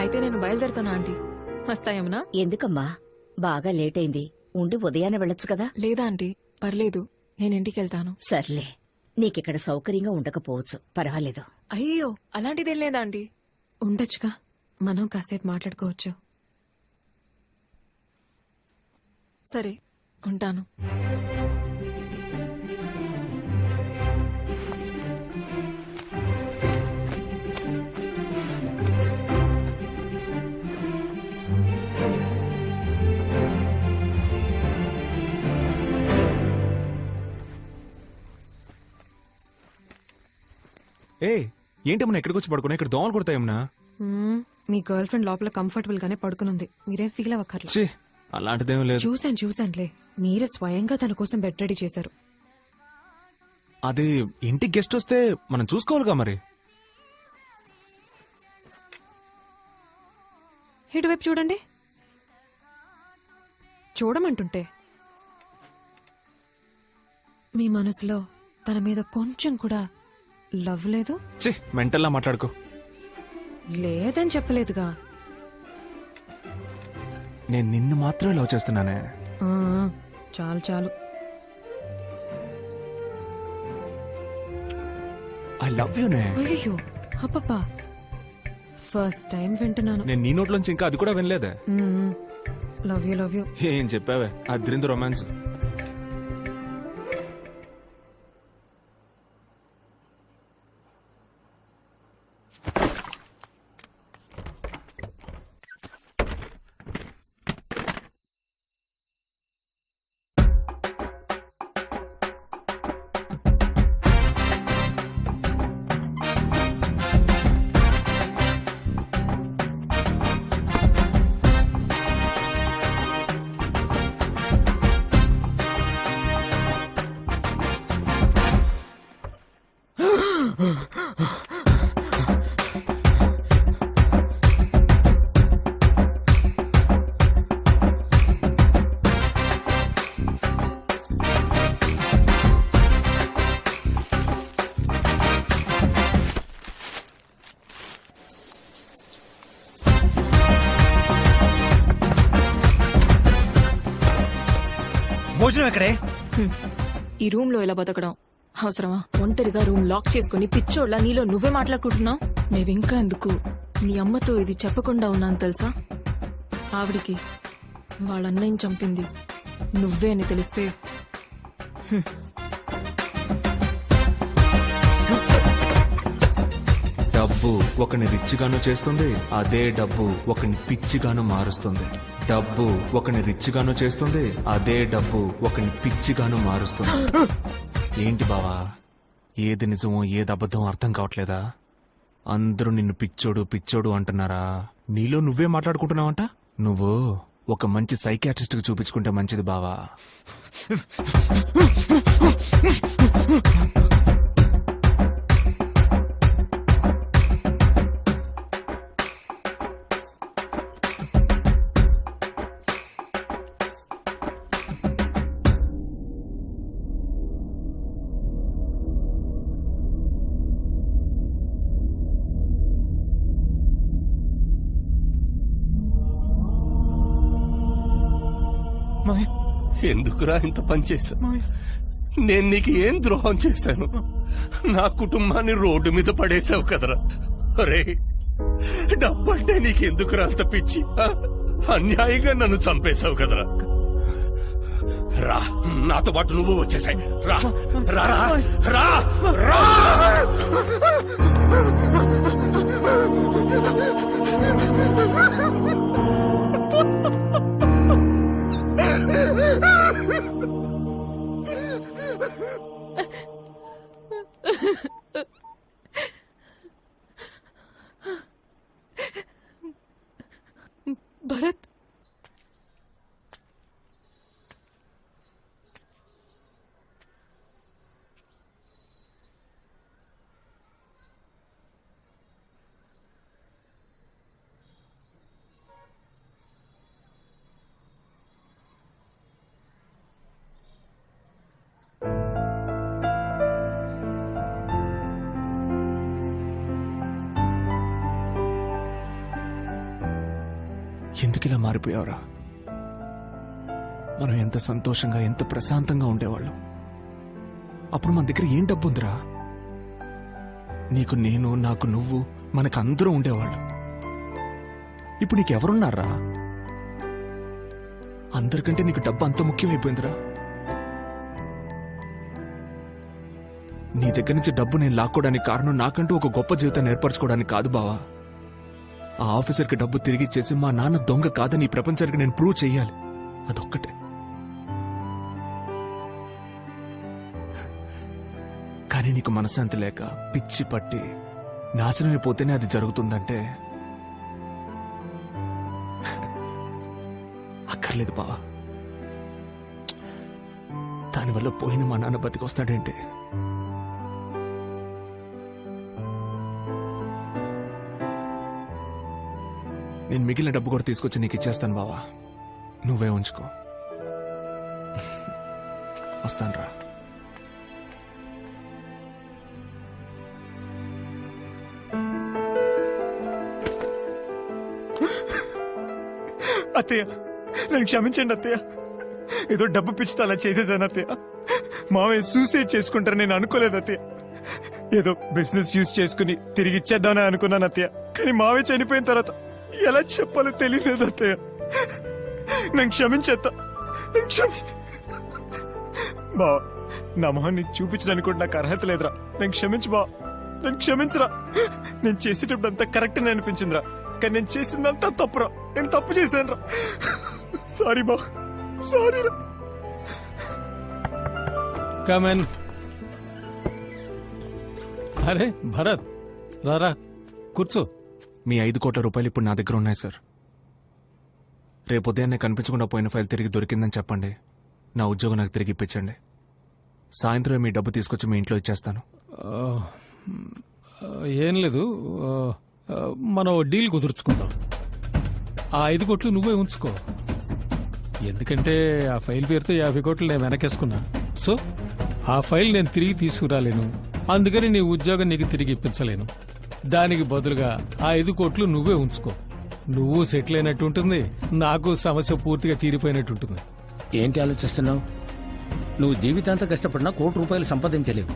అయితే నేను బయలుదేరుతాను ఆంటీ. వస్తాయమ్మనా? ఎందుకమ్మా బాగా లేట్ అయింది, ఉండి ఉదయాన్నే వెళ్ళొచ్చు కదా. లేదా ఆంటీ, పర్లేదు, నేను ఇంటికి వెళ్తాను. సర్లే, నీకిక్కడ సౌకర్యంగా ఉండకపోవచ్చు, పర్వాలేదు. అయ్యో అలాంటిదేం లేదా ఆంటీ. ఉండొచ్చుగా, మనం కాసేపు మాట్లాడుకోవచ్చు. సరే ఉంటాను. ఏ ఏంటమ్మా ఎక్కడికి వచ్చి పడుకున్నా? ఇక్కడ దోమలు కొడతాయమ్మనా? మీ గర్ల్ ఫ్రెండ్ లోపల కంఫర్టబుల్ గానే పడుకునుంది, మీరేం ఫీల్ అవ్వక్కర్లేదు. ఛీ, అలాంటిదేం లేదు. చూశానులే, మీరే స్వయంగా తన కోసం బెడ్ రెడీ చేశారు. అది ఇంటికి గెస్ట్ వస్తే మనం చూసుకోవాలిగా మరి. ఇటువైపు చూడండి. చూడమంటుంటే మీ మనసులో తన మీద కొంచెం కూడా లవ్ లేదు? ఛీ, మెంటల్లా మాట్లాడుకో. లేదని చెప్పలేదుగా. నేను నిన్ను మాత్రమే లవ్ చేస్తున్నానే. ఆ, చాలు. ఐ లవ్ యూనే. అయ్యో అప్పప్పా, ఫస్ట్ టైం వింటున్నాను. నేను నీ నోట్లోంచి ఇంకా అది కూడా వినలేదే. Love you. ఏం చెప్పావే, అద్రింది రొమాన్స్. భోజనం ఎక్కడే? ఈ రూమ్ లో ఎలా బతకడం అవసరమా? ఒంటరిగా రూమ్ లాక్ చేసుకుని పిచ్చోళ్ళ నీలో నువ్వే మాట్లాడుకుంటున్నావు. మేవింకా ఎందుకు నీ అమ్మతో ఇది చెప్పకుండా ఉన్నాను తెలుసా? ఆవిడికి వాళ్ళ అన్నయ్యని చంపింది నువ్వే అని తెలిస్తే డబ్బు ఒకని రిచ్గాను చేస్తుంది, అదే డబ్బు ఒకని పిచ్చిగాను మారుస్తుంది. డబ్బు ఒకని రిచ్గాను చేస్తుంది, అదే డబ్బు ఒకని పిచ్చిగాను మారుస్తుంది. ఏంటి బావా, ఏది నిజమో ఏది అబద్ధం అర్థం కావట్లేదా? అందరూ నిన్ను పిచ్చోడు అంటున్నారా? నీలో నువ్వే మాట్లాడుకుంటున్నావంట. నువ్వు ఒక మంచి సైకియాట్రిస్ట్ కి చూపించుకుంటే మంచిది బావా. ఎందుకురా ఇంత పని చేశాను? నేను నీకు ఏం ద్రోహం చేశాను? నా కుటుంబాన్ని రోడ్డు మీద పడేశావు కదరా. అరే, డబ్బంటే నీకెందుకురా అంత పిచ్చి? అన్యాయంగా నన్ను చంపేశావు కదరా. రా, నాతో పాటు నువ్వు వచ్చేసాయి. రా రా రా రా. భరత్, ఎందుకు ఇలా మారిపోయావురా? మనం ఎంత సంతోషంగా ఎంత ప్రశాంతంగా ఉండేవాళ్ళం. అప్పుడు మన దగ్గర ఏం డబ్బు ఉందిరా? నీకు నేను, నాకు నువ్వు, మనకందరూ ఉండేవాళ్ళం. ఇప్పుడు నీకెవరున్నారా? అందరికంటే నీకు డబ్బు అంత ముఖ్యమైపోయిందిరా. నీ దగ్గర నుంచి డబ్బు నేను లాక్కోవడానికి కారణం నాకంటూ ఒక గొప్ప జీవితాన్ని ఏర్పరచుకోవడానికి కాదు బావా. ఆ ఆఫీసర్కి డబ్బు తిరిగి ఇచ్చేసి మా నాన్న దొంగ కాదని ఈ ప్రపంచానికి నేను ప్రూవ్ చెయ్యాలి. అదొక్కటే. కానీ నీకు మనశ్శాంతి లేక పిచ్చి పట్టి నాశనమైపోతేనే అది జరుగుతుందంటే అక్కర్లేదు బావా. దానివల్ల పోయిన మా నాన్న బతికొస్తాడేంటి? నేను మిగిలిన డబ్బు కూడా తీసుకొచ్చి నీకు ఇచ్చేస్తాను బావా. నువ్వే ఉంచుకో. వస్తానురా. అత్తయ్య, నన్ను క్షమించండి అత్తయ్య. ఏదో డబ్బు పిచ్చితో అలా చేసేసాను అత్తయ్య. మామయ్య సూసైడ్ చేసుకుంటారని నేను అనుకోలేదు అత్తయ్య. ఏదో బిజినెస్ యూజ్ చేసుకుని తిరిగి ఇచ్చేద్దామని అనుకున్నాను అత్తయ్య. కానీ మావయ్య చనిపోయిన తర్వాత ఎలా చెప్పాలో తెలియలేదు అత్తయ్య. నన్ను క్షమించేత్తా. బావా, నా మొహం నీకు చూపించడానికి కూడా నాకు అర్హత లేదురా. నన్ను క్షమించు బావా, నన్ను క్షమించరా. నేను చేసేటప్పుడు అంతా కరెక్ట్ అని అనిపించిందిరా, కానీ నేను చేసిందంతా తప్పురా. నేను తప్పు చేశాను రా. సారీ బా, సారీ రా. కమన్. అరే భరత్, రారా కూర్చో. మీ 5 కోట్ల రూపాయలు ఇప్పుడు నా దగ్గర ఉన్నాయి సార్. రేపు ఉదయాన్నే కనిపించకుండా పోయిన ఫైల్ తిరిగి దొరికిందని చెప్పండి. నా ఉద్యోగం నాకు తిరిగి ఇప్పించండి. సాయంత్రం మీ డబ్బు తీసుకొచ్చి మీ ఇంట్లో ఇచ్చేస్తాను. ఏం లేదు, మనం డీల్ కుదుర్చుకుందాం. ఆ 5 కోట్లు నువ్వే ఉంచుకో. ఎందుకంటే ఆ ఫైల్ పేరుతో 50 కోట్లు నేను వెనకేసుకున్నా. సో ఆ ఫైల్ నేను తిరిగి తీసుకురాలేను. అందుకని నీ ఉద్యోగం నీకు తిరిగి ఇప్పించలేను. దానికి బదులుగా ఆ 5 కోట్లు నువ్వే ఉంచుకో. నువ్వు సెటిల్ అయినట్టు ఉంటుంది, నాకు సమస్య పూర్తిగా తీరిపోయినట్టు ఉంటుంది. ఏంటి ఆలోచిస్తున్నావు? నువ్వు జీవితాంతం కష్టపడినా ₹1 సంపాదించలేవు.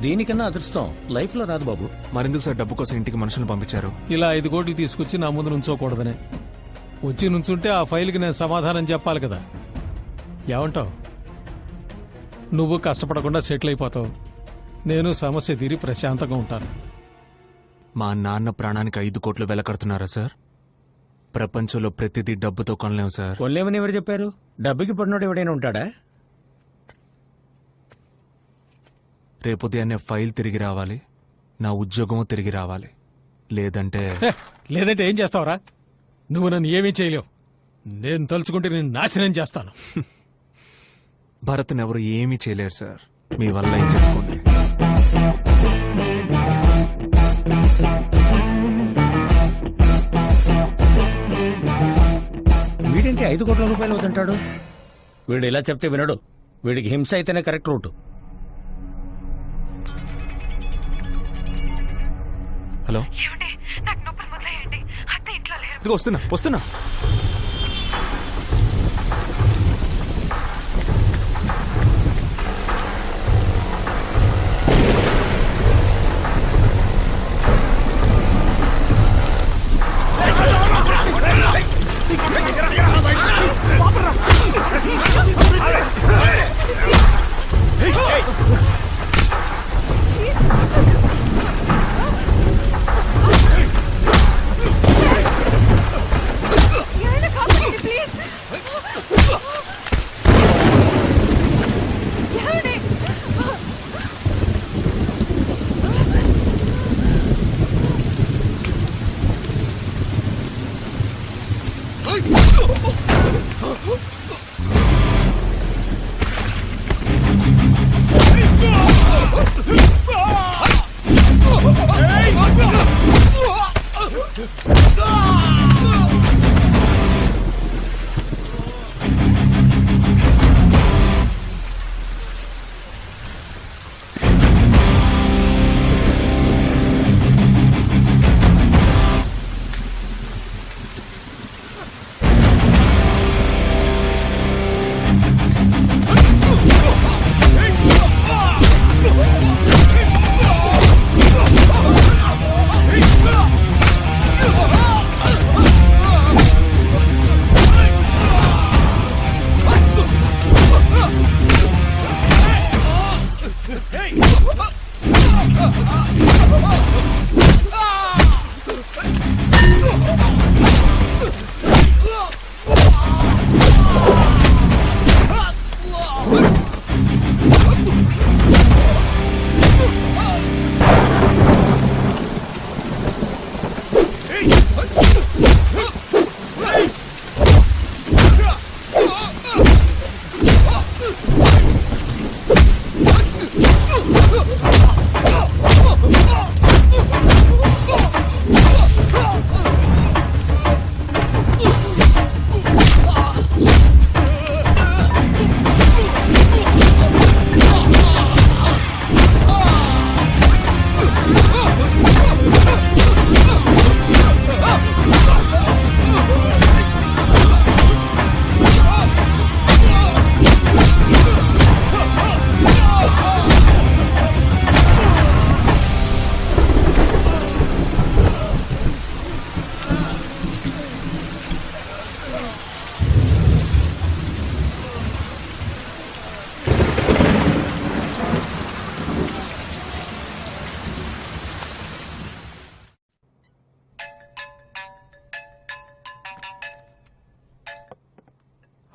దీనికన్నా అదృష్టం లైఫ్ లో రాదు బాబు. మరెందుకు సార్ డబ్బు కోసం ఇంటికి మనుషులు పంపించారు? ఇలా 5 కోట్లు తీసుకొచ్చి నా ముందు నుంచోకూడదనే. వచ్చి నుంచుంటే ఆ ఫైల్కి నేను సమాధానం చెప్పాలి కదా. ఏమంటావు? నువ్వు కష్టపడకుండా సెటిల్ అయిపోతావు, నేను సమస్య తీరి ప్రశాంతంగా ఉంటాను. మా నాన్న ప్రాణానికి 5 కోట్లు వెలకడుతున్నారా సార్? ప్రపంచంలో ప్రతిదీ డబ్బుతో కొనలేము సార్. కొనలేమని ఎవరు చెప్పారు? డబ్బుకి పడినోడు ఎవడైనా ఉంటాడా? రేపు ఉదయాన్నే ఫైల్ తిరిగి రావాలి, నా ఉద్యోగము తిరిగి రావాలి. లేదంటే లేదంటే ఏం చేస్తావురా? నువ్వు నన్ను ఏమీ చేయలేవు. నేను తలుచుకుంటే నేను నాశనం చేస్తాను. భరత్ని ఎవరు ఏమీ చేయలేరు సార్. మీ వల్ల ఏం చేసుకోండి. వీడింటి 5 కోట్ల రూపాయలు వద్దంటాడు. వీడు ఇలా చెప్తే వినడు. వీడికి హింస అయితేనే కరెక్ట్ రూటు. హలో, ఇదిగో వస్తున్నా.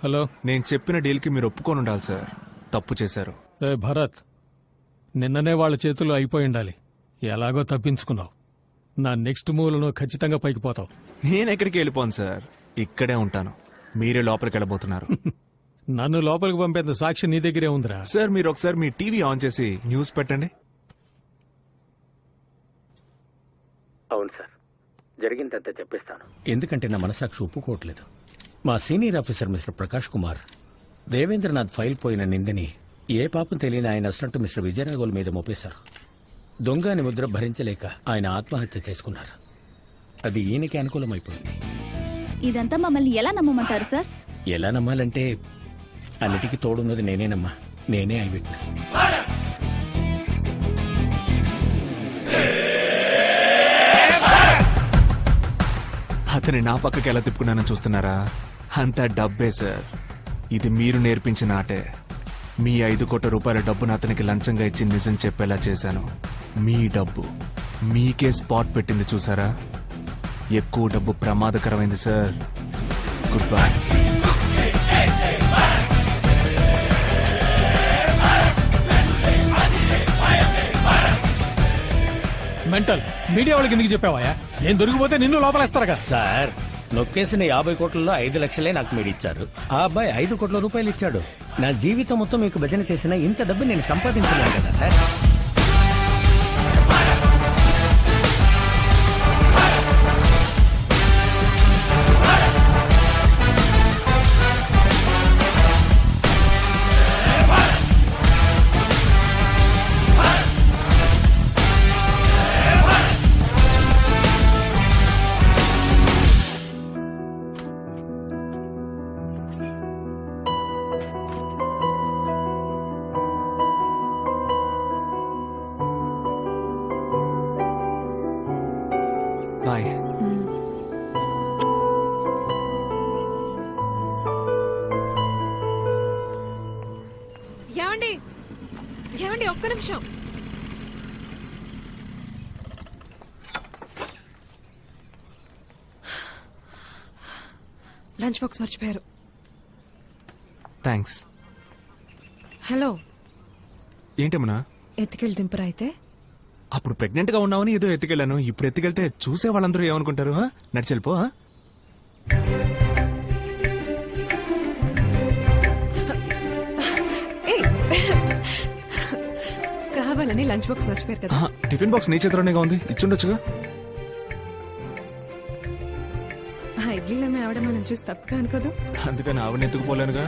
హలో. నేను చెప్పిన డీల్కి మీరు ఒప్పుకొని ఉండాలి సార్. తప్పు చేశారు. రే భరత్, నిన్ననే వాళ్ళ చేతుల్లో అయిపోయి ఉండాలి. ఎలాగో తప్పించుకున్నావు. నా నెక్స్ట్ మూవ్లో ఖచ్చితంగా పైకి పోతావు. నేను ఎక్కడికి వెళ్ళిపోను సార్, ఇక్కడే ఉంటాను. మీరే లోపలికి వెళ్ళబోతున్నారు. నన్ను లోపలికి పంపేంత సాక్షి నీ దగ్గరే ఉందిరా. సార్ మీరు ఒకసారి మీ టీవీ ఆన్ చేసి న్యూస్ పెట్టండి. అవును సార్, జరిగిందంతా చెప్పేస్తాను. ఎందుకంటే నా మనసాక్షి ఒప్పుకోవట్లేదు. మా senior officer mister Prakash Kumar Devendranath file పోయిన నిందని ఏ పాపం తెలియని ఆయన అసిస్టెంట్ మిస్టర్ విజయరాఘోల్ మీద మోపేశారు. దొంగ అని ముద్ర భరించలేక ఆయన ఆత్మహత్య చేసుకున్నారు. అది ఈయనకి అనుకూలమైపోయింది. ఇదంతా మమ్మల్ని ఎలా నమ్మమంటారు సార్? ఎలా నమ్మాలంటే అన్నిటికీ తోడున్నది నేనేనమ్మా. నేనే ఐ విట్నెస్. అతని నా పక్కకి ఎలా తిప్పుకున్నానని చూస్తున్నారా? అంతా డబ్బే సార్. ఇది మీరు నేర్పించిన ఆటే. మీ 5 కోట్ల రూపాయల డబ్బును అతనికి లంచంగా ఇచ్చి నిజం చెప్పేలా చేశాను. మీ డబ్బు మీకే స్పాట్ పెట్టింది చూసారా? ఎక్కువ డబ్బు ప్రమాదకరమైంది sir. Good bye. Mental media వాళ్ళకి ఎందుకు చెప్పావా? ఏం దొరికిపోతే నిన్ను లోపలేస్తారు కదా సార్. నొక్కేసిన 50 కోట్లలో 5 లక్షలే నాకు మీరు ఇచ్చారు. ఆ అబ్బాయి 5 కోట్ల రూపాయలు ఇచ్చాడు. నా జీవితం మొత్తం మీకు భజన చేసిన ఇంత డబ్బు నేను సంపాదించలేను కదా సార్. బాయ్. ఏమండి ఏమండి, ఒక్క నిమిషం. లంచ్ బాక్స్ మర్చిపోయారు. థ్యాంక్స్. హలో, ఏంటమ్మా? ఎత్తుకెళ్ళి దింపరా అయితే? అప్పుడు ప్రెగ్నెంట్ గా ఉన్నావని ఏదో ఎత్తుకెళ్ళాను. ఇప్పుడు ఎత్తుకెళ్తే చూసే వాళ్ళందరూ ఏమనుకుంటారు? నడిచెళ్ళిపో. కావాలని లంచ్ బాక్స్ మర్చిపోయారు కదా. టిఫిన్ బాక్స్ నీ చేతిలోనేగా ఉంది, ఇచ్చుండొచ్చుగా. ఆ ఇడ్లీలో ఆవిడ మనం చూసి తప్పుగా అనుకోదు. అందుకని ఆవిడని ఎత్తుకుపోలేనుగా.